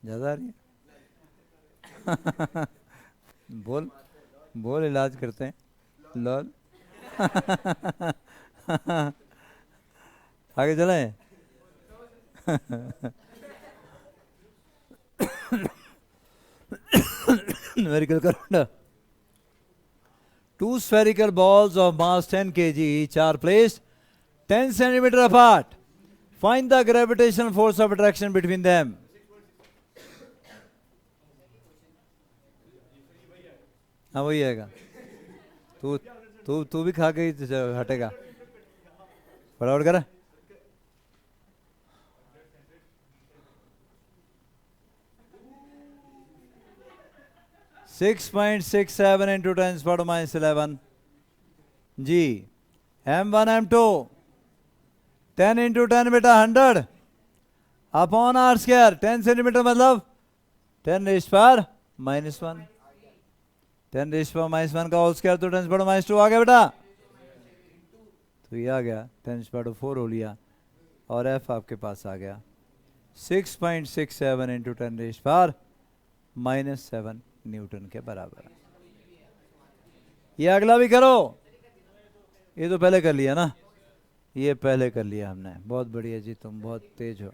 ज्यादा आ रही है. बोल बोल इलाज करते हैं. लॉल. आगे चलें. Numerical correct. 2 spherical balls of mass 10 kg each are placed 10 centimeter apart. Find the gravitational force of attraction between them. हाँ वही आएगा. तू तू तू भी खा के ही हटेगा. फटाफट कर. (6.67 into 10 power minus 11 G M1 M2 10 into 10 बेटा 100 अपॉन R स्क्वायर. 10 सेंटीमीटर मतलब 10 raise power minus 1. 10 raise power minus 1 का होल स्क्वायर तो 10 पावर माइनस 2 आ गया बेटा. तो ये आ गया 10 पावर 4 हो लिया और F आपके पास आ गया 6.67 into 10 raise power minus 7 Newton के बराबर. ये अगला भी करो. ये तो पहले कर लिया ना, ये पहले कर लिया हमने. बहुत बढ़िया जी, तुम बहुत तेज हो.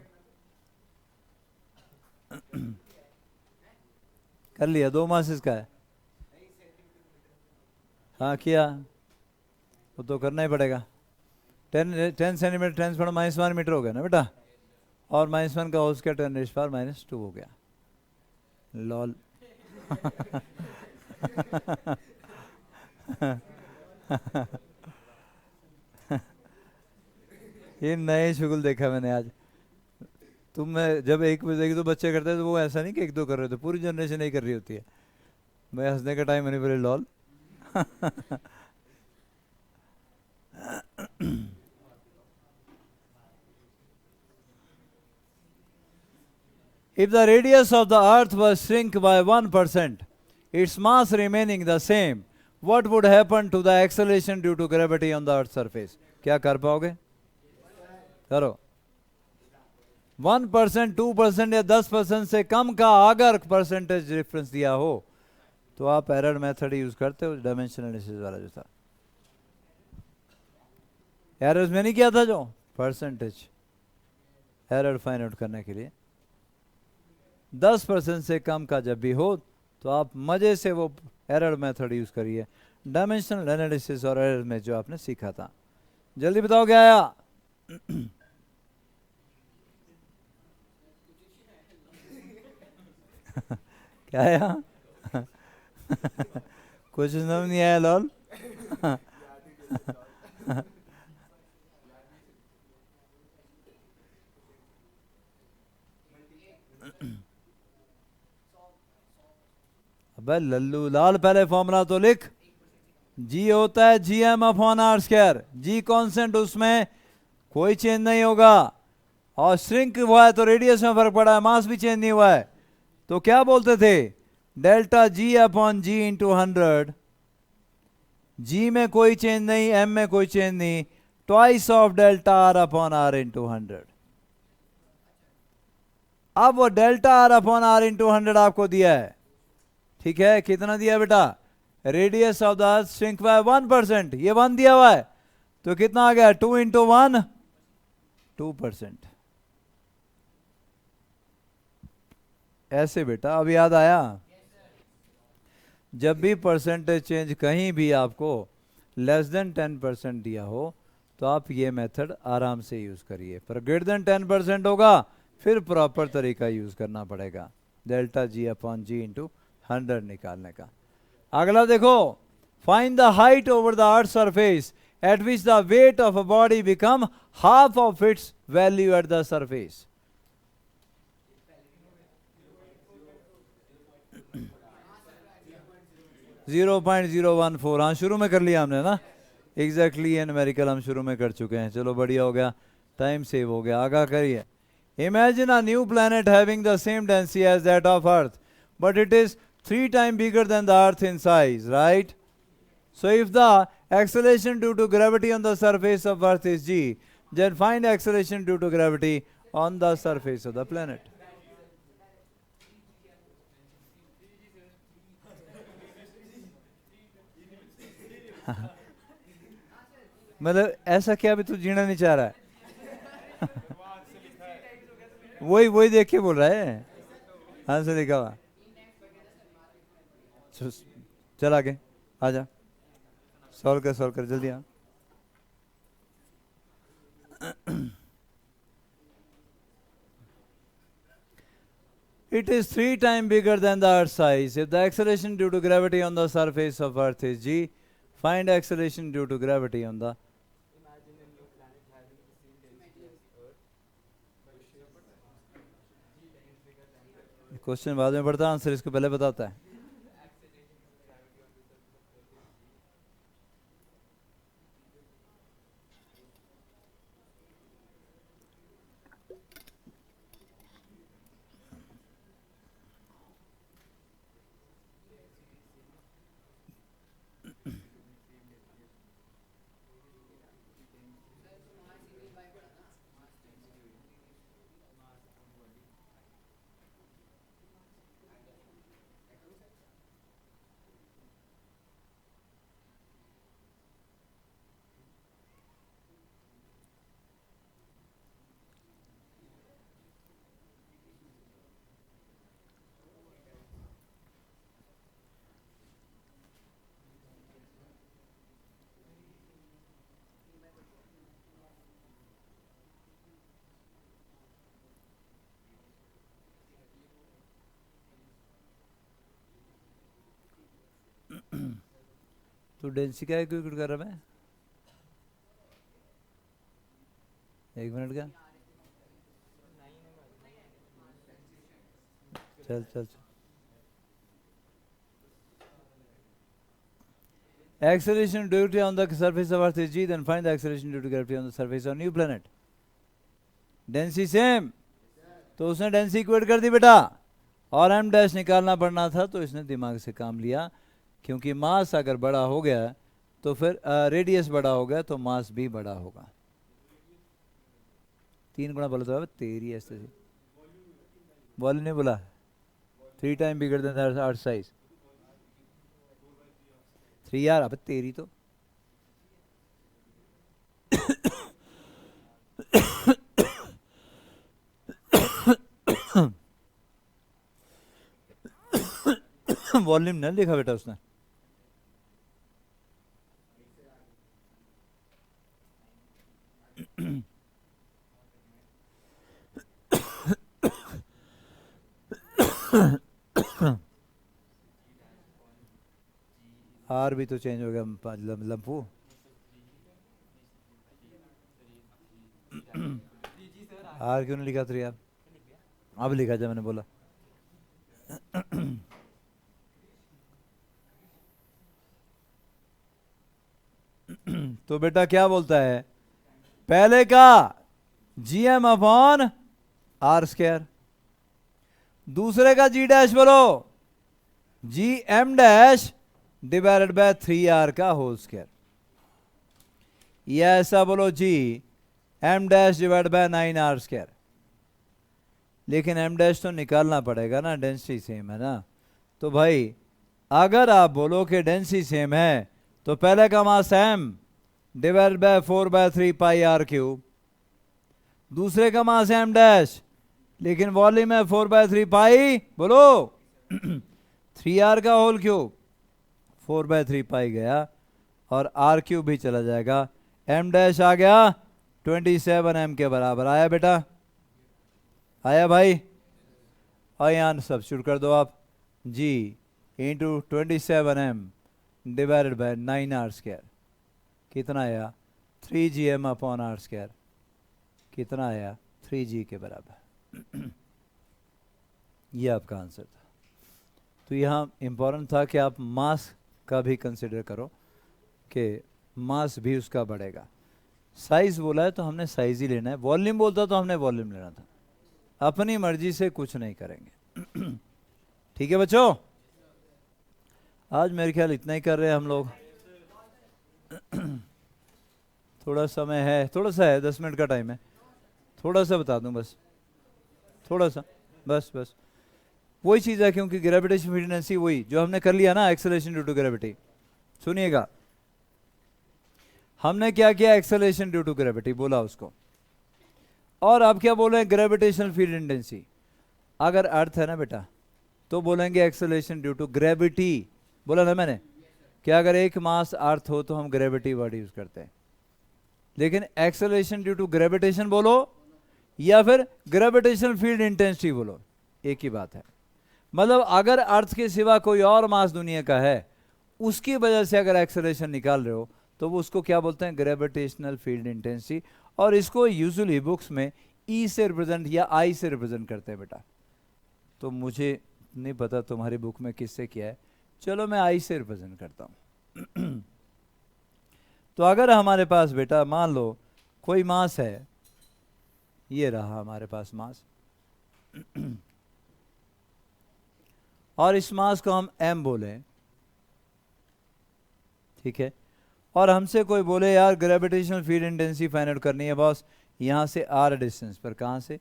कर लिया. 2 मासेस का है. हाँ किया, वो तो करना ही पड़ेगा. 10 सेंटीमीटर 10 पावर माइनस 1 मीटर हो गया ना बेटा. और माइनस 1 का whole square 10 raise power minus 2 हो गया. लॉल. ये नए शुगल देखा मैंने आज. तुम मैं जब एक दो बच्चे करते हैं तो वो ऐसा नहीं कि 1-2 कर रहे थे, पूरी जनरेशन नहीं कर रही होती है. मैं हंसने का टाइम नहीं बोले lol. If the radius of the earth was shrink by 1%, its mass remaining the same, what would happen to the acceleration due to gravity on the earth surface? क्या कर पाओगे? करो। 1%, 2% या 10% से कम का अगर परसेंटेज डिफरेंस दिया हो तो आप एरर मेथड यूज करते हो, डायमेंशनल एनालिसिस वाला जो था। एरर्स में नहीं किया था जो परसेंटेज एरर फाइंड आउट करने के लिए, 10% से कम का जब भी हो तो आप मजे से वो एरर मेथड यूज करिए, डायमेंशनल एनालिसिस और एरर में जो आपने सीखा था। जल्दी बताओ क्या आया? क्या आया? कुछ समझ नहीं आया लॉल? अबे लल्लू लाल, पहले फॉर्मूला तो लिख। जी होता है GM upon are square, g constant, उसमें कोई चेंज नहीं होगा, और श्रिंक हुआ है तो रेडियस में फर्क पड़ा है, मास भी चेंज नहीं हुआ है। तो क्या बोलते थे? Delta g upon g into 100, g में कोई चेंज नहीं, एम में कोई चेंज नहीं, twice of delta r upon are into 100। अब वो delta r upon are into 100 आपको दिया है, ठीक है? कितना दिया बेटा? Radius of the earth shrink by 1%, ये 1 दिया हुआ है, तो कितना आ गया? 2 इंटू 1, 2%। ऐसे बेटा, अब याद आया? जब भी परसेंटेज चेंज कहीं भी आपको लेस देन 10% दिया हो तो आप ये मेथड आराम से यूज करिए, पर ग्रेटर देन 10% होगा फिर प्रॉपर तरीका यूज करना पड़ेगा, delta g upon g into 100 निकालने का। अगला देखो, find the height over the earth surface at which the weight of a body become half of its value at the surface. Zero 0.014। हाँ, शुरू में कर लिया हमने ना, एग्जैक्टली ये न्यूमेरिकल हम शुरू में कर चुके हैं। चलो बढ़िया हो गया, टाइम सेव हो गया। आगा करिए। Imagine a new planet having the same density as that of earth but it is 3 times bigger than the earth in size, right? So if the acceleration due to gravity on the surface of earth is g, then find acceleration due to gravity on the surface of the planet. मतलब ऐसा क्या भी तू जीना नहीं चाह रहा है? वही देख के बोल रहा है, आंसर लिखा हुआ। चल आगे आजा, सॉल्व कर जल्दी आ। It is 3 times bigger than the earth size. If the acceleration due to gravity on the surface of earth is g, find acceleration due to gravity on the question बाद में पढ़ता, आंसर इसको पहले बताता है। तो डेंसिटी क्या क्यूट कर रहा है? 1 मिनट का, चल। Acceleration due to on the surface of Earth is g, then find the acceleration due to gravity on the surface of new planet. Density same, तो उसने डेंसिटी इक्वेट कर दी बेटा, और m डैश निकालना पड़ना था तो इसने दिमाग से काम लिया क्योंकि मास अगर बड़ा हो गया तो फिर रेडियस बड़ा हो गया तो मास भी बड़ा होगा। 3 गुना बोला तो तेरी ऐसे वॉल्यूम नहीं बोला, 3 टाइम बिगड़ देता है अर्थ साइज। 3 यार, अब तेरी तो वॉल्यूम नहीं लिखा बेटा उसने। आर भी तो चेंज हो गया लंपू। आर क्यों नहीं लिखा 3 यार? अब लिखा जब मैंने बोला। तो बेटा क्या बोलता है, पहले का GM अपॉन आर स्क्वायर, दूसरे का G डैश बोलो GM dash divided by 3R का होल स्क्वायर, या ऐसा बोलो GM dash divide by 9R square. लेकिन M डैश तो निकालना पड़ेगा ना, डेंसिटी सेम है ना। तो भाई अगर आप बोलो कि डेंसिटी सेम है तो पहले का mass M divide by 4/3 pi r cube, दूसरे का मास M डैश लेकिन वॉल्यूम है 4/3 पाई बोलो 3R का होल क्यूब, 4/3 पाई गया और R क्यूब भी चला जाएगा। M डैश आ गया 27M के बराबर। आया बेटा? आया भाई? और यहाँ सब्स्टिट्यूट कर दो आप, G into 27M divided by 9R square, कितना आया 3GM अपॉन आर स्क्वायर, कितना आया 3G के बराबर। ये आपका आंसर था। तो यहाँ इंपॉर्टेंट था कि आप मास का भी कंसिडर करो कि मास भी उसका बढ़ेगा। साइज बोला है तो हमने साइज ही लेना है, वॉल्यूम बोलता तो हमने वॉल्यूम लेना था। अपनी मर्जी से कुछ नहीं करेंगे। ठीक है बच्चों, आज मेरे ख्याल इतना ही कर रहे हैं हम लोग। थोड़ा समय है, थोड़ा सा है, 10 मिनट का टाइम है, थोड़ा सा बता दूं बस, थोड़ा सा बस वही चीज़ है, क्योंकि ग्रेविटेशन फ्रीक्वेंसी वही जो हमने कर लिया ना, एक्सेलरेशन ड्यू टू ग्रेविटी। सुनिएगा, हमने क्या किया, एक्सेलरेशन ड्यू टू ग्रेविटी बोला उसको, और अब क्या बोल रहे हैं, ग्रेविटेशनल फील्ड इंटेंसिटी। अगर अर्थ है ना बेटा तो बोलेंगे एक्सेलरेशन ड्यू टू ग्रेविटी, बोला ना मैंने, क्या अगर एक मास अर्थ हो तो हम ग्रेविटी वर्ड यूज करते हैं। लेकिन एक्सेलरेशन ड्यू टू ग्रेविटेशन बोलो या फिर ग्रेविटेशनल फील्ड इंटेंसिटी बोलो, एक ही बात है। मतलब अगर अर्थ के सिवा कोई और मास दुनिया का है, उसकी वजह से अगर एक्सेलरेशन निकाल रहे हो तो वो उसको क्या बोलते हैं, ग्रेविटेशनल फील्ड इंटेंसिटी। और इसको यूजुअली बुक्स में ई से रिप्रेजेंट या आई से रिप्रेजेंट करते हैं बेटा। तो मुझे नहीं पता तुम्हारी बुक में किससे किया है, चलो मैं आई से रिप्रेजेंट करता हूं। तो अगर हमारे पास बेटा मान लो कोई मास है, ये रहा हमारे पास मास, और इस मास को हम m बोले, ठीक है, और हमसे कोई बोले यार gravitational field intensity find out करनी है बॉस, यहां से r डिस्टेंस पर, कहां से,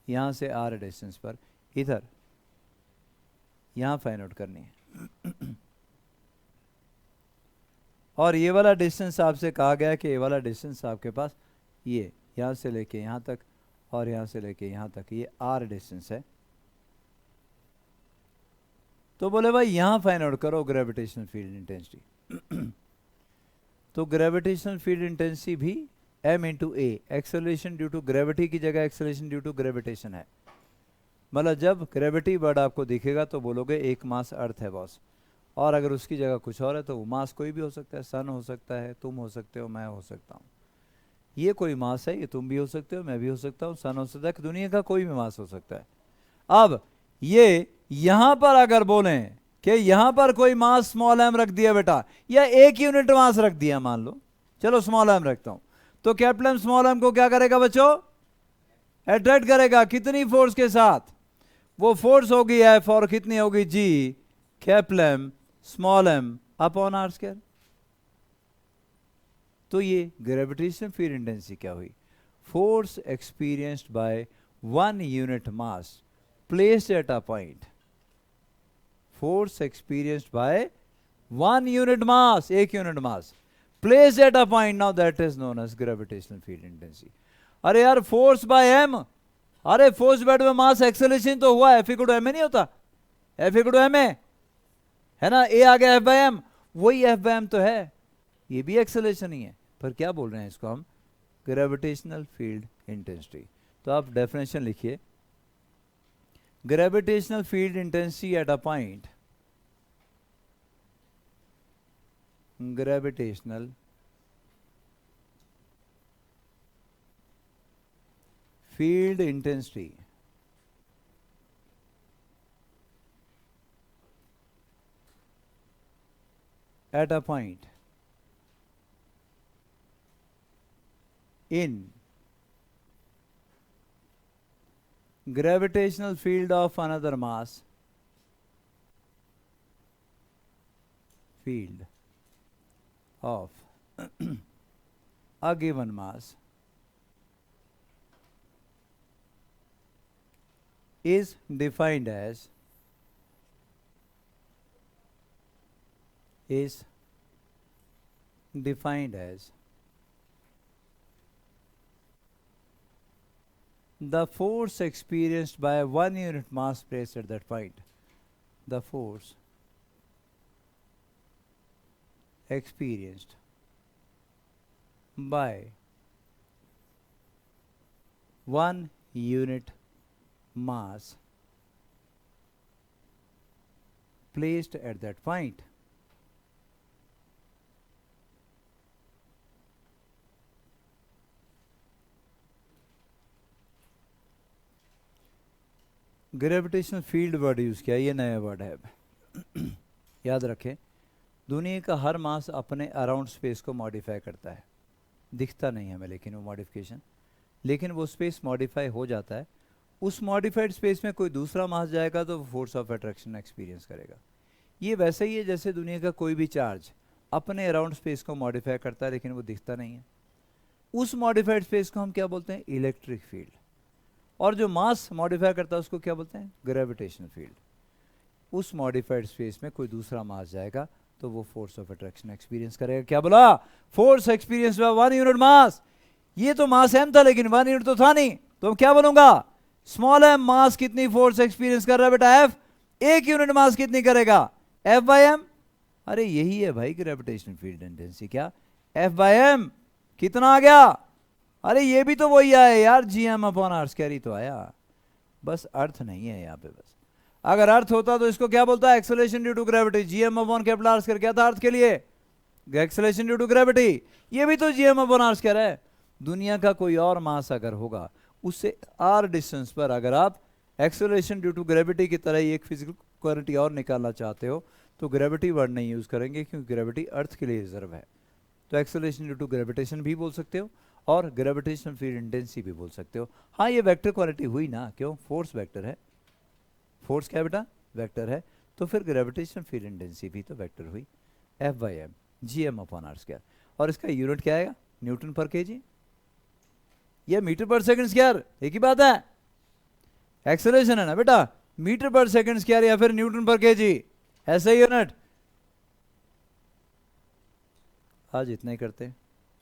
यहां से r डिस्टेंस पर, इधर यहां फाइंड आउट करनी है। और ये वाला डिस्टेंस आपसे कहा गया कि ये वाला डिस्टेंस आपके पास, ये यहां से लेके यहां तक और यहां से लेके यहां तक, ये r डिस्टेंस है। तो बोले भाई यहां फाइंड आउट करो ग्रेविटेशनल फील्ड इंटेंसिटी। तो ग्रेविटेशनल फील्ड इंटेंसिटी भी m into a, acceleration due to gravity की जगह एक्सेलरेशन ड्यू टू ग्रेविटेशन है। मतलब जब ग्रेविटी वर्ड आपको दिखेगा तो बोलोगे एक मास अर्थ है बॉस, और अगर उसकी जगह कुछ और है तो वो मास कोई भी हो सकता है, सन हो सकता है, तुम हो सकते हो, मैं हो सकता हूँ। ये कोई मास है, ये तुम भी हो सकते हो, मैं भी हो सकता हूँ, सन हो सकता है, दुनिया का कोई भी मास हो सकता है। अब ये यहां पर अगर बोलें कि यहां पर कोई मास स्मॉल m रख दिया बेटा, या 1 यूनिट मास रख दिया, मान लो चलो स्मॉल m रखता हूं, तो कैपिटल m स्मॉल m को क्या करेगा बच्चों, अट्रैक्ट करेगा। कितनी फोर्स के साथ, वो फोर्स होगी F और कितनी होगी G, capital M small m upon are square. तो ये ग्रेविटेशनल फील्ड इंटेंसिटी क्या हुई? Force experienced by 1 unit mass placed at a point. Force experienced by 1 unit mass, 1 unit mass placed at a point, now that is known as gravitational field intensity. अरे यार फोर्स बाय m, अरे फोर्स बैट में मास एक्सेलरेशन तो हुआ, एफ इक्वल टू एम नहीं होता, एफ इक्वल टू एम है ना, ए आ गया एफ बाई एम, वही एफ बाई एम तो है, ये भी एक्सेलरेशन ही है, पर क्या बोल रहे हैं इसको हम? Gravitational field intensity. तो आप डेफिनेशन लिखिए, gravitational field intensity at a point, gravitational field intensity at a point in gravitational field of another mass, field of a given mass is defined as the force experienced by 1 unit mass placed at that point. The force experienced by 1 unit mass placed at that point. Gravitational field word use किया, ये नया वर्ड है। याद रखें, दुनिया का हर मास अपने अराउंड स्पेस को मॉडिफाई करता है, दिखता नहीं हमें लेकिन वो मॉडिफिकेशन, लेकिन वो स्पेस मॉडिफाई हो जाता है। उस मॉडिफाइड स्पेस में कोई दूसरा मास जाएगा तो फोर्स ऑफ अट्रैक्शन एक्सपीरियंस करेगा। ये वैसे ही है जैसे दुनिया का कोई भी चार्ज अपने अराउंड स्पेस को मॉडिफाई करता है लेकिन वो दिखता नहीं है। उस मॉडिफाइड स्पेस को हम क्या बोलते हैं? Electric field. और जो मास मॉडिफाई करता है उसको क्या बोलते हैं? Gravitational field. उस मॉडिफाइड स्पेस में कोई दूसरा मास जाएगा तो वो फोर्स ऑफ अट्रैक्शन एक्सपीरियंस करेगा। क्या बोला? फोर्स एक्सपीरियंस बाय 1 यूनिट मास। ये तो मास m था लेकिन 1 यूनिट तो था नहीं, तो क्या बोलूंगा? स्मॉल m मास कितनी फोर्स एक्सपीरियंस कर रहा है बेटा? f। 1 यूनिट मास कितनी करेगा? f by m. अरे यही है भाई ग्रेविटेशनल फील्ड इंटेंसिटी। क्या? f by m. कितना आ गया? अरे ये भी तो वही आया यार, G M upon are square ही तो आया, बस अर्थ नहीं है यहाँ पे। बस अगर अर्थ होता तो इसको क्या बोलता है? Acceleration due to gravity. G M upon capital R square क्या था अर्थ के लिए? Acceleration due to gravity. ये भी तो G M upon are square है। दुनिया का कोई और मास अगर होगा उससे आर डिस्टेंस पर अगर आप एक्सेलरेशन ड्यू टू ग्रेविटी की तरह ही एक फिजिकल क्वांटिटी और निकालना चाहते हो तो ग्रेविटी वर्ड नहीं यूज करेंगे, क्योंकि ग्रेविटी अर्थ के लिए रिजर्व है। तो एक्सेलरेशन ड्यू टू ग्रेविटेशन भी बोल सकते हो और ग्रेविटेशनल फील्ड इंटेंसिटी भी बोल सकते हो। हाँ, ये वेक्टर क्वालिटी हुई ना, क्यों? फोर्स वेक्टर है। फोर्स क्या बेटा? वेक्टर है। तो फिर ग्रेविटेशनल फील्ड इंटेंसिटी भी तो वेक्टर हुई, f by m g M upon are square. और इसका यूनिट क्या आएगा? न्यूटन पर केजी या मीटर पर सेकंड स्क्वायर, एक ही बात है। एक्सेलरेशन है ना बेटा, मीटर पर सेकंड स्क्वायर या फिर न्यूटन पर केजी, ऐसा ही यूनिट। आज इतना ही करते हैं,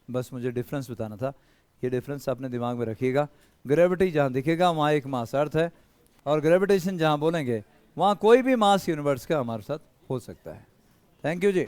बस मुझे डिफरेंस बताना था। ये डिफरेंस अपने दिमाग में रखिएगा। ग्रेविटी जहाँ दिखेगा वहाँ एक मास अर्थ है, और ग्रेविटेशन जहाँ बोलेंगे वहाँ कोई भी मास यूनिवर्स का हमारे साथ हो सकता है। Thank you ji.